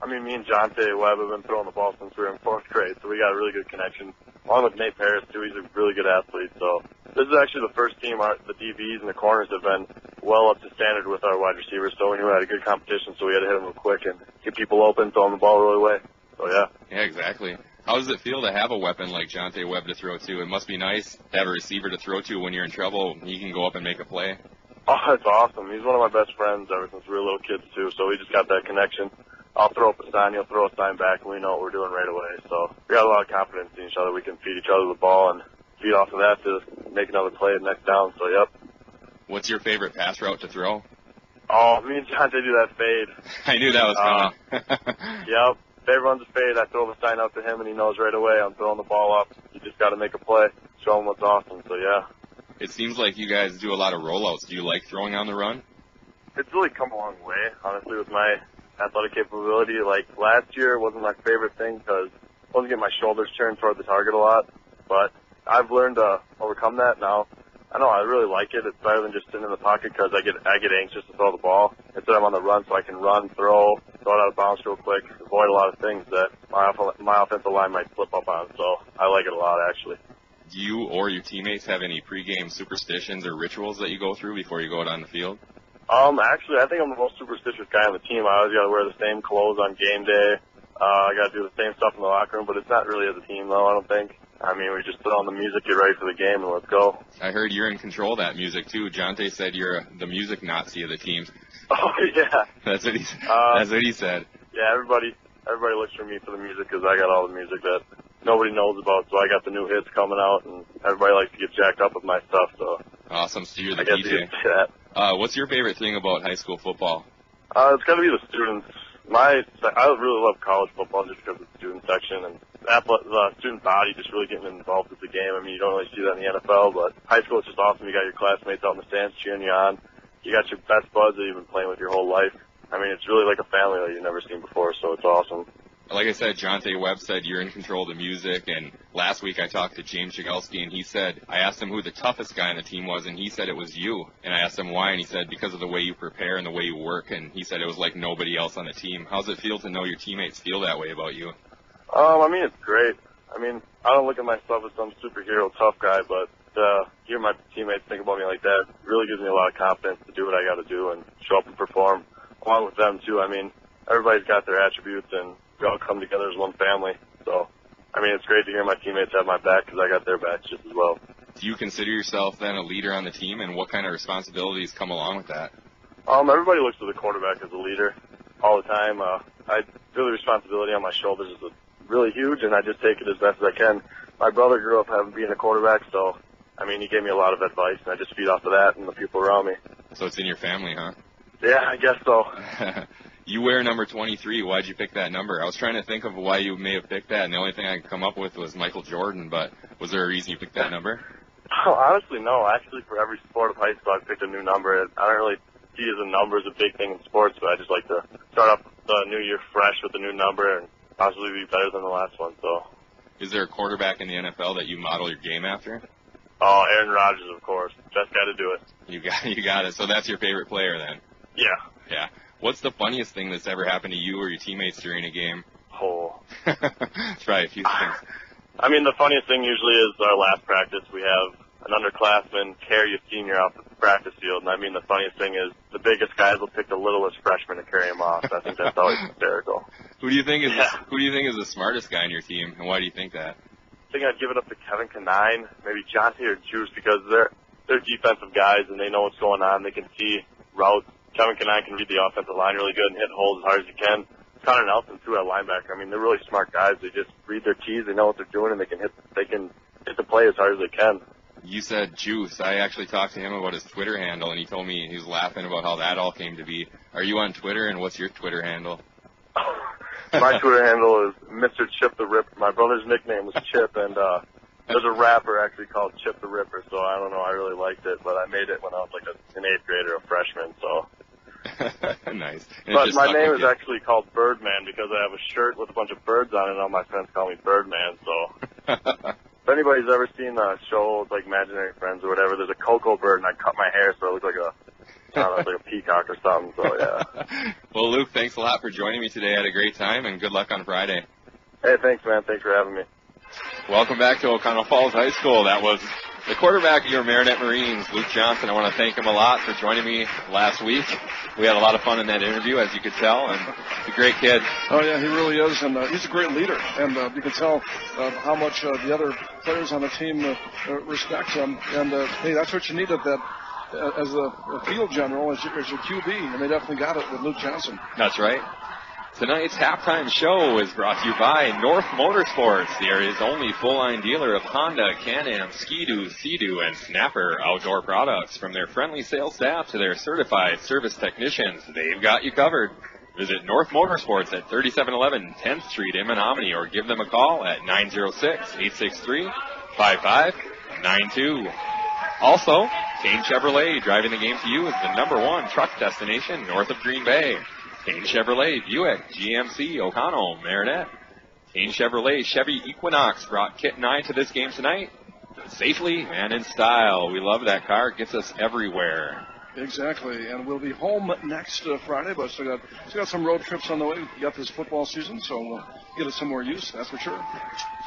I mean, me and Jonte Webb have been throwing the ball since we were in 4th grade, so we got a really good connection. Along with Nate Paris too, he's a really good athlete. So this is actually the first team the DBs and the corners have been well up to standard with our wide receivers. So we had a good competition, so we had to hit them quick and get people open, throw them the ball really away. So yeah. Yeah, exactly. How does it feel to have a weapon like Jonte Webb to throw to? It must be nice to have a receiver to throw to when you're in trouble. He can go up and make a play. Oh, it's awesome. He's one of my best friends ever since we were little kids too. So we just got that connection. I'll throw up a sign, he'll throw a sign back, and we know what we're doing right away. So we got a lot of confidence in each other. We can feed each other the ball and feed off of that to make another play at next down. So, yep. What's your favorite pass route to throw? Oh, me and Jonte do that fade. I knew that was coming. Yep. If Dave runs a fade, I throw the sign out to him, and he knows right away I'm throwing the ball up. You just got to make a play, show him what's awesome. So, yeah. It seems like you guys do a lot of rollouts. Do you like throwing on the run? It's really come a long way, honestly, with my athletic capability. Like last year, it wasn't my favorite thing because I wasn't getting my shoulders turned toward the target a lot. But I've learned to overcome that now. I know I really like it. It's better than just sitting in the pocket because I get anxious to throw the ball. Instead, I'm on the run so I can run, throw it out of bounds real quick, avoid a lot of things that my offensive line might slip up on. So I like it a lot, actually. Do you or your teammates have any pregame superstitions or rituals that you go through before you go out on the field? Actually, I think I'm the most superstitious guy on the team. I always got to wear the same clothes on game day. I got to do the same stuff in the locker room, but it's not really as a team, though, I don't think. I mean, we just put on the music, get ready for the game, and let's go. I heard you're in control of that music, too. Jonte said you're the music Nazi of the team. Oh, yeah. That's what he said. Yeah, everybody looks for me for the music because I got all the music that nobody knows about, so I got the new hits coming out, and everybody likes to get jacked up with my stuff, so. Awesome, so you're the DJ. DJ. To that. What's your favorite thing about high school football? It's got to be the students. I really love college football just because of the student section and the student body just really getting involved with the game. I mean, you don't really see that in the NFL, but high school is just awesome. You got your classmates out in the stands cheering you on. You got your best buds that you've been playing with your whole life. I mean, it's really like a family that you've never seen before, so it's awesome. Like I said, Jonte Webb said you're in control of the music, and last week I talked to James Shigelski, and I asked him who the toughest guy on the team was, and he said it was you. And I asked him why, and he said because of the way you prepare and the way you work, and he said it was like nobody else on the team. How's it feel to know your teammates feel that way about you? I mean, it's great. I mean, I don't look at myself as some superhero tough guy, but hear my teammates think about me like that really gives me a lot of confidence to do what I got to do and show up and perform along with them, too. I mean, everybody's got their attributes, and we all come together as one family. So, I mean, it's great to hear my teammates have my back because I got their backs just as well. Do you consider yourself then a leader on the team, and what kind of responsibilities come along with that? Everybody looks to the quarterback as a leader all the time. I feel the responsibility on my shoulders is really huge, and I just take it as best as I can. My brother grew up being a quarterback, so, I mean, he gave me a lot of advice, and I just feed off of that and the people around me. So it's in your family, huh? Yeah, I guess so. You wear number 23. Why'd you pick that number? I was trying to think of why you may have picked that, and the only thing I could come up with was Michael Jordan, but was there a reason you picked that number? Oh, honestly, no. Actually, for every sport of high school, I picked a new number. I don't really see as a number as a big thing in sports, but I just like to start off the new year fresh with a new number and possibly be better than the last one, so. Is there a quarterback in the NFL that you model your game after? Oh, Aaron Rodgers, of course. Best guy to do it. You got it. So that's your favorite player then? Yeah. What's the funniest thing that's ever happened to you or your teammates during a game? Oh. That's right, a few things. I mean, the funniest thing usually is our last practice. We have an underclassman carry a senior off the practice field, and I mean, the funniest thing is the biggest guys will pick the littlest freshman to carry him off. I think that's always hysterical. Who do you think is the smartest guy on your team, and why do you think that? I think I'd give it up to Kevin Canine, maybe Jonte or Juice, because they're defensive guys and they know what's going on. They can see routes. Kevin Canine can read the offensive line really good and hit holes as hard as he can. Connor Nelson, too, at linebacker. I mean, they're really smart guys. They just read their keys. They know what they're doing, and they can hit the play as hard as they can. You said Juice. I actually talked to him about his Twitter handle, and he told me he was laughing about how that all came to be. Are you on Twitter, and what's your Twitter handle? My Twitter handle is Mr. Chip the Ripper. My brother's nickname was Chip, and there's a rapper actually called Chip the Ripper, so I don't know. I really liked it, but I made it when I was like an 8th grader, a freshman, so. Nice. But my name is actually called Birdman because I have a shirt with a bunch of birds on it, and all my friends call me Birdman, so. If anybody's ever seen a show like Imaginary Friends or whatever, there's a cocoa bird, and I cut my hair so it looks like like a peacock or something, so yeah. Well, Luke, thanks a lot for joining me today. I had a great time, and good luck on Friday. Hey, thanks, man. Thanks for having me. Welcome back to Oconto Falls High School. That was the quarterback of your Marinette Marines, Luke Johnson. I want to thank him a lot for joining me last week. We had a lot of fun in that interview, as you could tell, and he's a great kid. Oh, yeah, he really is, and he's a great leader, and you can tell how much the other players on the team respect him, and hey, that's what you need at that as a field general, as your QB, and they definitely got it with Luke Johnson. That's right. Tonight's halftime show is brought to you by North Motorsports, the area's only full-line dealer of Honda, Can-Am, Ski-Doo, Sea-Doo, and Snapper outdoor products. From their friendly sales staff to their certified service technicians, they've got you covered. Visit North Motorsports at 3711 10th Street in Menominee, or give them a call at 906-863-5592. Also, Kane Chevrolet, driving the game to you, is the #1 truck destination north of Green Bay. Kane Chevrolet, Buick, GMC, Oconto, Marinette. Kane Chevrolet, Chevy Equinox brought Kit and I to this game tonight safely and in style. We love that car. It gets us everywhere. Exactly, and we'll be home next Friday, but still got some road trips on the way. We got this football season, so we'll get it some more use, that's for sure.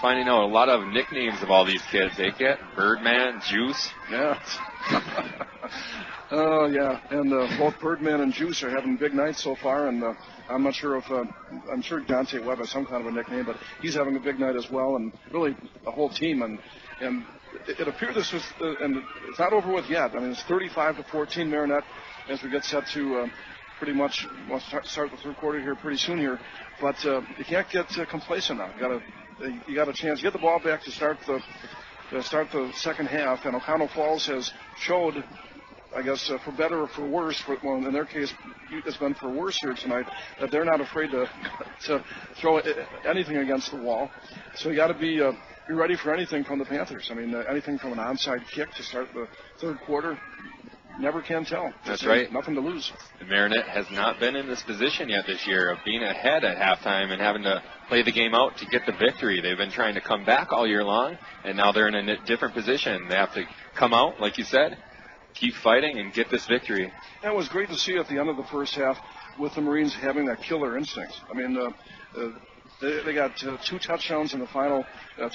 Finding out a lot of nicknames of all these kids, Kit? Birdman, Juice. Yeah. Yeah, and both Birdman and Juice are having big nights so far, and I'm not sure if I'm sure Dante Webb has some kind of a nickname, but he's having a big night as well, and really the whole team. And it appears this was, and it's not over with yet. I mean, it's 35-14 Marinette as we get set to pretty much start the third quarter here pretty soon here. But you can't get complacent now. You got a chance. You get the ball back to start the second half, and Oconto Falls has showed, I guess, for better or for worse, well, in their case, it's been for worse here tonight, that they're not afraid to throw anything against the wall. So you got to be ready for anything from the Panthers. I mean, anything from an onside kick to start the third quarter. Never can tell. That's right. Nothing to lose. And Marinette has not been in this position yet this year of being ahead at halftime and having to play the game out to get the victory. They've been trying to come back all year long, and now they're in a different position. They have to come out, like you said, keep fighting and get this victory. And it was great to see at the end of the first half with the Marines having that killer instinct. I mean, they got 2 touchdowns in the final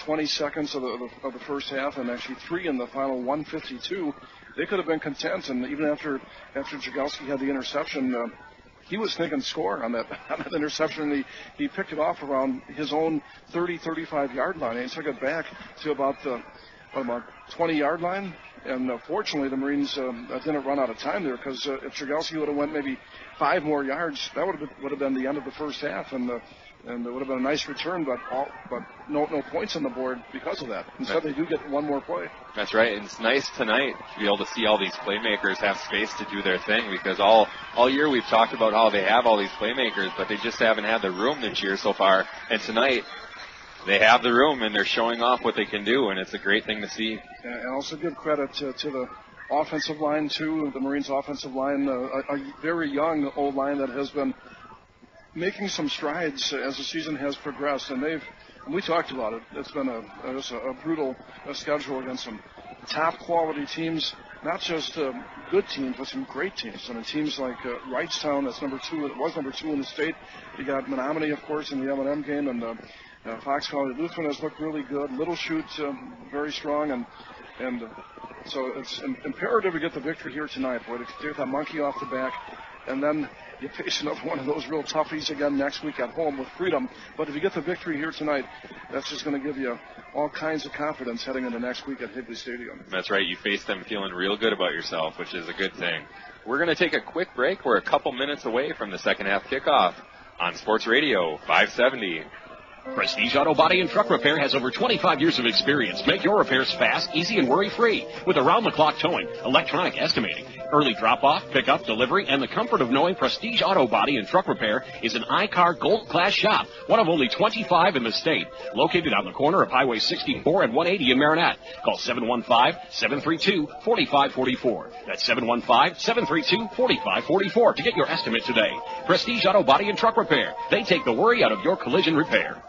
20 seconds of the first half, and actually 3 in the final 1:52. They could have been content, and even after Jagelski had the interception, he was thinking score on that interception, and he picked it off around his own 30-35 yard line, and he took it back to about 20-yard line. And fortunately, the Marines didn't run out of time there, because if Jagelski would have went maybe 5 more yards, that would have been the end of the first half, and it would have been a nice return, but no points on the board because of that. Instead, they do get one more play. That's right. And it's nice tonight to be able to see all these playmakers have space to do their thing, because all year we've talked about how they have all these playmakers, but they just haven't had the room this year so far. And tonight, they have the room, and they're showing off what they can do, and it's a great thing to see. And also give credit to the offensive line, too, the Marines' offensive line, a very young old line that has been making some strides as the season has progressed, and we talked about it. It's been a brutal schedule against some top quality teams, not just good teams, but some great teams. I mean, teams like Wrightstown, that's number 2. It was number 2 in the state. You got Menominee, of course, in the M&M game, and Fox County Lutheran has looked really good. Little Chute very strong, and so it's imperative to get the victory here tonight. Boy, to get that monkey off the back, and then you face another one of those real toughies again next week at home with Freedom. But if you get the victory here tonight, that's just going to give you all kinds of confidence heading into next week at Higley Stadium. That's right. You face them feeling real good about yourself, which is a good thing. We're going to take a quick break. We're a couple minutes away from the second half kickoff on Sports Radio 570. Prestige Auto Body and Truck Repair has over 25 years of experience. Make your repairs fast, easy, and worry-free with around-the-clock towing, electronic estimating, early drop-off, pickup, delivery, and the comfort of knowing Prestige Auto Body and Truck Repair is an I-Car Gold Class shop, one of only 25 in the state, located on the corner of Highway 64 and 180 in Marinette. Call 715-732-4544. That's 715-732-4544 to get your estimate today. Prestige Auto Body and Truck Repair. They take the worry out of your collision repair.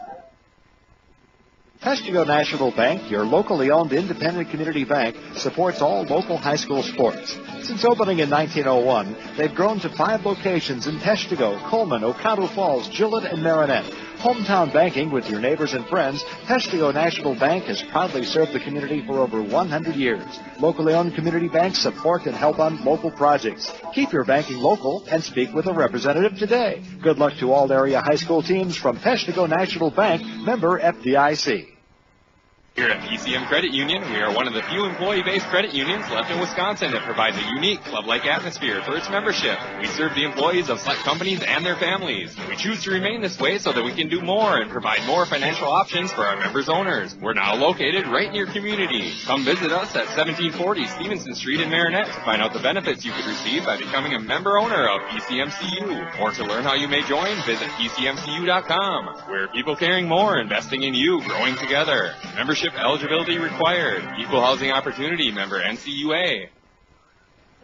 Testigo National Bank, your locally owned independent community bank, supports all local high school sports. Since opening in 1901, they've grown to 5 locations in Testigo, Coleman, Oconto Falls, Gillett, and Marinette. Hometown banking with your neighbors and friends, Testigo National Bank has proudly served the community for over 100 years. Locally owned community banks support and help on local projects. Keep your banking local and speak with a representative today. Good luck to all area high school teams from Testigo National Bank, member FDIC. Here at PCM Credit Union, we are one of the few employee-based credit unions left in Wisconsin that provides a unique club-like atmosphere for its membership. We serve the employees of select companies and their families. We choose to remain this way so that we can do more and provide more financial options for our members' owners. We're now located right in your community. Come visit us at 1740 Stevenson Street in Marinette to find out the benefits you could receive by becoming a member owner of PCMCU. Or to learn how you may join, visit PCMCU.com. We're people caring more, investing in you, growing together. Membership eligibility required. Equal housing opportunity member NCUA.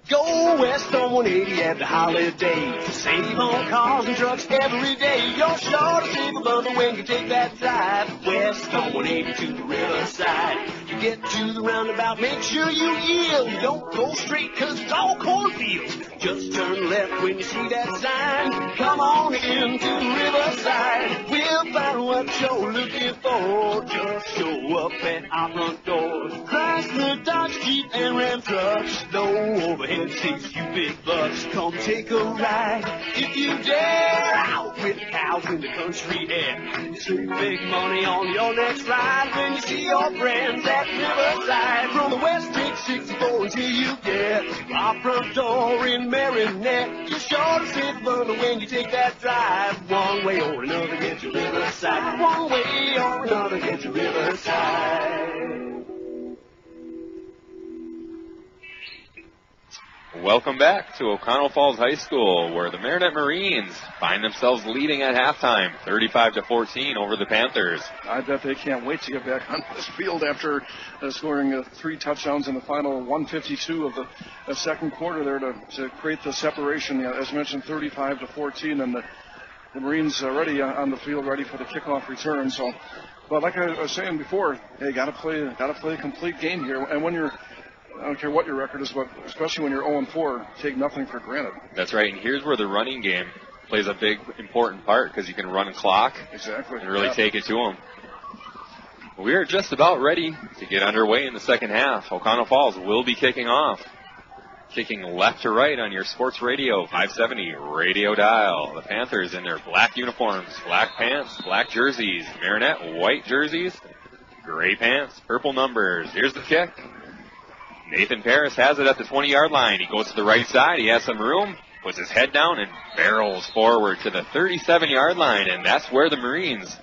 Go west on 180 at the holiday. Save on cars and trucks every day. You're sure to save a bundle when you take that drive. West on 180 to the riverside. You get to the roundabout, make sure you yield. Don't go straight, cause it's all cornfields. Just turn left when you see that sign. Come on in to the riverside. We'll find what you're looking for. Just show up at our front door. Chrysler, Dodge, Jeep, and Ram trucks. No overhead seats, you big bucks. Come take a ride if you dare. Out with cows in the country air. Save big money on your next ride when you see your friends at Riverside. From the West Big 64 until you get to our front door in Marinette. You're sure to save money when you take that drive. One way or another, get to Riverside. One way or another, get to Riverside. Welcome back to Oconto Falls High School, where the Marinette Marines find themselves leading at halftime, 35-14 over the Panthers. I bet they can't wait to get back on this field after scoring 3 touchdowns in the final 152 of the second quarter there to create the separation. As mentioned, 35-14, and the Marines are ready on the field, ready for the kickoff return. So, but like I was saying before, hey, got to play a complete game here, and when you're I don't care what your record is, but especially when you're 0-4, take nothing for granted. That's right, and here's where the running game plays a big, important part, because you can run a clock and really take it to them. We are just about ready to get underway in the second half. Oconto Falls will be kicking off. Kicking left to right on your sports radio, 570 radio dial. The Panthers in their black uniforms, black pants, black jerseys. Marinette, white jerseys, gray pants, purple numbers. Here's the kick. Nathan Paris has it at the 20-yard line. He goes to the right side. He has some room, puts his head down, and barrels forward to the 37-yard line, and that's where the Marines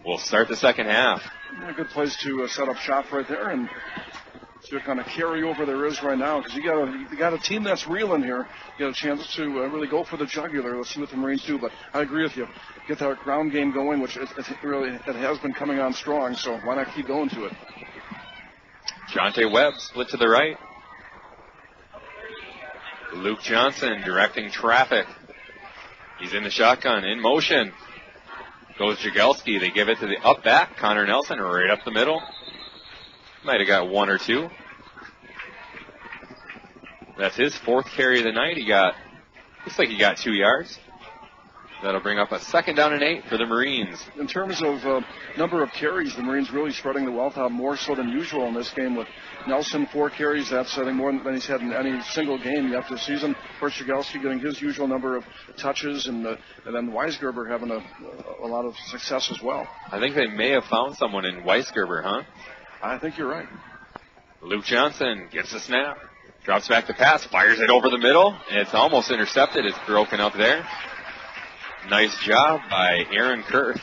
will start the second half. A good place to set up shop right there and see what kind of carryover there is right now, because you got a team that's reeling here. You got a chance to really go for the jugular. Let's see what the Marines do, but I agree with you. Get that ground game going, which it has been coming on strong, so why not keep going to it? Jonte Webb split to the right. Luke Johnson directing traffic. He's in the shotgun, in motion. Goes Jagelski. They give it to the up back. Connor Nelson right up the middle. Might have got 1 or 2. That's his 4th carry of the night. Looks like he got 2 yards. That'll bring up a 2nd down and 8 for the Marines. In terms of number of carries, the Marines really spreading the wealth out more so than usual in this game with Nelson 4 carries. That's, I think, more than he's had in any single game yet this season. Of course, Jagelski getting his usual number of touches, and then Weisgerber having a lot of success as well. I think they may have found someone in Weisgerber, huh? I think you're right. Luke Johnson gets the snap, drops back the pass, fires it over the middle, and it's almost intercepted. It's broken up there. Nice job by Aaron Kurth.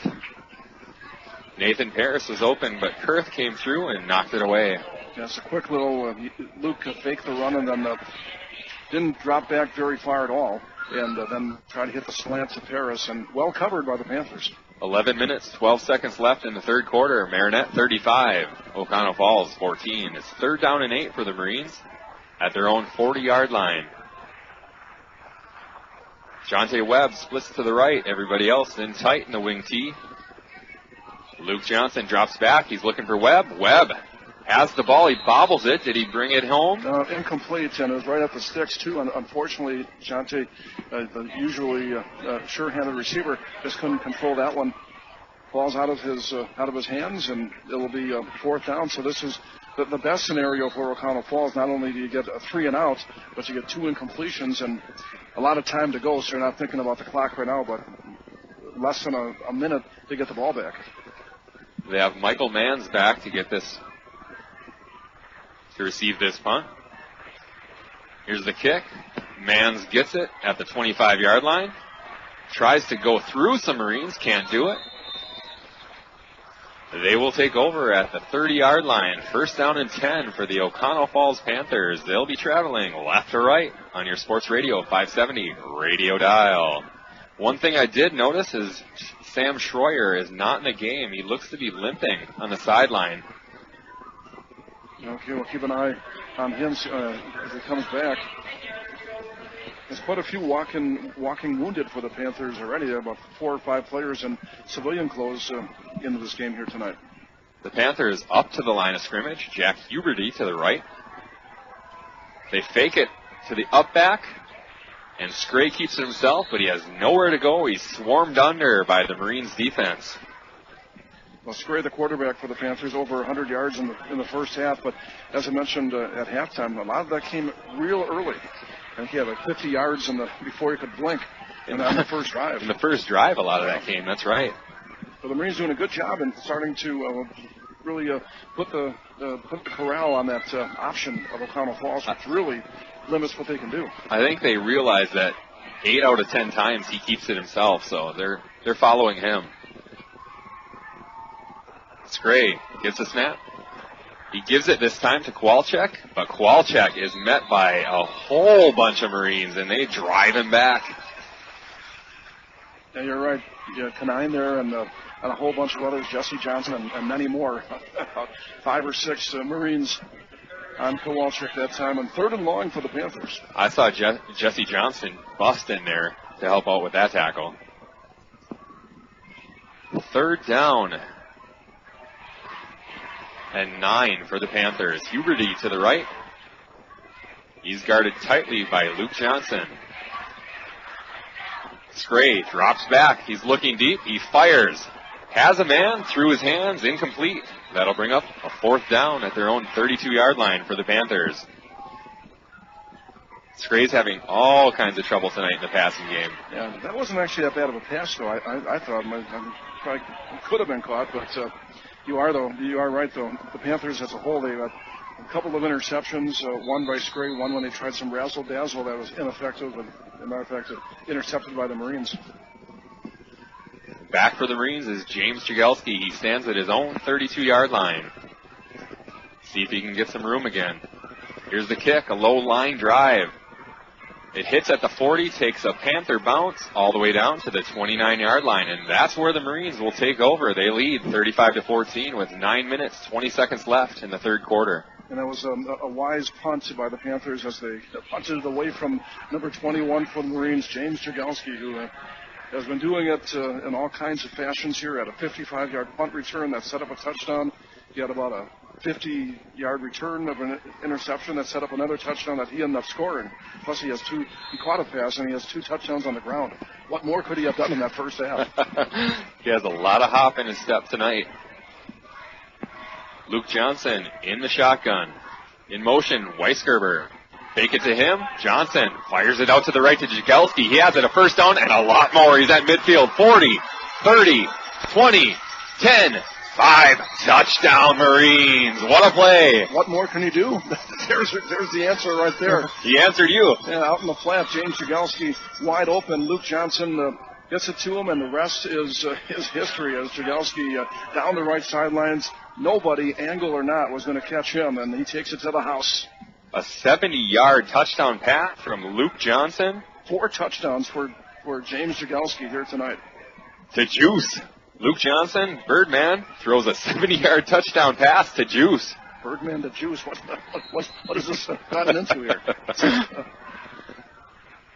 Nathan Paris was open, but Kurth came through and knocked it away. That's a quick little Luke faked the run and then didn't drop back very far at all, and then tried to hit the slant to Paris, and well covered by the Panthers. 11 minutes, 12 seconds left in the third quarter. Marinette 35, Oconto Falls 14. It's 3rd down and 8 for the Marines at their own 40-yard line. Jonte Webb splits to the right. Everybody else in tight in the wing tee. Luke Johnson drops back. He's looking for Webb. Webb has the ball. He bobbles it. Did he bring it home? Incomplete, and it was right at the sticks, too. And unfortunately, Jonte, the usually sure-handed receiver, just couldn't control that one. Ball's out of his hands, and it will be 4th down. So this is the best scenario for Oconto Falls. Not only do you get a 3 and out, but you get 2 incompletions and a lot of time to go. So you're not thinking about the clock right now, but less than a minute to get the ball back. They have Michael Manns back to receive this punt. Here's the kick. Manns gets it at the 25-yard line. Tries to go through some Marines. Can't do it. They will take over at the 30-yard line. 1st down and 10 for the Oconto Falls Panthers. They'll be traveling left to right on your sports radio, 570 radio dial. One thing I did notice is Sam Schroyer is not in the game. He looks to be limping on the sideline. Okay, we'll keep an eye on him as he comes back. There's quite a few walking wounded for the Panthers already. There are about 4 or 5 players in civilian clothes into this game here tonight. The Panthers up to the line of scrimmage. Jack Huberty to the right. They fake it to the up back, and Scray keeps it himself, but he has nowhere to go. He's swarmed under by the Marines defense. Scray, the quarterback for the Panthers, over 100 yards in the first half. But as I mentioned at halftime, a lot of that came real early. I think he had like 50 yards before he could blink on the first drive. In the first drive, a lot of that came. That's right. So the Marines doing a good job in starting to really put the corral on that option of Oconto Falls, which really limits what they can do. I think they realize that 8 out of 10 times he keeps it himself, so they're following him. Scray gets a snap. He gives it this time to Kowalczyk, but Kowalczyk is met by a whole bunch of Marines, and they drive him back. Yeah, you're right. Yeah, Canine there and a whole bunch of others, Jesse Johnson and many more. 5 or 6 Marines on Kowalczyk that time, and 3rd and long for the Panthers. I saw Jesse Johnson bust in there to help out with that tackle. 3rd down and 9 for the Panthers. Huberty to the right. He's guarded tightly by Luke Johnson. Scray drops back. He's looking deep. He fires. Has a man through his hands. Incomplete. That'll bring up a 4th down at their own 32-yard line for the Panthers. Scray's having all kinds of trouble tonight in the passing game. Yeah, that wasn't actually that bad of a pass, though. I thought probably could have been caught, but you are right, though. The Panthers as a whole, they got a couple of interceptions, one by Scray, one when they tried some razzle-dazzle that was ineffective, and as a matter of fact, intercepted by the Marines. Back for the Marines is James Jagelski. He stands at his own 32-yard line. See if he can get some room again. Here's the kick, a low line drive. It hits at the 40, takes a Panther bounce all the way down to the 29-yard line, and that's where the Marines will take over. They lead 35-14 with 9 minutes, 20 seconds left in the 3rd quarter. And that was a wise punt by the Panthers as they punted it away from number 21 for the Marines, James Jagelski, who has been doing it in all kinds of fashions here. At a 55-yard punt return that set up a touchdown. He had about a 50-yard return of an interception that set up another touchdown that he ended up scoring. Plus, he caught a pass, and he has 2 touchdowns on the ground. What more could he have done in that first half? He has a lot of hop in his step tonight. Luke Johnson in the shotgun. In motion, Weisgerber. Fake it to him. Johnson fires it out to the right to Jagelski. He has it a 1st down and a lot more. He's at midfield. 40, 30, 20, 10, 5. Touchdown, Marines. What a play. What more can you do? There's the answer right there. He answered you. Yeah, out in the flat, James Jagelski wide open. Luke Johnson gets it to him, and the rest is history as Jagelski down the right sidelines. Nobody, angle or not, was going to catch him, and he takes it to the house. A 70-yard touchdown pass from Luke Johnson. 4 touchdowns for James Jagelski here tonight. To Juice. Luke Johnson, Birdman, throws a 70-yard touchdown pass to Juice. Birdman to Juice. What is this gotten into here?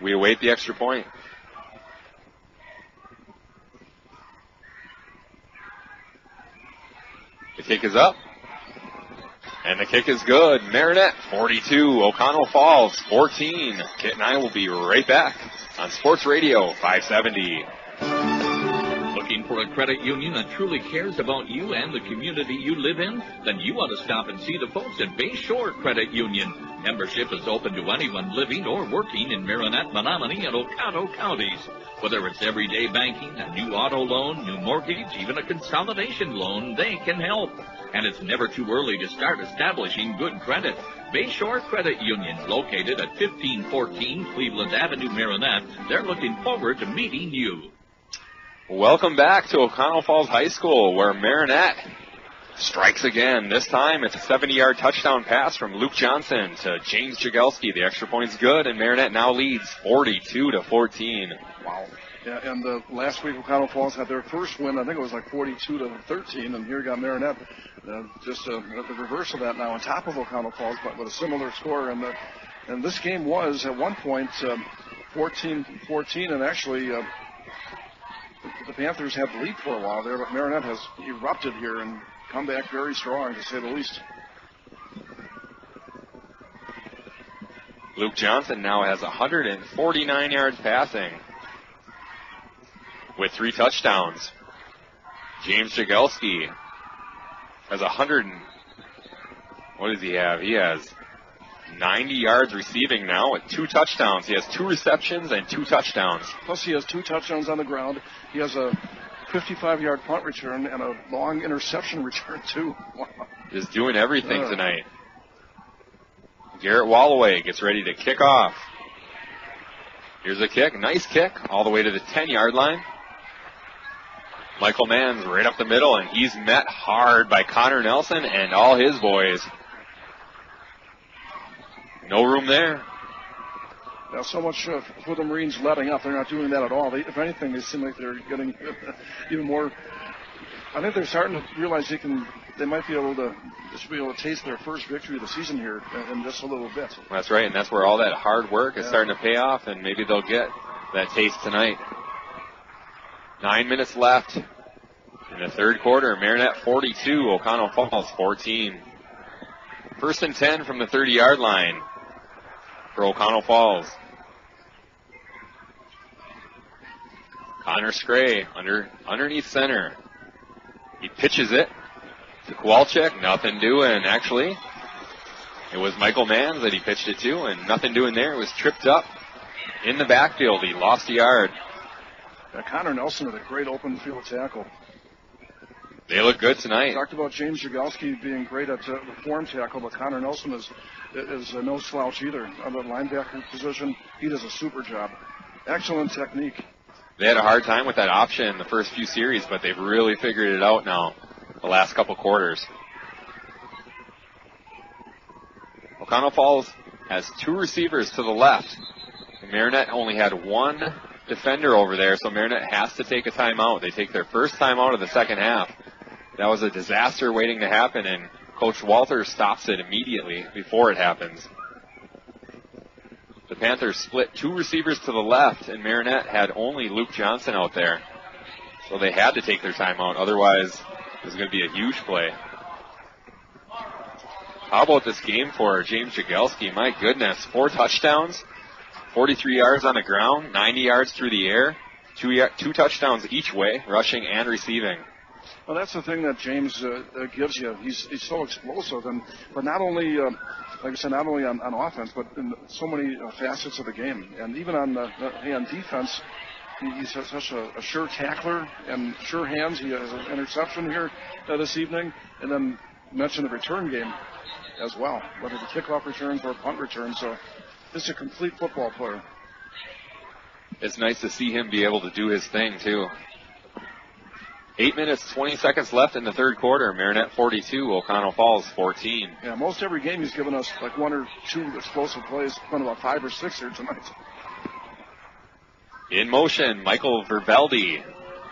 We await the extra point. The kick is up. And the kick is good. Marinette, 42. Oconto Falls, 14. Kit and I will be right back on Sports Radio 570. Looking for a credit union that truly cares about you and the community you live in? Then you ought to stop and see the folks at Bayshore Credit Union. Membership is open to anyone living or working in Marinette, Menominee, and Oconto counties. Whether it's everyday banking, a new auto loan, new mortgage, even a consolidation loan, they can help. And it's never too early to start establishing good credit. Bayshore Credit Union, located at 1514 Cleveland Avenue, Marinette. They're looking forward to meeting you. Welcome back to Oconto Falls High School, where Marinette strikes again. This time it's a 70-yard touchdown pass from Luke Johnson to James Jagelski. The extra point's good, and Marinette now leads 42-14. Wow. Yeah, and last week Oconto Falls had their first win. I think it was like 42-13, and here you got Marinette. Just the reverse of that now, on top of Oconto Falls, but with a similar score. And this game was at one point 14-14, and actually the Panthers had the lead for a while there, but Marinette has erupted here and come back very strong, to say the least. Luke Johnson now has 149 yards passing with 3 touchdowns. James Jagelski has 100. What does he have? He has 90 yards receiving now with 2 touchdowns. He has 2 receptions and 2 touchdowns. Plus he has 2 touchdowns on the ground. He has a 55-yard punt return and a long interception return, too. Wow. Just doing everything tonight. Garrett Walloway gets ready to kick off. Here's a kick. Nice kick. All the way to the 10-yard line. Michael Mann's right up the middle, and he's met hard by Connor Nelson and all his boys. No room there. Now, so much for the Marines letting up. They're not doing that at all. If anything, they seem like they're getting even more. I think they're starting to realize they might be able to taste their first victory of the season here in just a little bit. That's right, and that's where all that hard work is starting to pay off, and maybe they'll get that taste tonight. 9 minutes left in the third quarter. Marinette 42, Oconto Falls 14. 1st and 10 from the 30-yard line for Oconto Falls. Connor Scray underneath center. He pitches it to Kowalczyk. Nothing doing, actually. It was Michael Manns that he pitched it to, and nothing doing there. It was tripped up in the backfield. He lost a yard. Connor Nelson with a great open field tackle. They look good tonight. We talked about James Jagelski being great at the form tackle, but Connor Nelson is no slouch either. On the linebacker position, he does a super job. Excellent technique. They had a hard time with that option in the first few series, but they've really figured it out now the last couple quarters. Oconto Falls has 2 receivers to the left. Marinette only had 1 defender over there, so Marinette has to take a timeout. They take their first timeout of the second half. That was a disaster waiting to happen, and Coach Walter stops it immediately before it happens. The Panthers split 2 receivers to the left, and Marinette had only Luke Johnson out there. So they had to take their timeout, otherwise it was going to be a huge play. How about this game for James Jagelski? My goodness, 4 touchdowns, 43 yards on the ground, 90 yards through the air, 2 touchdowns each way, rushing and receiving. Well, that's the thing that James gives you. He's so explosive, but not only, like I said, not only on offense, but in so many facets of the game. And even on defense, he's such a sure tackler and sure hands. He has an interception here this evening, and then mention the return game as well, whether the kickoff returns or punt returns. So just a complete football player. It's nice to see him be able to do his thing, too. 8 minutes, 20 seconds left in the third quarter. Marinette 42, Oconto Falls 14. Yeah, most every game he's given us like 1 or 2 explosive plays, won about 5 or 6 here tonight. In motion, Michael Verveldi.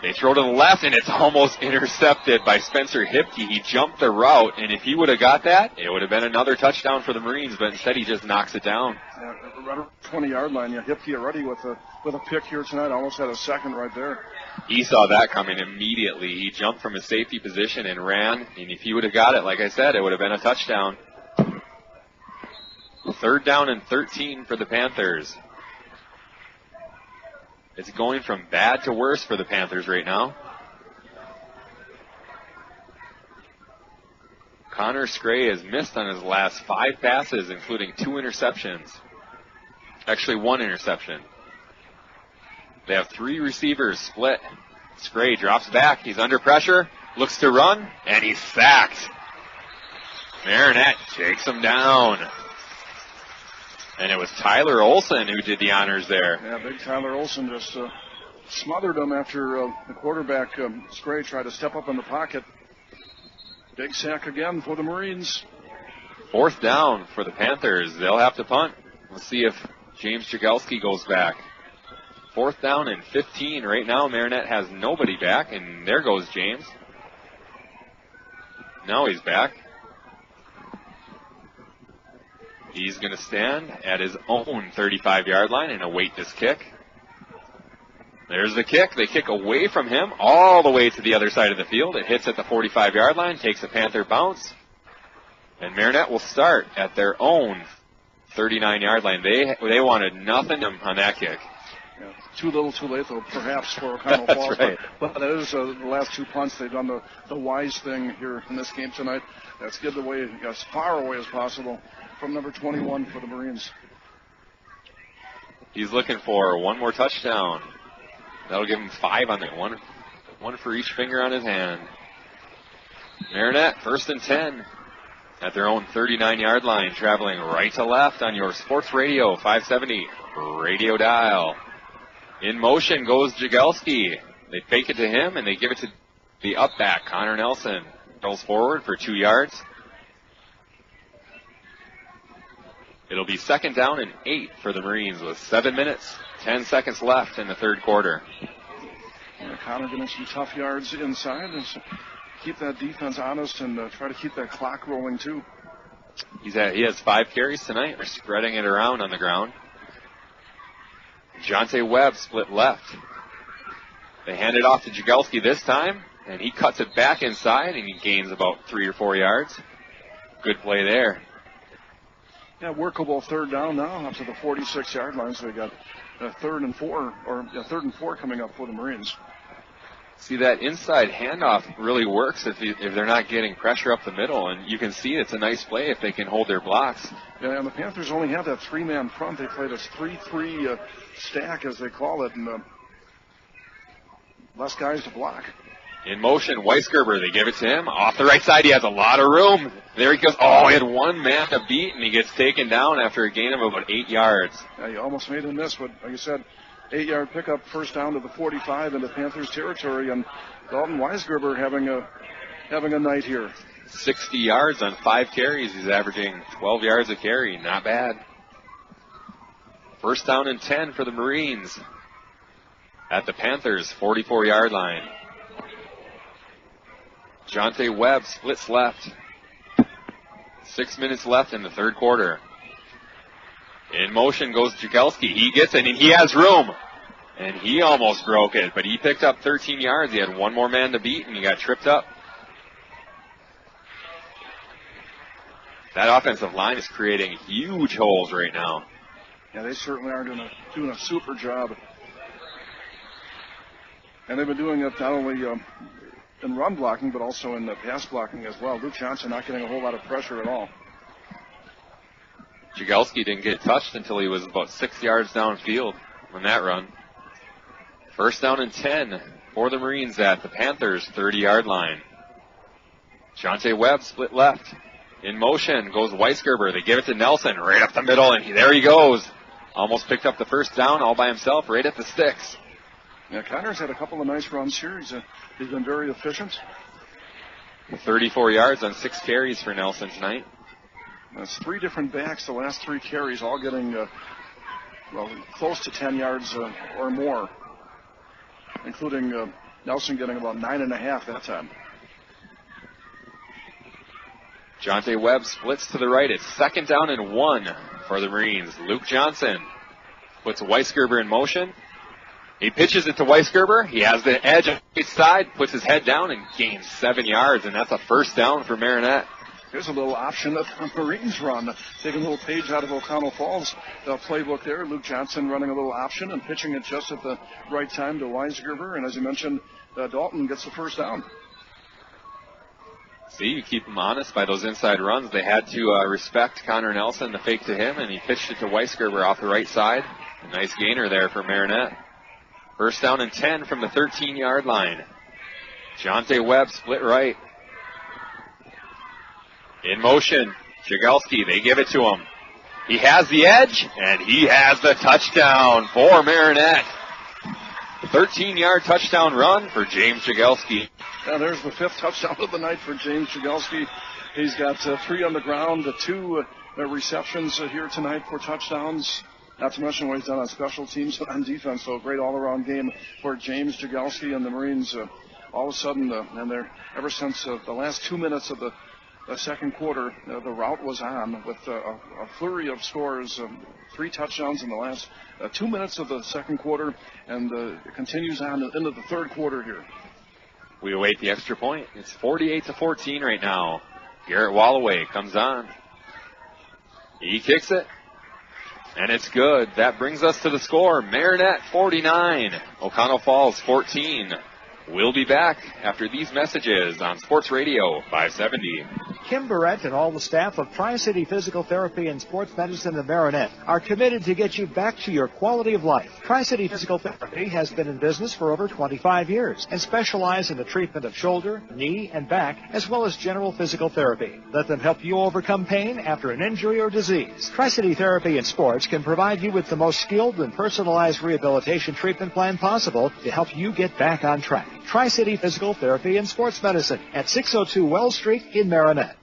They throw to the left, and it's almost intercepted by Spencer Hipke. He jumped the route, and if he would have got that, it would have been another touchdown for the Marines, but instead he just knocks it down. Yeah, right around the 20-yard line. Yeah, Hipke already with a pick here tonight. Almost had a second right there. He saw that coming immediately. He jumped from his safety position and ran, and if he would have got it, like I said, it would have been a touchdown. 3rd down and 13 for the Panthers. It's going from bad to worse for the Panthers right now. Connor Scray has missed on his last 5 passes, including 2 interceptions. Actually, 1 interception. They have 3 receivers split. Scray drops back. He's under pressure, looks to run, and he's sacked. Marinette takes him down. And it was Tyler Olson who did the honors there. Yeah, big Tyler Olson just smothered him after the quarterback, Scray, tried to step up in the pocket. Big sack again for the Marines. 4th down for the Panthers. They'll have to punt. Let's see if James Jagelski goes back. 4th down and 15. Right now, Marinette has nobody back, and there goes James. Now he's back. He's going to stand at his own 35-yard line and await this kick. There's the kick. They kick away from him all the way to the other side of the field. It hits at the 45-yard line, takes a Panther bounce, and Marinette will start at their own 39-yard line. They wanted nothing on that kick. Yeah, too little, too late, though, perhaps, for Oconto Falls. Right. But that is the last 2 punts. They've done the wise thing here in this game tonight. That's get away as far away as possible from number 21 for the Marines. He's looking for one more touchdown. That'll give him 5 on it. One for each finger on his hand. Marinette, 1st and 10 at their own 39-yard line, traveling right to left on your sports radio, 570 radio dial. In motion goes Jagelski. They fake it to him, and they give it to the up back, Connor Nelson. Rolls forward for 2 yards. It'll be 2nd down and 8 for the Marines with 7 minutes, 10 seconds left in the third quarter. Yeah, Connor getting some tough yards inside and keep that defense honest and try to keep that clock rolling, too. He has 5 carries tonight. They're spreading it around on the ground. Jonte Webb split left. They hand it off to Jagelski this time, and he cuts it back inside, and he gains about 3 or 4 yards. Good play there. Yeah, workable 3rd down now up to the 46-yard line, so they got 3rd and 4 coming up for the Marines. See, that inside handoff really works if they're not getting pressure up the middle, and you can see it's a nice play if they can hold their blocks. Yeah, and the Panthers only have that 3-man front. They play this 3-3 stack, as they call it, and less guys to block. In motion, Weisgerber, they give it to him. Off the right side, he has a lot of room. There he goes. Oh, he had one man to beat, and he gets taken down after a gain of about 8 yards. Yeah, you almost made him miss, but like you said, 8-yard pickup, 1st down to the 45 into Panthers territory, and Dalton Weisgerber having a night here. 60 yards on 5 carries. He's averaging 12 yards a carry. Not bad. 1st down and 10 for the Marines at the Panthers' 44-yard line. Jonte Webb splits left. 6 minutes left in the third quarter. In motion goes Jagelski. He gets it, and he has room. And he almost broke it, but he picked up 13 yards. He had one more man to beat, and he got tripped up. That offensive line is creating huge holes right now. Yeah, they certainly are doing a super job. And they've been doing it not only in run blocking, but also in pass blocking as well. Luke Johnson not getting a whole lot of pressure at all. Jagelski didn't get touched until he was about 6 yards downfield on that run. 1st down and 10 for the Marines at the Panthers' 30-yard line. Jonte Webb split left. In motion goes Weisgerber. They give it to Nelson right up the middle, and there he goes. Almost picked up the 1st down all by himself right at the sticks. Yeah, Connor's had a couple of nice runs here. He's been very efficient. 34 yards on 6 carries for Nelson tonight. That's 3 different backs, the last 3 carries, all getting close to 10 yards or more, including Nelson getting about 9.5 that time. Jonte Webb splits to the right. It's 2nd down and 1 for the Marines. Luke Johnson puts Weisgerber in motion. He pitches it to Weisgerber. He has the edge on the right side, puts his head down, and gains 7 yards, and that's a 1st down for Marinette. Here's a little option that the Marines run. Taking a little page out of Oconto Falls' playbook there. Luke Johnson running a little option and pitching it just at the right time to Weisgerber. And as you mentioned, Dalton gets the 1st down. See, you keep them honest by those inside runs. They had to respect Connor Nelson, the fake to him, and he pitched it to Weisgerber off the right side. A nice gainer there for Marinette. 1st down and 10 from the 13-yard line. Jonte Webb split right. In motion, Jagelski, they give it to him. He has the edge, and he has the touchdown for Marinette. 13-yard touchdown run for James Jagelski. Now there's the 5th touchdown of the night for James Jagelski. He's got 3 on the ground, 2 receptions here tonight for touchdowns. Not to mention what he's done on special teams on defense. So a great all-around game for James Jagelski and the Marines. All of a sudden, and they're ever since the last 2 minutes of the second quarter, the route was on with a flurry of scores, 3 touchdowns in the last 2 minutes of the second quarter, and it continues on into the third quarter here. We await the extra point. It's 48-14 right now. Garrett Wallaway comes on. He kicks it. And it's good. That brings us to the score. Marinette 49, Oconto Falls 14. We'll be back after these messages on Sports Radio 570. Kim Barrett and all the staff of Tri-City Physical Therapy and Sports Medicine in Marinette are committed to get you back to your quality of life. Tri-City Physical Therapy has been in business for over 25 years and specializes in the treatment of shoulder, knee, and back, as well as general physical therapy. Let them help you overcome pain after an injury or disease. Tri-City Therapy and Sports can provide you with the most skilled and personalized rehabilitation treatment plan possible to help you get back on track. Tri-City Physical Therapy and Sports Medicine at 602 Wells Street in Marinette.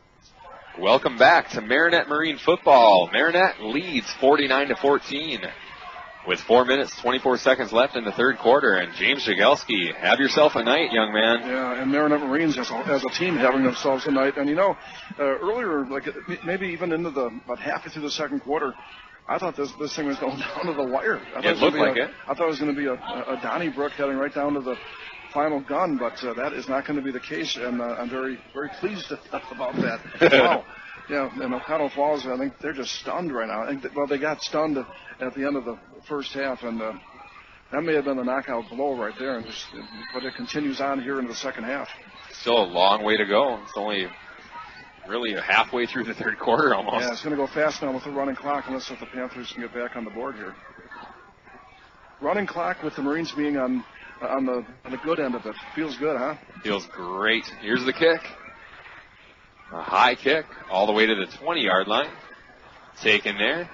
Welcome back to Marinette Marine Football. Marinette leads 49-14 with 4 minutes, 24 seconds left in the third quarter. And James Jagelski, have yourself a night, young man. Yeah, and Marinette Marines as a team having themselves a night. And, earlier, maybe even into about halfway through the second quarter, I thought this thing was going down to the wire. It looked like it. I thought it was going to be a Donnybrook heading right down to the final gun, but that is not going to be the case, and I'm very, very pleased about that. Wow. Yeah, and Oconto Falls, I think they're just stunned right now. They got stunned at the end of the first half, and that may have been a knockout blow right there, but it continues on here in the second half. Still a long way to go. It's only really halfway through the third quarter almost. Yeah, it's going to go fast now with the running clock, unless if the Panthers can get back on the board here. Running clock with the Marines being on the good end of it. Feels good, huh? Feels great. Here's the kick. A high kick all the way to the 20-yard line. Taken there.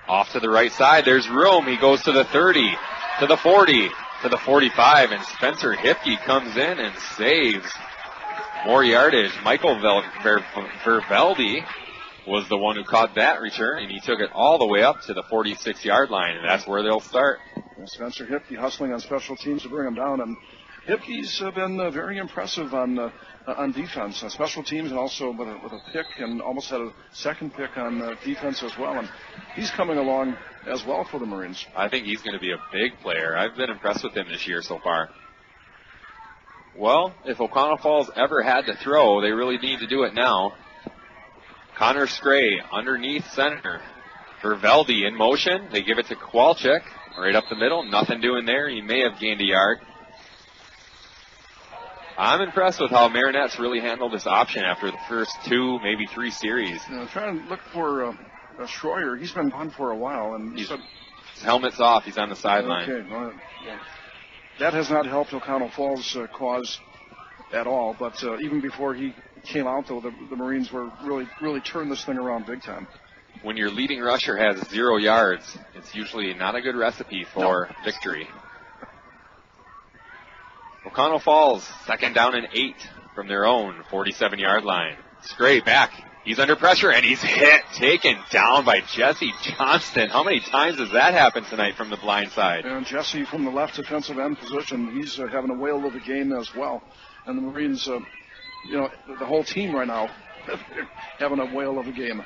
Off to the right side. There's room. He goes to the 30, to the 40, to the 45, and Spencer Hipke comes in and saves more yardage. Michael Vervelde was the one who caught that return, and he took it all the way up to the 46-yard line, and that's where they'll start. Spencer Hipke hustling on special teams to bring him down, and Hipke's been very impressive on defense, on special teams, and also with a pick, and almost had a second pick on defense as well. And he's coming along as well for the Marines. I think he's going to be a big player. I've been impressed with him this year so far. Well, if Oconto Falls ever had to throw, they really need to do it now. Connor Scray underneath center. Vervelde in motion. They give it to Kowalczyk right up the middle. Nothing doing there. He may have gained a yard. I'm impressed with how Marinette's really handled this option after the first 2, maybe 3 series. Trying to look for Schroyer. He's been gone for a while, and his helmet's off. He's on the sideline. Okay, well, that has not helped Oconto Falls' cause at all. But even before he came out, though, the Marines were really turned this thing around big time. When your leading rusher has 0 yards, it's usually not a good recipe for victory. Oconto Falls, second down and 8 from their own 47-yard line. Scray back. He's under pressure, and he's taken down by Jesse Johnston. How many times has that happened tonight from the blind side? And Jesse from the left defensive end position, he's having a whale of a game as well. And the Marines, the whole team right now, having a whale of a game.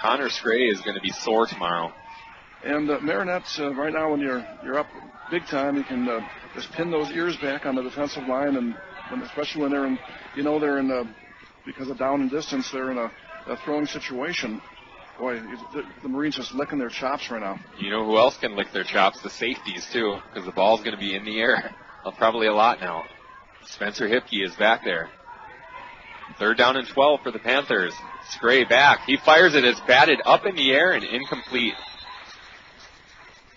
Connor Scray is going to be sore tomorrow. And Marinette, right now, when you're up big time, you can just pin those ears back on the defensive line, and especially when they're in, because of down and distance, they're in a throwing situation. Boy, the Marines just licking their chops right now. You know who else can lick their chops? The safeties, too, because the ball's going to be in the air probably a lot now. Spencer Hipke is back there. Third down and 12 for the Panthers. Scray back. He fires it. It's batted up in the air and incomplete.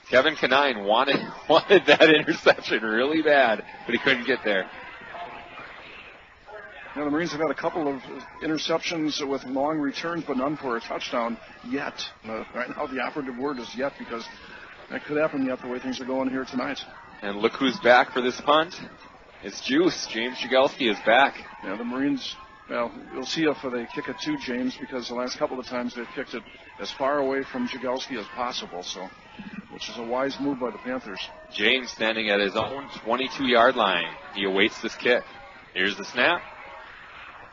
Kevin Canine wanted that interception really bad, but he couldn't get there. Now, the Marines have had a couple of interceptions with long returns, but none for a touchdown yet. Right now, the operative word is yet, because that could happen yet the way things are going here tonight. And look who's back for this punt. It's Juice. James Jagelski is back. Yeah, the Marines, well, you'll see if they kick it to James, because the last couple of times they've kicked it as far away from Jagelski as possible, which is a wise move by the Panthers. James standing at his own 22-yard line. He awaits this kick. Here's the snap.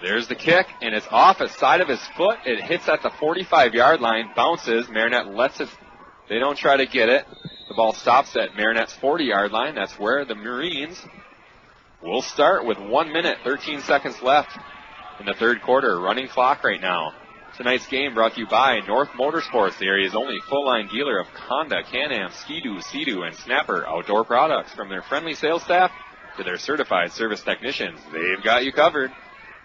There's the kick, and it's off the side of his foot. It hits at the 45-yard line, bounces. Marinette lets it. They don't try to get it. The ball stops at Marinette's 40-yard line. That's where the Marines will start with 1 minute, 13 seconds left in the third quarter. Running clock right now. Tonight's game brought to you by North Motorsports, the area's only full-line dealer of Honda, Can-Am, Ski-Doo, Sea-Doo, and Snapper outdoor products. From their friendly sales staff to their certified service technicians, they've got you covered.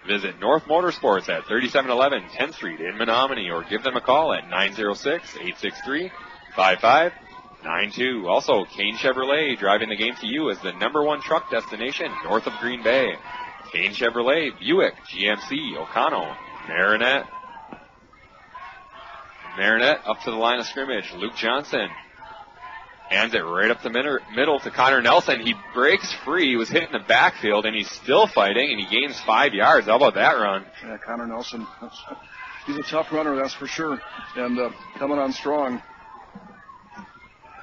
Visit North Motorsports at 3711 10th Street in Menominee or give them a call at 906-863-5592. Also, Kane Chevrolet driving the game to you as the #1 truck destination north of Green Bay. Kane Chevrolet, Buick, GMC, Oconto, Marinette. Marinette up to the line of scrimmage. Luke Johnson hands it right up the middle to Connor Nelson. He breaks free. He was hit in the backfield, and he's still fighting, and he gains 5 yards. How about that run? Yeah, Connor Nelson. He's a tough runner, that's for sure, and coming on strong.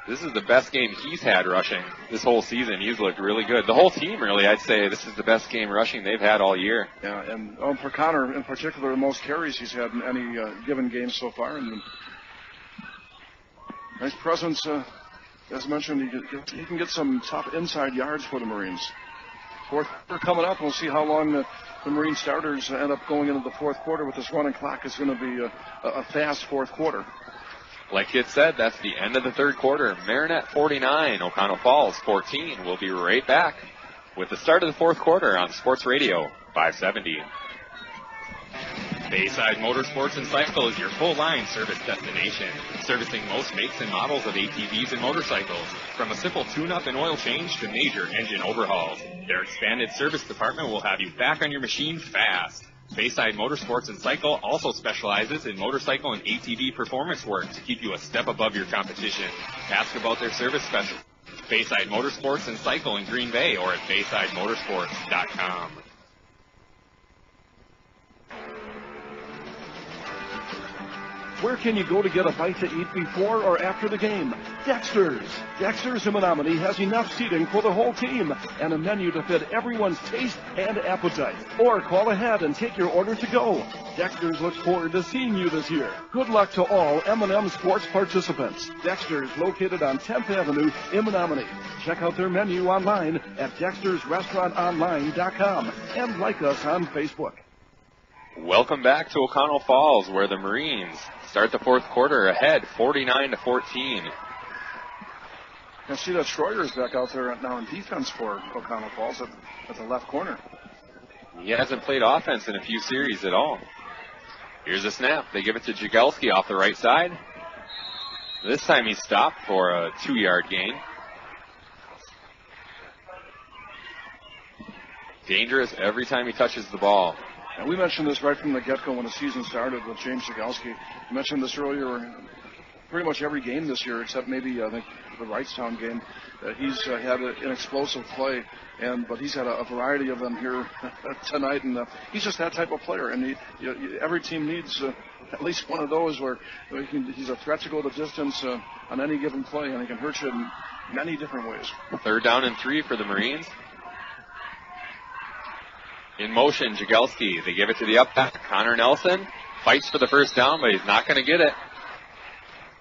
This is the best game he's had rushing this whole season. He's looked really good. The whole team, really, I'd say this is the best game rushing they've had all year. Yeah, and for Connor in particular, the most carries he's had in any given game so far. And nice presence. As mentioned, he can get some tough inside yards for the Marines. Fourth quarter coming up. We'll see how long the Marine starters end up going into the fourth quarter with this running clock. It's going to be a fast fourth quarter. Like Kit said, that's the end of the third quarter. Marinette 49, Oconto Falls 14. We'll be right back with the start of the fourth quarter on Sports Radio 570. Bayside Motorsports and Cycle is your full-line service destination, servicing most makes and models of ATVs and motorcycles, from a simple tune-up and oil change to major engine overhauls. Their expanded service department will have you back on your machine fast. Bayside Motorsports and Cycle also specializes in motorcycle and ATV performance work to keep you a step above your competition. Ask about their service special. Bayside Motorsports and Cycle in Green Bay or at BaysideMotorsports.com. Where can you go to get a bite to eat before or after the game? Dexter's. Dexter's in Menominee has enough seating for the whole team and a menu to fit everyone's taste and appetite. Or call ahead and take your order to go. Dexter's looks forward to seeing you this year. Good luck to all M&M Sports participants. Dexter's, located on 10th Avenue in Menominee. Check out their menu online at dextersrestaurantonline.com and like us on Facebook. Welcome back to Oconto Falls, where the Marines start the fourth quarter ahead, 49-14. I see that Schroeder's back out there now in defense for Oconto Falls at the left corner. He hasn't played offense in a few series at all. Here's a snap. They give it to Jagelski off the right side. This time he stopped for a 2-yard gain. Dangerous every time he touches the ball. And we mentioned this right from the get-go when the season started with James Jagelski. I mentioned this earlier. Pretty much every game this year, except maybe I think the Wrightstown game, he's had an explosive play. But he's had a variety of them here tonight, and he's just that type of player. And every team needs at least one of those where he's a threat to go the distance on any given play, and he can hurt you in many different ways. 3rd down and 3 for the Marines. In motion, Jagelski. They give it to the up back. Connor Nelson fights for the first down, but he's not going to get it.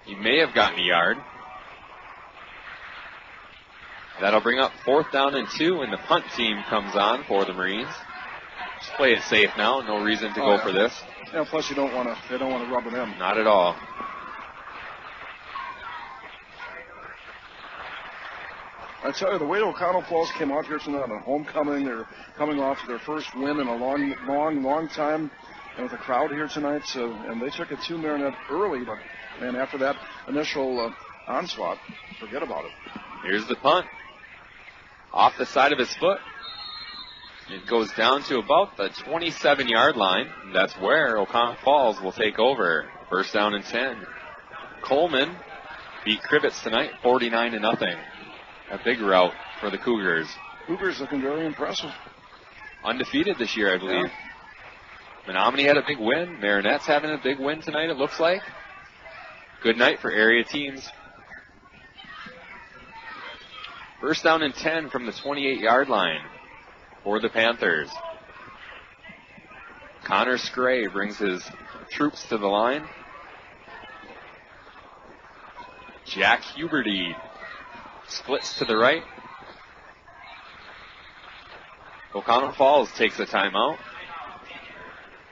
He may have gotten a yard. That'll bring up 4th down and 2, and the punt team comes on for the Marines. Just play it safe now. No reason to go for this. Yeah, plus they don't want to rub it in. Not at all. I tell you, the way Oconto Falls came out here tonight on homecoming, they're coming off their first win in a long time, and with the crowd here tonight, and they took it to Marinette early, but man, after that initial onslaught, forget about it. Here's the punt. Off the side of his foot. It goes down to about the 27-yard line. That's where Oconto Falls will take over. 1st down and 10. Coleman beat Crivets tonight, 49-0. A big rout for the Cougars. Cougars looking very impressive. Undefeated this year, I believe. Yeah. Menominee had a big win. Marinette's having a big win tonight, it looks like. Good night for area teams. 1st down and 10 from the 28-yard line for the Panthers. Connor Scray brings his troops to the line. Jack Huberty splits to the right. Oconto Falls takes a timeout.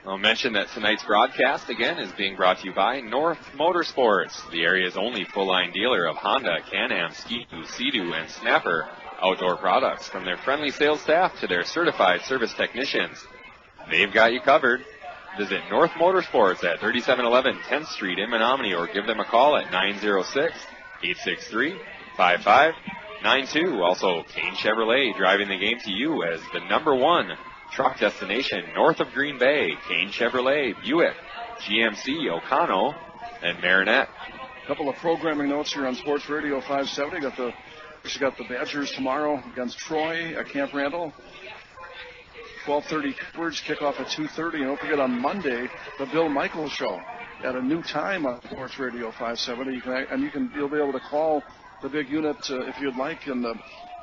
I'll mention that tonight's broadcast, again, is being brought to you by North Motorsports, the area's only full-line dealer of Honda, Can-Am, Ski-Doo, Sea-Doo, and Snapper outdoor products. From their friendly sales staff to their certified service technicians, they've got you covered. Visit North Motorsports at 3711 10th Street in Menominee or give them a call at 906-863-5592. Also, Kane Chevrolet driving the game to you as the #1 truck destination north of Green Bay. Kane Chevrolet, Buick, GMC, Oconto, and Marinette. A couple of programming notes here on Sports Radio 570. Got the Badgers tomorrow against Troy at Camp Randall. 12:30 words kickoff at 2:30. And don't forget on Monday, the Bill Michaels Show at a new time on Sports Radio 570. You'll be able to call the big unit if you'd like and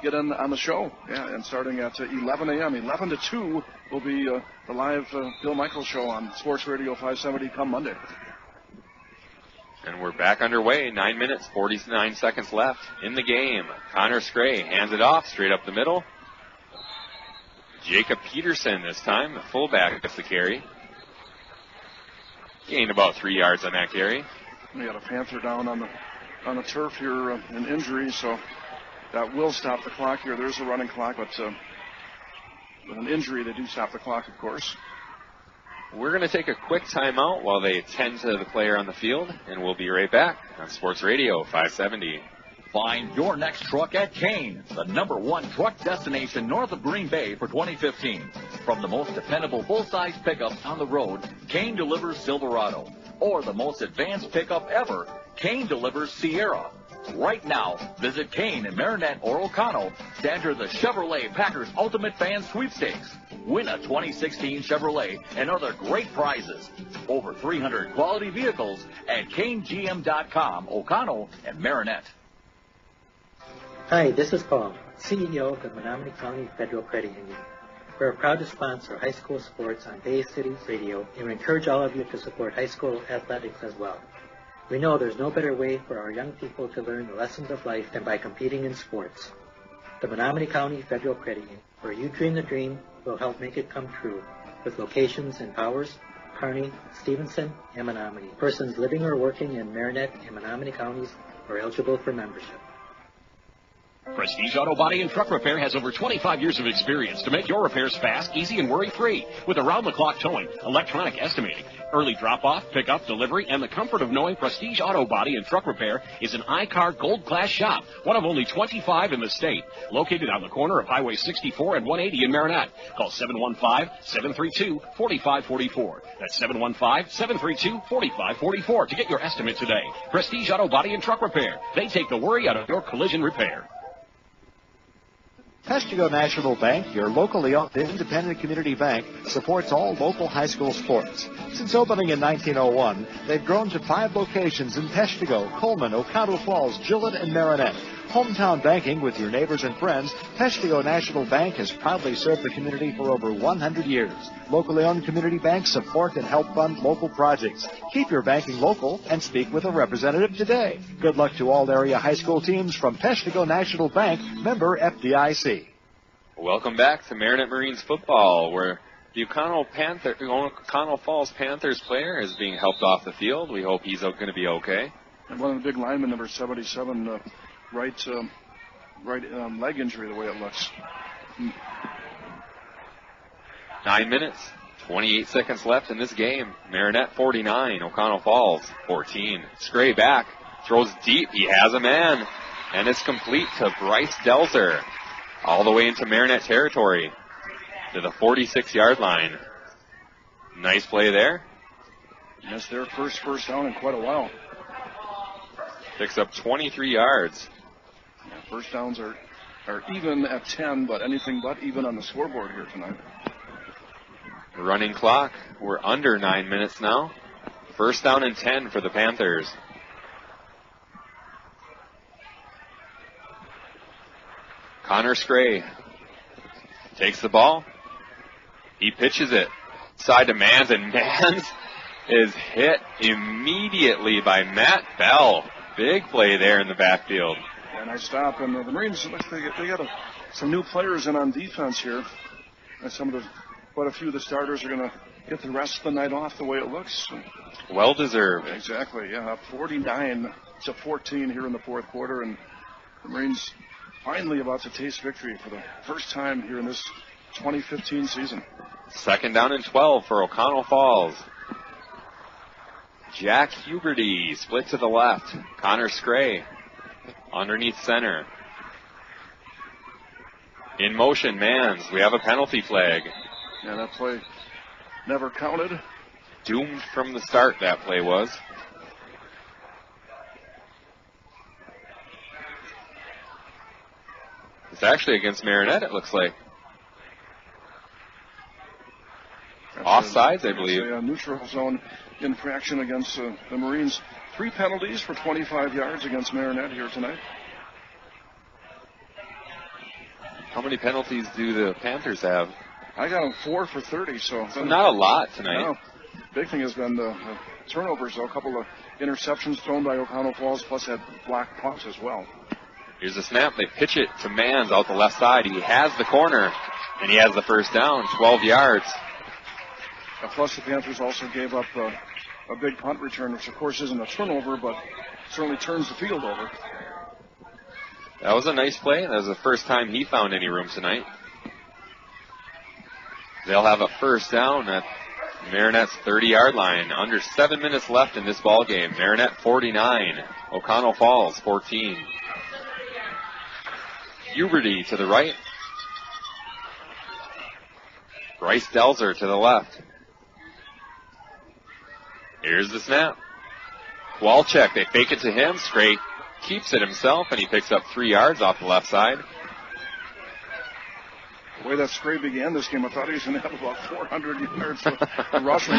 get in on the show. Yeah, and starting at 11 a.m. 11 to 2 will be the live Bill Michaels Show on Sports Radio 570 come Monday. And we're back underway. 9 minutes, 49 seconds left in the game. Connor Scray hands it off straight up the middle. Jacob Peterson this time, the fullback, gets the carry. Gained about 3 yards on that carry. We got a Panther down on the turf here, an injury, so that will stop the clock here. There's a running clock, but with an injury, they do stop the clock, of course. We're going to take a quick timeout while they attend to the player on the field, and we'll be right back on Sports Radio 570. Find your next truck at Kane, the #1 truck destination north of Green Bay for 2015. From the most dependable full-size pickups on the road, Kane delivers Silverado. Or the most advanced pickup ever, Kane delivers Sierra. Right now, visit Kane in Marinette or Oconto to enter the Chevrolet Packers Ultimate Fan Sweepstakes. Win a 2016 Chevrolet and other great prizes. Over 300 quality vehicles at KaneGM.com, Oconto, and Marinette. Hi, this is Paul, CEO of the Menominee County Federal Credit Union. We're proud to sponsor high school sports on Bay City Radio, and we encourage all of you to support high school athletics as well. We know there's no better way for our young people to learn the lessons of life than by competing in sports. The Menominee County Federal Credit Union, where you dream the dream, will help make it come true, with locations in Powers, Kearney, Stevenson, and Menominee. Persons living or working in Marinette and Menominee counties are eligible for membership. Prestige Auto Body and Truck Repair has over 25 years of experience to make your repairs fast, easy, and worry-free. With around-the-clock towing, electronic estimating, early drop-off, pick-up, delivery, and the comfort of knowing Prestige Auto Body and Truck Repair is an I-Car Gold Class shop, one of only 25 in the state. Located on the corner of Highway 64 and 180 in Marinette. Call 715-732-4544. That's 715-732-4544 to get your estimate today. Prestige Auto Body and Truck Repair. They take the worry out of your collision repair. Peshtigo National Bank, your locally owned independent community bank, supports all local high school sports. Since opening in 1901, they've grown to 5 locations in Peshtigo, Coleman, Oconto Falls, Gillett, and Marinette. Hometown banking with your neighbors and friends, Peshtigo National Bank has proudly served the community for over 100 years. Locally owned community banks support and help fund local projects. Keep your banking local and speak with a representative today. Good luck to all area high school teams from Peshtigo National Bank, member FDIC. Welcome back to Marinette Marines football, where the Oconto Falls Panthers player is being helped off the field. We hope he's going to be okay. And one of the big linemen, number 77, right leg injury, the way it looks. 9 minutes, 28 seconds left in this game. Marinette 49, Oconto Falls 14. Scray back, throws deep. He has a man, and it's complete to Bryce Delzer. All the way into Marinette territory to the 46-yard line. Nice play there. That's their first down in quite a while. Picks up 23 yards. Yeah, first downs are even at 10, but anything but even on the scoreboard here tonight. Running clock. We're under 9 minutes now. First down and 10 for the Panthers. Connor Scray takes the ball. He pitches it side to Mans, and Mans is hit immediately by Matt Bell. Big play there in the backfield. And I stop, and the Marines, they got some new players in on defense here. And some of the quite a few of the starters are going to get the rest of the night off the way it looks. Well deserved. Exactly, yeah. 49-14 here in the fourth quarter, and the Marines finally about to taste victory for the first time here in this 2015 season. Second down and 12 for Oconto Falls. Jack Huberty split to the left. Connor Scray underneath center. In motion, Mans. We have a penalty flag. Yeah, that play never counted. Doomed from the start, that play was. It's actually against Marinette, it looks like. Offsides, I believe. A neutral zone infraction against the Marines. 3 penalties for 25 yards against Marinette here tonight. How many penalties do the Panthers have? I got them 4 for 30, so not a lot tonight. No. Big thing has been the turnovers, though. A couple of interceptions thrown by Oconto Falls, plus that block punts as well. Here's a snap. They pitch it to Mans out the left side. He has the corner, and he has the first down, 12 yards. Plus, the Panthers also gave up a big punt return, which, of course, isn't a turnover, but certainly turns the field over. That was a nice play. That was the first time he found any room tonight. They'll have a first down at Marinette's 30-yard line. Under 7 minutes left in this ball game. Marinette 49, Oconto Falls 14. Huberty to the right. Bryce Delzer to the left. Here's the snap. Walczek, they fake it to him. Scray keeps it himself, and he picks up 3 yards off the left side. The way that Scray began this game, I thought he was going to have about 400 yards rushing.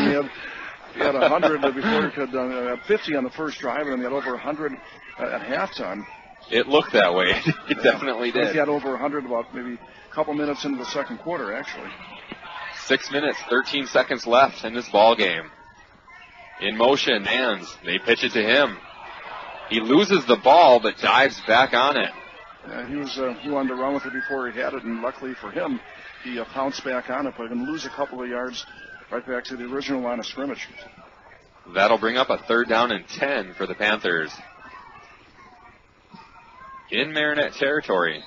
He had 100 before he could have 50 on the first drive, and then he had over 100 at halftime. It looked that way. It definitely did. He had over 100 about maybe a couple minutes into the second quarter, actually. 6 minutes, 13 seconds left in this ball game. In motion, Mans. They pitch it to him. He loses the ball, but dives back on it. He wanted to run with it before he had it, and luckily for him, he pounced back on it, but going to lose a couple of yards right back to the original line of scrimmage. That'll bring up a third down and 10 for the Panthers. In Marinette territory.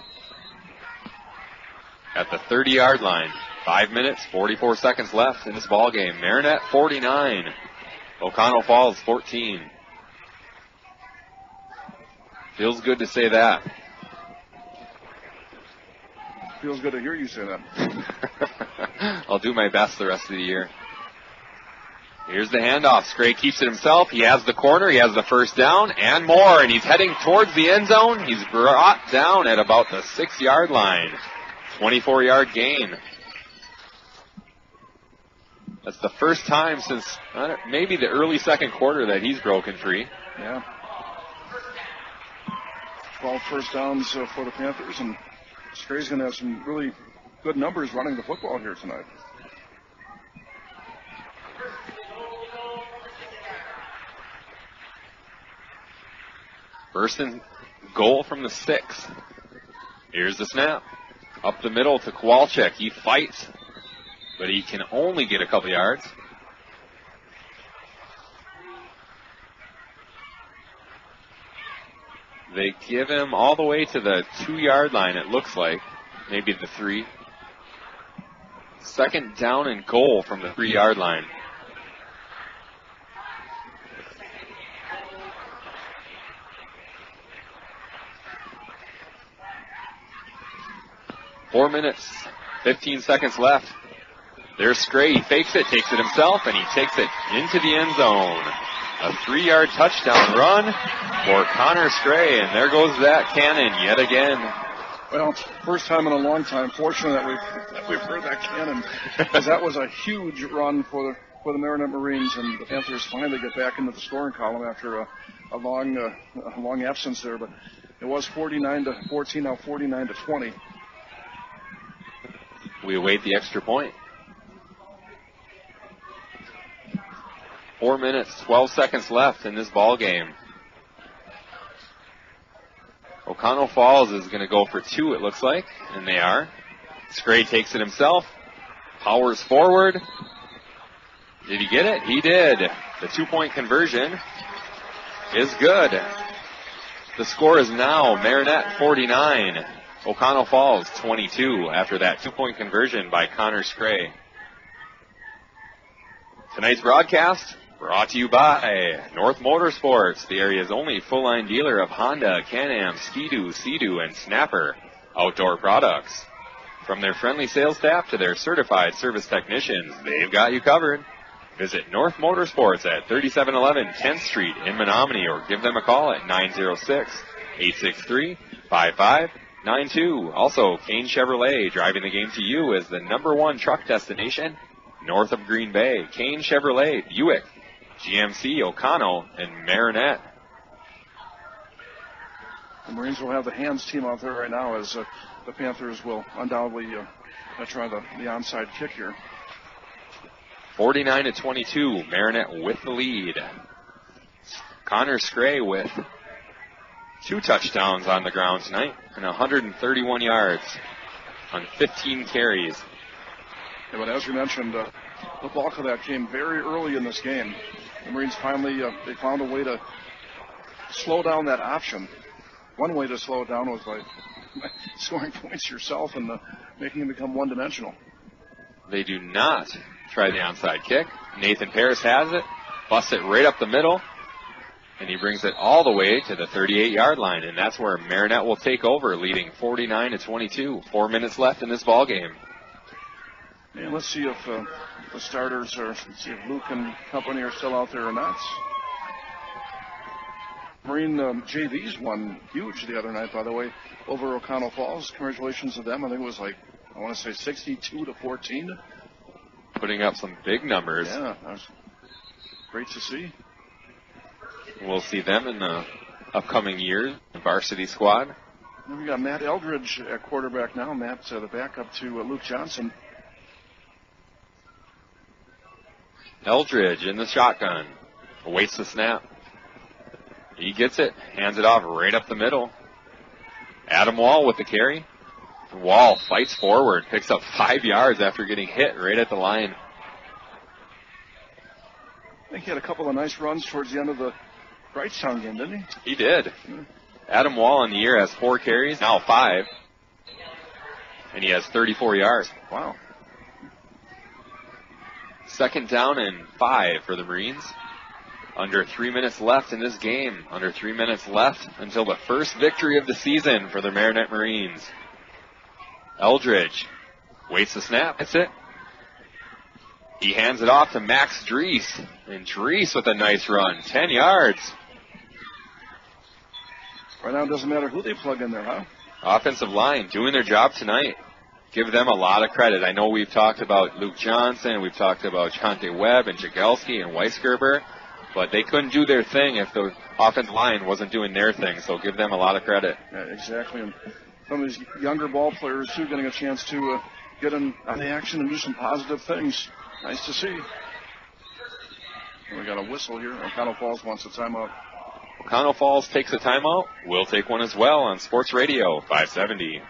At the 30-yard line. 5 minutes, 44 seconds left in this ball game. Marinette 49. Oconto Falls 14. Feels good to say that. Feels good to hear you say that. I'll do my best the rest of the year. Here's the handoff. Scray keeps it himself. He has the corner. He has the first down and more. And he's heading towards the end zone. He's brought down at about the 6-yard line. 24-yard gain. That's the first time since maybe the early second quarter that he's broken free. Yeah. 12 first downs for the Panthers, and Scray's going to have some really good numbers running the football here tonight. First and goal from the 6. Here's the snap. Up the middle to Kowalczyk. He fights, but he can only get a couple yards. They give him all the way to the 2-yard line, it looks like. Maybe the 3. Second down and goal from the 3-yard line. Four minutes, 15 seconds left. There's Scray. He fakes it, takes it himself, and he takes it into the end zone. A 3-yard touchdown run for Connor Scray, and there goes that cannon yet again. Well, first time in a long time. Fortunate that we've heard that cannon, because that was a huge run for the Marinette Marines, and the Panthers finally get back into the scoring column after a long absence there. But it was 49-14, now 49-20. We await the extra point. 4 minutes, 12 seconds left in this ball game. Oconto Falls is going to go for 2, it looks like, and they are. Scray takes it himself. Powers forward. Did he get it? He did. The 2-point conversion is good. The score is now Marinette 49, Oconto Falls 22 after that 2-point conversion by Connor Scray. Tonight's broadcast brought to you by North Motorsports, the area's only full-line dealer of Honda, Can-Am, Ski-Doo, Sea-Doo, and Snapper outdoor products. From their friendly sales staff to their certified service technicians, they've got you covered. Visit North Motorsports at 3711 10th Street in Menominee or give them a call at 906-863-5592. Also, Kane Chevrolet, driving the game to you as the #1 truck destination north of Green Bay. Kane Chevrolet, Buick, GMC, Oconto, and Marinette. The Marines will have the hands team out there right now as the Panthers will undoubtedly try the onside kick here. 49-22, Marinette with the lead. Connor Scray with 2 touchdowns on the ground tonight and 131 yards on 15 carries. Yeah, but as you mentioned, the bulk of that came very early in this game. The Marines finally they found a way to slow down that option. One way to slow it down was by scoring points yourself and making them become one-dimensional. They do not try the onside kick. Nathan Paris has it, busts it right up the middle, and he brings it all the way to the 38-yard line, and that's where Marinette will take over, leading 49-22. 4 minutes left in this ball game. And let's see if the starters see if Luke and company are still out there or not. Marine JVs won huge the other night, by the way, over Oconto Falls. Congratulations to them. I think it was I want to say 62-14. Putting up some big numbers. Yeah, that was great to see. We'll see them in the upcoming years, the varsity squad. And we got Matt Eldridge at quarterback now. Matt, the backup to Luke Johnson. Eldridge in the shotgun. Awaits the snap. He gets it, hands it off right up the middle. Adam Wall with the carry. Wall fights forward, picks up 5 yards after getting hit right at the line. I think he had a couple of nice runs towards the end of the Wrightstown game, didn't he? He did. Adam Wall in the year has 4 carries, now 5. And he has 34 yards. Wow. 2nd down and 5 for the Marines. Under 3 minutes left in this game. Under 3 minutes left until the first victory of the season for the Marinette Marines. Eldridge waits the snap. That's it. He hands it off to Max Drees. And Drees with a nice run. 10 yards. Right now it doesn't matter who they plug in there, huh? Offensive line doing their job tonight. Give them a lot of credit. I know we've talked about Luke Johnson. We've talked about Jonte Webb and Jagelski and Weisgerber. But they couldn't do their thing if the offensive line wasn't doing their thing. So give them a lot of credit. Yeah, exactly. And some of these younger ball players, too, getting a chance to get in on the action and do some positive things. Nice to see. We got a whistle here. Oconto Falls wants a timeout. Oconto Falls takes a timeout. We'll take one as well on Sports Radio 570.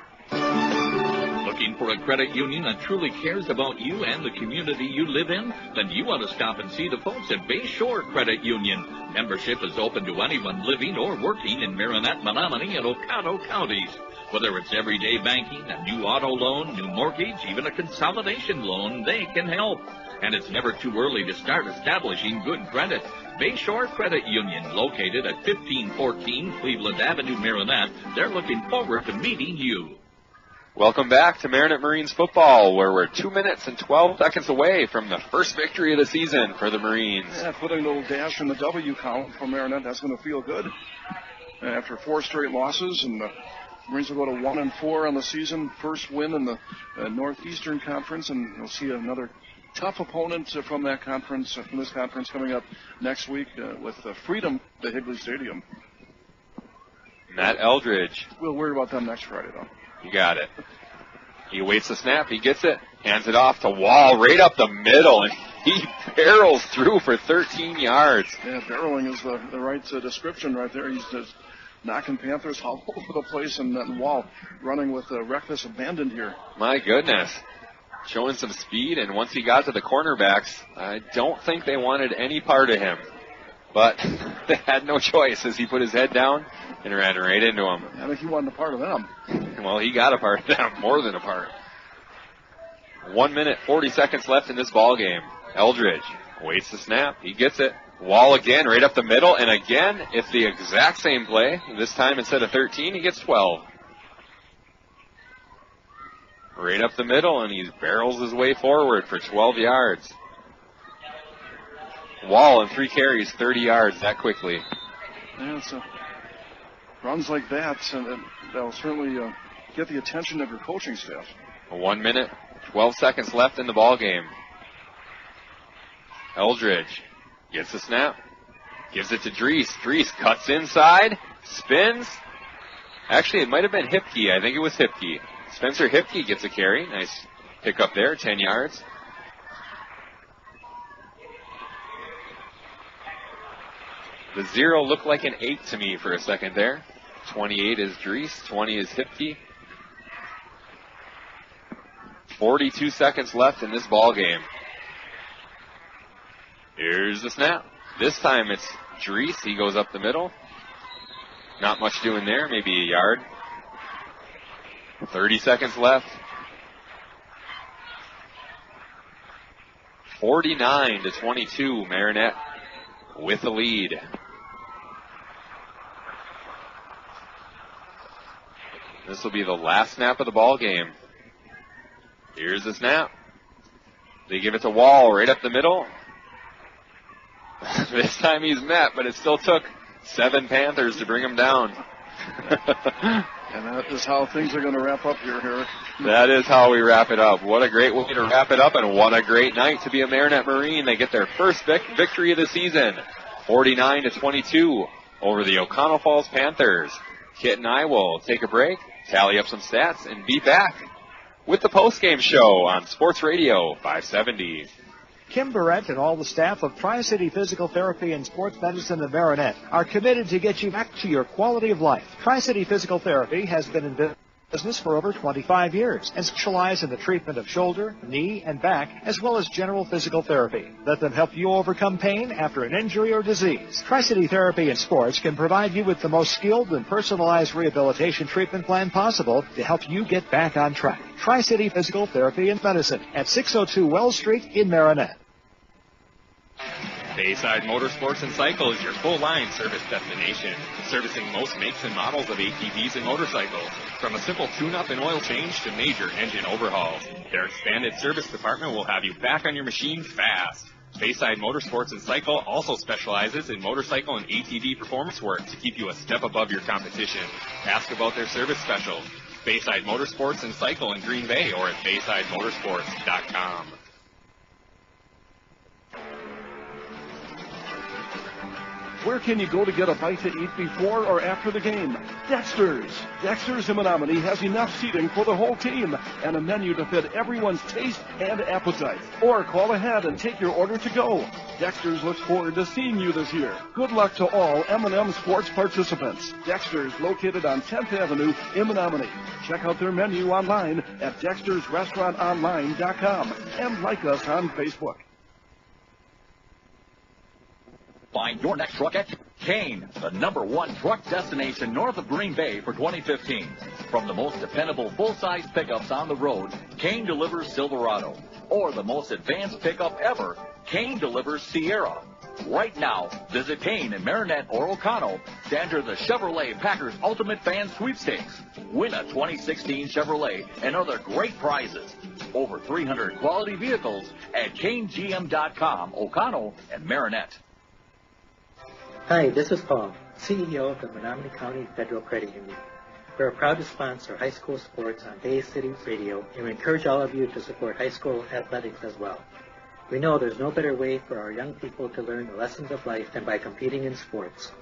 Looking for a credit union that truly cares about you and the community you live in? Then you want to stop and see the folks at Bayshore Credit Union. Membership is open to anyone living or working in Marinette, Menominee, and Oconto counties. Whether it's everyday banking, a new auto loan, new mortgage, even a consolidation loan, they can help. And it's never too early to start establishing good credit. Bayshore Credit Union, located at 1514 Cleveland Avenue, Marinette. They're looking forward to meeting you. Welcome back to Marinette Marines football, where we're 2 minutes and 12 seconds away from the first victory of the season for the Marines. Yeah, putting a little dash in the W column for Marinette, that's going to feel good. And after 4 straight losses, and the Marines will go to 1-4 on the season, first win in the Northeastern Conference, and we'll see another tough opponent from that conference, from this conference, coming up next week with Freedom at Higley Stadium. Matt Eldridge. We'll worry about them next Friday, though. You got it. He awaits the snap. He gets it. Hands it off to Wall right up the middle, and he barrels through for 13 yards. Yeah, barreling is the right description right there. He's just knocking Panthers all over the place, and Wall running with reckless abandon here. My goodness. showing some speed, and once he got to the cornerbacks, I don't think they wanted any part of him. But they had no choice as he put his head down and ran right into him. I think he wanted a part of them. Well, he got a part of them, more than a part. 1 minute, 40 seconds left in this ball game. Eldridge waits the snap. He gets it. Wall again, right up the middle. And again, it's the exact same play. This time, instead of 13, he gets 12. Right up the middle, and he barrels his way forward for 12 yards. Wall in 3 carries, 30 yards that quickly. Yeah, so runs like that, and that'll certainly get the attention of your coaching staff. 1 minute, 12 seconds left in the ball game. Eldridge gets the snap, gives it to Drees. Drees cuts inside, spins. Actually, it might have been Hipke. I think it was Hipke. Spencer Hipke gets a carry. Nice pick up there, 10 yards. The 0 looked like an 8 to me for a second there. 28 is Drees, 20 is Hipke. 42 seconds left in this ball game. Here's the snap. This time it's Drees. He goes up the middle. Not much doing there, maybe a yard. 30 seconds left. 49-22, Marinette with the lead. This will be the last snap of the ball game. Here's the snap. They give it to Wall right up the middle. This time he's met, but it still took 7 Panthers to bring him down. And that is how things are going to wrap up here, Eric. That is how we wrap it up. What a great way to wrap it up, and what a great night to be a Marinette Marine. They get their first victory of the season, 49-22 over the Oconto Falls Panthers. Kit and I will take a break, tally up some stats, and be back with the postgame show on Sports Radio 570. Kim Barrett and all the staff of Tri-City Physical Therapy and Sports Medicine of Marinette are committed to get you back to your quality of life. Tri-City Physical Therapy has been in business for over 25 years and specializes in the treatment of shoulder, knee, and back, as well as general physical therapy. Let them help you overcome pain after an injury or disease. Tri-City Therapy and Sports can provide you with the most skilled and personalized rehabilitation treatment plan possible to help you get back on track. Tri-City Physical Therapy and Medicine at 602 Wells Street in Marinette. Bayside Motorsports and Cycle is your full-line service destination, servicing most makes and models of ATVs and motorcycles, from a simple tune-up and oil change to major engine overhauls. Their expanded service department will have you back on your machine fast. Bayside Motorsports and Cycle also specializes in motorcycle and ATV performance work to keep you a step above your competition. Ask about their service specials. Bayside Motorsports and Cycle in Green Bay or at BaysideMotorsports.com. Where can you go to get a bite to eat before or after the game? Dexter's. Dexter's in Menominee has enough seating for the whole team and a menu to fit everyone's taste and appetite. Or call ahead and take your order to go. Dexter's looks forward to seeing you this year. Good luck to all M&M Sports participants. Dexter's, located on 10th Avenue in Menominee. Check out their menu online at dextersrestaurantonline.com and like us on Facebook. Find your next truck at Kane, the #1 truck destination north of Green Bay for 2015. From the most dependable full-size pickups on the road, Kane delivers Silverado. Or the most advanced pickup ever, Kane delivers Sierra. Right now, visit Kane in Marinette or Oconto to enter the Chevrolet Packers Ultimate Fan Sweepstakes. Win a 2016 Chevrolet and other great prizes. Over 300 quality vehicles at KaneGM.com, Oconto, and Marinette. Hi, this is Paul, CEO of the Menominee County Federal Credit Union. We're proud to sponsor high school sports on Bay City Radio, and we encourage all of you to support high school athletics as well. We know there's no better way for our young people to learn the lessons of life than by competing in sports.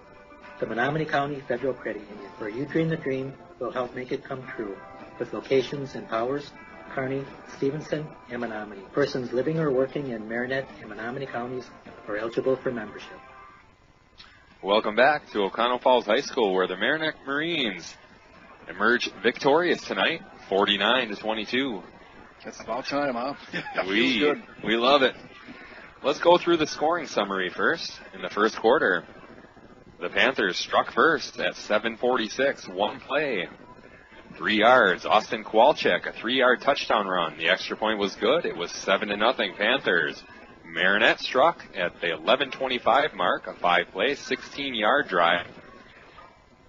The Menominee County Federal Credit Union, where you dream the dream, will help make it come true, with locations in Powers, Kearney, Stevenson, and Menominee. Persons living or working in Marinette and Menominee counties are eligible for membership. Welcome back to Oconto Falls High School, where the Marinette Marines emerge victorious tonight, 49-22. It's about time, huh? We love it. Let's go through the scoring summary first. In the first quarter, the Panthers struck first at 7:46, one play, 3 yards. Austin Kowalczyk, a 3-yard touchdown run. The extra point was good. It was 7-0 Panthers. Marinette struck at the 11:25 mark, a 5-play, 16-yard drive,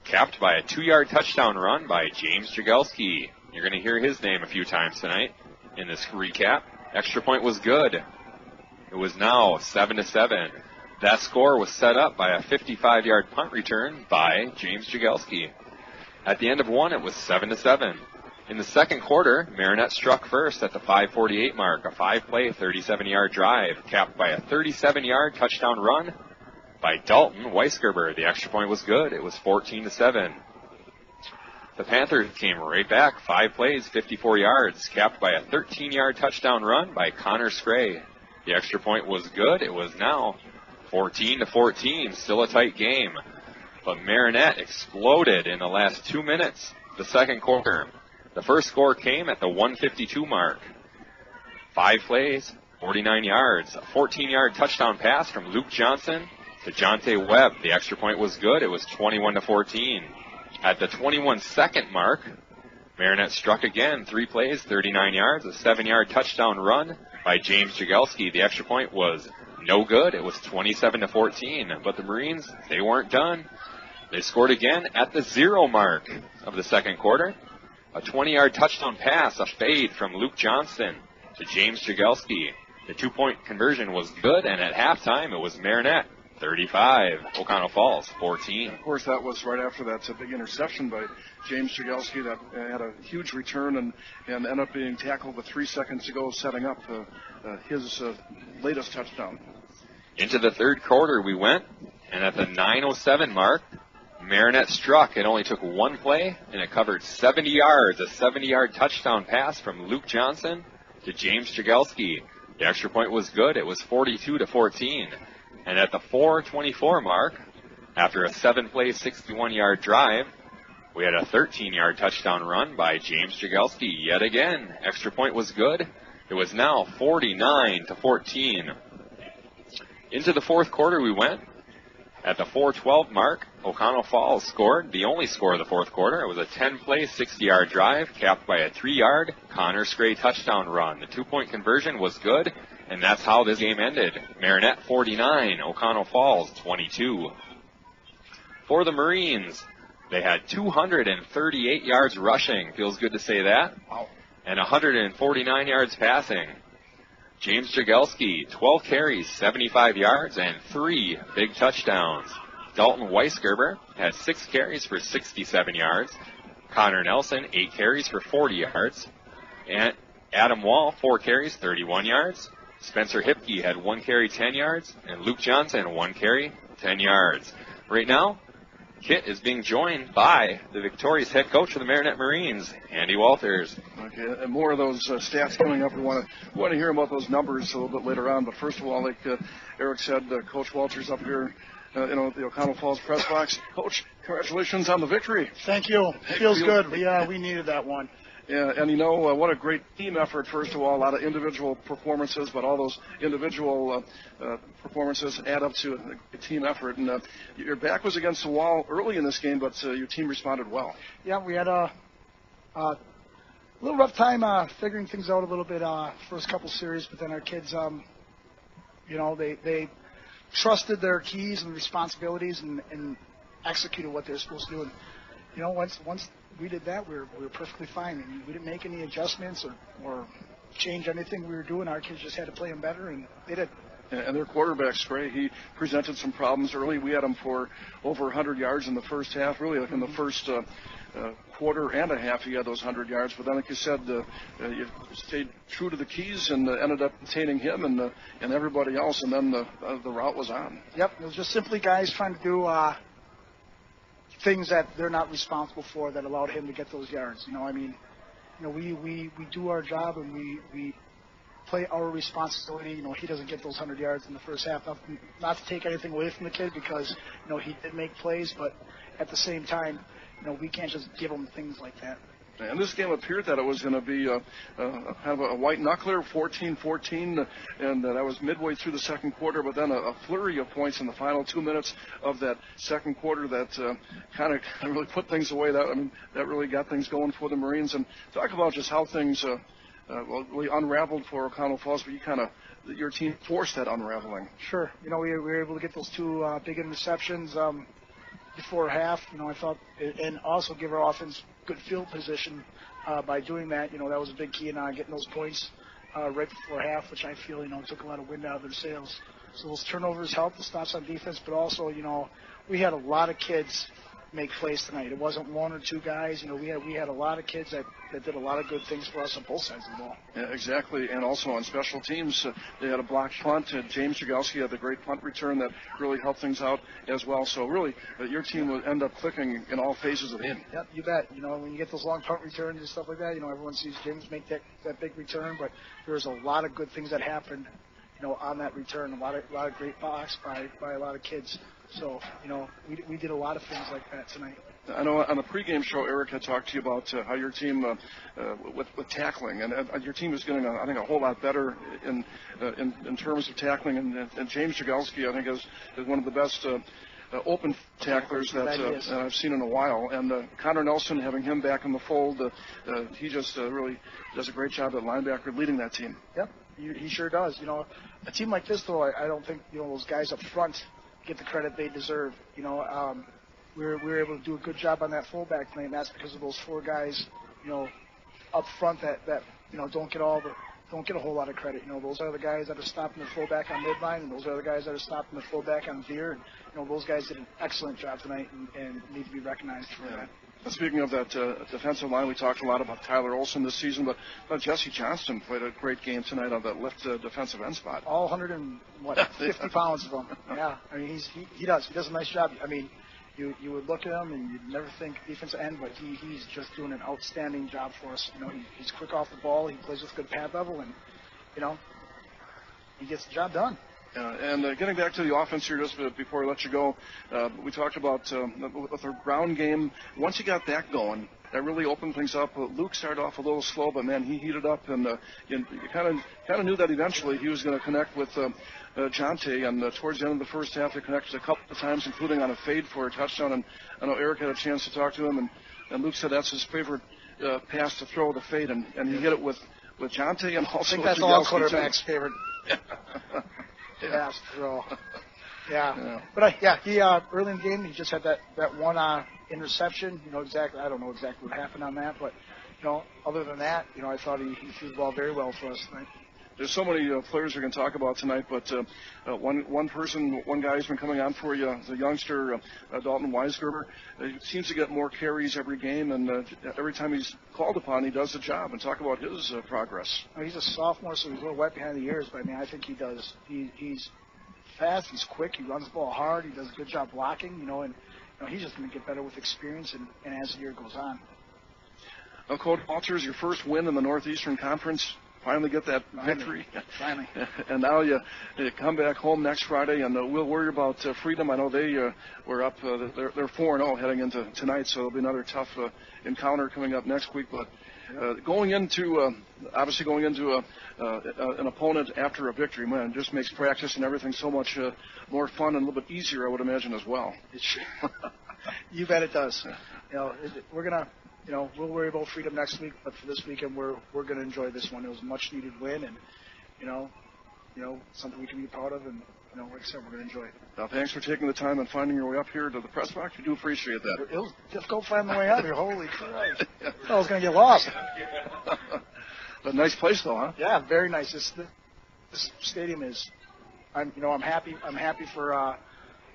capped by a 2-yard touchdown run by James Jagelski. You're going to hear his name a few times tonight in this recap. Extra point was good. It was now 7-7. That score was set up by a 55-yard punt return by James Jagelski. At the end of one, it was 7-7. In the second quarter, Marinette struck first at the 5:48 mark, a 5-play, 37-yard drive, capped by a 37-yard touchdown run by Dalton Weisgerber. The extra point was good. It was 14-7. The Panthers came right back, 5 plays, 54 yards, capped by a 13-yard touchdown run by Connor Scray. The extra point was good. It was now 14-14, still a tight game. But Marinette exploded in the last 2 minutes of the second quarter. The first score came at the 1:52 mark. 5 plays, 49 yards, a 14-yard touchdown pass from Luke Johnson to Jonte Webb. The extra point was good. It was 21-14. At the 21-second mark, Marinette struck again. 3 plays, 39 yards, a 7-yard touchdown run by James Jagelski. The extra point was no good. It was 27-14. But the Marines, they weren't done. They scored again at the 0 mark of the second quarter. A 20-yard touchdown pass, a fade from Luke Johnston to James Jagelski. The 2-point conversion was good, and at halftime it was Marinette 35, Oconto Falls 14. Of course, that was right after that big interception by James Jagelski that had a huge return and ended up being tackled with 3 seconds to go, setting up his latest touchdown. Into the third quarter we went, and at the 9:07 mark, Marinette struck. It only took 1 play, and it covered 70 yards, a 70-yard touchdown pass from Luke Johnson to James Jagelski. The extra point was good. It was 42-14. And at the 4:24 mark, after a 7-play, 61-yard drive, we had a 13-yard touchdown run by James Jagelski. Yet again, extra point was good. It was now 49-14. Into the fourth quarter we went. At the 4:12 mark, Oconto Falls scored, the only score of the fourth quarter. It was a 10-play, 60-yard drive, capped by a 3-yard Connor Scray touchdown run. The 2-point conversion was good, and that's how this game ended. Marinette 49, Oconto Falls 22. For the Marines, they had 238 yards rushing. Feels good to say that. Wow. And 149 yards passing. James Jagelski, 12 carries, 75 yards, and 3 big touchdowns. Dalton Weisgerber had 6 carries for 67 yards. Connor Nelson, 8 carries for 40 yards. And Adam Wall, 4 carries, 31 yards. Spencer Hipke had 1 carry, 10 yards. And Luke Johnson, 1 carry, 10 yards. Right now, Kit is being joined by the victorious head coach of the Marinette Marines, Andy Walters. Okay, and more of those stats coming up. We want to hear about those numbers a little bit later on. But first of all, like Eric said, Coach Walters up here, the Oconto Falls press box. Coach, congratulations on the victory. Thank you. Feels good. We needed that one. Yeah, and what a great team effort, first of all. A lot of individual performances, but all those individual performances add up to a team effort. And your back was against the wall early in this game, but your team responded well. Yeah, we had a little rough time figuring things out a little bit first couple series, but then our kids, they trusted their keys and responsibilities and executed what they're supposed to do. And, once we did that, we were perfectly fine. And we didn't make any adjustments or change anything we were doing. Our kids just had to play them better, and they did. And their quarterback, Scray, he presented some problems early. We had him for over 100 yards in the first half. Really, like in the first quarter and a half, he had those 100 yards. But then, like you said, you stayed true to the keys and ended up containing him and everybody else. And then the route was on. Yep, it was just simply guys trying to do things that they're not responsible for that allowed him to get those yards. We do our job and we play our responsibility. He doesn't get those 100 yards in the first half. Not to take anything away from the kid because, he did make plays, but at the same time, we can't just give him things like that. And this game appeared that it was going to be kind of a white knuckler, 14-14, and that was midway through the second quarter, but then a flurry of points in the final 2 minutes of that second quarter that kind of really put things away. That really got things going for the Marines. And talk about just how things really unraveled for Oconto Falls, but your team forced that unraveling. Sure. We were able to get those two big interceptions before half. I thought, and also give our offense good field position by doing that. That was a big key in getting those points right before half, which I feel, took a lot of wind out of their sails. So those turnovers helped, the stops on defense, but also, we had a lot of kids make plays tonight. It wasn't one or two guys. We had a lot of kids that did a lot of good things for us on both sides of the ball. Yeah, exactly. And also on special teams, they had a blocked punt. James Jagelski had the great punt return that really helped things out as well. So really, your team would end up clicking in all phases of the game. Yep, you bet. When you get those long punt returns and stuff like that, everyone sees James make that big return, but there's a lot of good things that happened, on that return. A lot of great blocks by a lot of kids. So, we did a lot of things like that tonight. I know on the pregame show, Eric had talked to you about how your team, with tackling, and your team is getting, I think, a whole lot better in terms of tackling. And James Jagelski, I think, is one of the best open tacklers that I've seen in a while. And Connor Nelson, having him back in the fold, he just really does a great job at linebacker leading that team. Yep, he sure does. A team like this, though, I don't think those guys up front get the credit they deserve. We were able to do a good job on that fullback tonight, and that's because of those four guys, up front that don't get a whole lot of credit. Those are the guys that are stopping the fullback on midline, and those are the guys that are stopping the fullback on veer. And those guys did an excellent job tonight and need to be recognized for that. Speaking of that defensive line, we talked a lot about Tyler Olson this season, but Jesse Johnston played a great game tonight on that left defensive end spot. All 150 pounds of him. Yeah, he does a nice job. You would look at him and you'd never think defensive end, but he's just doing an outstanding job for us. He's quick off the ball. He plays with good pad level, and he gets the job done. And getting back to the offense here just before I let you go, we talked about with our ground game. Once you got that going, that really opened things up. Luke started off a little slow, but man, he heated up, and you kind of knew that eventually he was going to connect with Jonte. And towards the end of the first half, they connected a couple of times, including on a fade for a touchdown. And I know Eric had a chance to talk to him, and Luke said that's his favorite pass to throw, the fade, and he hit it with Jonte and also. I think that's all quarterback's favorite. Pass throw. Yeah. But he early in the game he just had that one interception. I don't know exactly what happened on that, but other than that, I thought he threw the ball very well for us tonight. There's so many players we're going to talk about tonight, but one guy who's been coming on for you, the youngster Dalton Weisgerber, seems to get more carries every game, and every time he's called upon, he does the job. And talk about his progress. He's a sophomore, so he's a little wet behind the ears, but I think he does. He's fast, he's quick, he runs the ball hard, he does a good job blocking, and he's just going to get better with experience and as the year goes on. Coach Walters, your first win in the Northeastern Conference. Finally get that victory. Finally. And now you come back home next Friday, and we'll worry about Freedom. I know they were up. They're 4-0 heading into tonight, so it'll be another tough encounter coming up next week. But going into an opponent after a victory, man, just makes practice and everything so much more fun and a little bit easier, I would imagine, as well. You bet it does. We're gonna. We'll worry about Freedom next week, but for this weekend, we're going to enjoy this one. It was a much-needed win, and something we can be proud of, and like I said, we're going to enjoy it. Now, thanks for taking the time and finding your way up here to the press box. We do appreciate that. It was difficult finding the way out here. Holy Christ! I was going to get lost. A nice place, though, huh? Yeah, very nice. This stadium is. I'm happy. I'm happy for.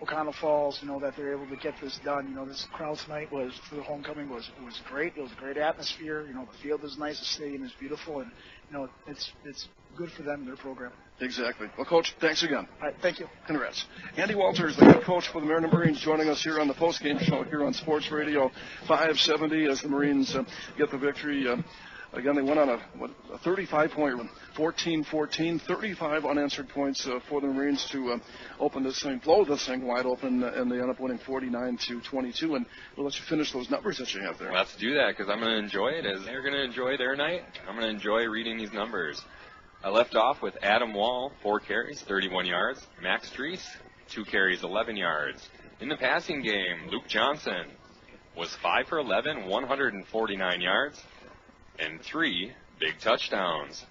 Oconto Falls, that they're able to get this done. This crowd tonight for the homecoming was great. It was a great atmosphere. The field is nice, the stadium is beautiful, and it's good for them and their program. Exactly. Well, Coach, thanks again. All right, thank you. Congrats. Andy Walters, the head coach for the Marinette Marines, joining us here on the postgame show here on Sports Radio 570 as the Marines get the victory Again, they went on a 35-point run, 14-14, 35 unanswered points for the Marines to open this thing, blow this thing wide open, and they end up winning 49-22. And we'll let you finish those numbers that you have there. Well, let's do that, because I'm going to enjoy it as they're going to enjoy their night. I'm going to enjoy reading these numbers. I left off with Adam Wall, 4 carries, 31 yards. Max Drees, 2 carries, 11 yards. In the passing game, Luke Johnson was 5 for 11, 149 yards, and 3 big touchdowns.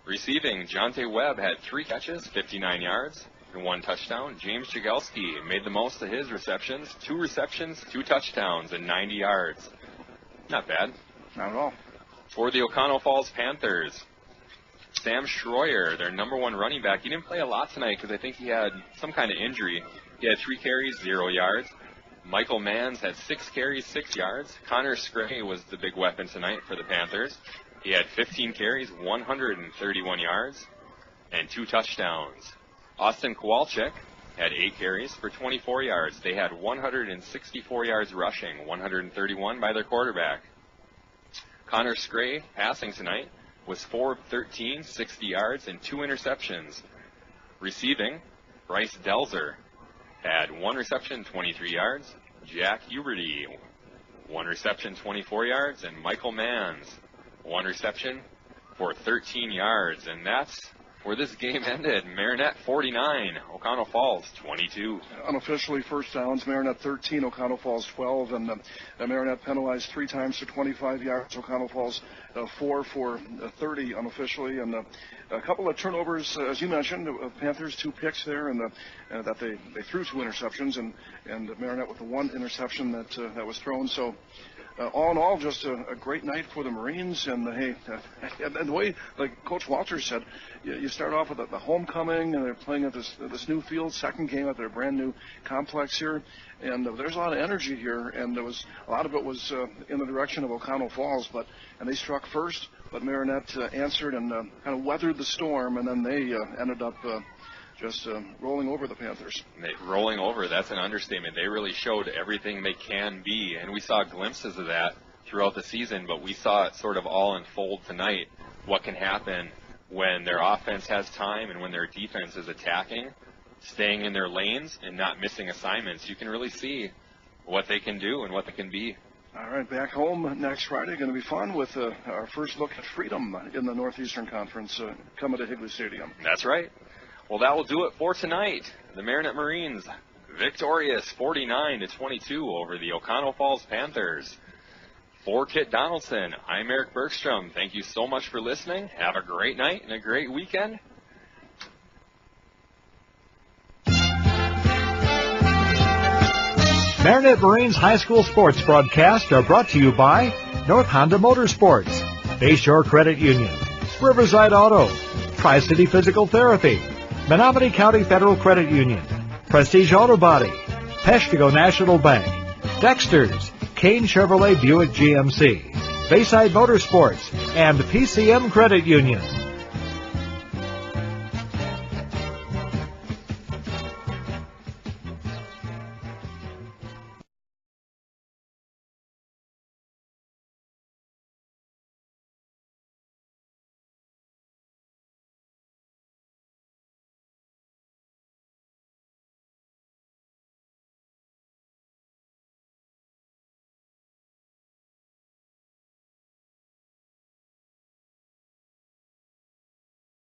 Receiving, Jonte Webb had 3 catches, 59 yards, and 1 touchdown. James Jagelski made the most of his receptions, 2 receptions, 2 touchdowns, and 90 yards. Not bad. Not at all. For the Oconto Falls Panthers, Sam Schroyer, their number 1 running back, he didn't play a lot tonight because I think he had some kind of injury. He had 3 carries, 0 yards. Michael Manns had 6 carries, 6 yards. Connor Scray was the big weapon tonight for the Panthers. He had 15 carries, 131 yards, and 2 touchdowns. Austin Kowalczyk had 8 carries for 24 yards. They had 164 yards rushing, 131 by their quarterback. Connor Scray, passing tonight, was 4 of 13, 60 yards, and 2 interceptions. Receiving, Bryce Delzer had 1 reception, 23 yards. Jack Huberty, 1 reception, 24 yards. And Michael Manns, 1 reception for 13 yards. And that's where this game ended. Marinette 49, Oconto Falls 22. Unofficially first downs, Marinette 13, Oconto Falls 12. And Marinette penalized 3 times for 25 yards. Oconto Falls 4 for 30 unofficially. And a couple of turnovers, as you mentioned, Panthers 2 picks there, and that they threw 2 interceptions, and Marinette with the 1 interception that was thrown. So all in all, just a great night for the Marines. And and the way, like Coach Walters said, you start off with the homecoming, and they're playing at this new field, second game at their brand new complex here, and there's a lot of energy here, and a lot of it was in the direction of Oconto Falls, and they struck first, but Marinette answered and kind of weathered the storm, and then they ended up just rolling over the Panthers. Rolling over, that's an understatement. They really showed everything they can be, and we saw glimpses of that throughout the season, but we saw it sort of all unfold tonight, what can happen when their offense has time and when their defense is attacking, staying in their lanes and not missing assignments. You can really see what they can do and what they can be. All right, back home next Friday. Going to be fun with our first look at Freedom in the Northeastern Conference coming to Higley Stadium. That's right. Well, that will do it for tonight. The Marinette Marines victorious 49-22 over the Oconto Falls Panthers. For Kit Donaldson, I'm Eric Bergstrom. Thank you so much for listening. Have a great night and a great weekend. Marinette Marines High School sports broadcasts are brought to you by North Honda Motorsports, Bayshore Credit Union, Riverside Auto, Tri-City Physical Therapy, Menominee County Federal Credit Union, Prestige Auto Body, Peshtigo National Bank, Dexter's, Kane Chevrolet Buick GMC, Bayside Motorsports, and PCM Credit Union.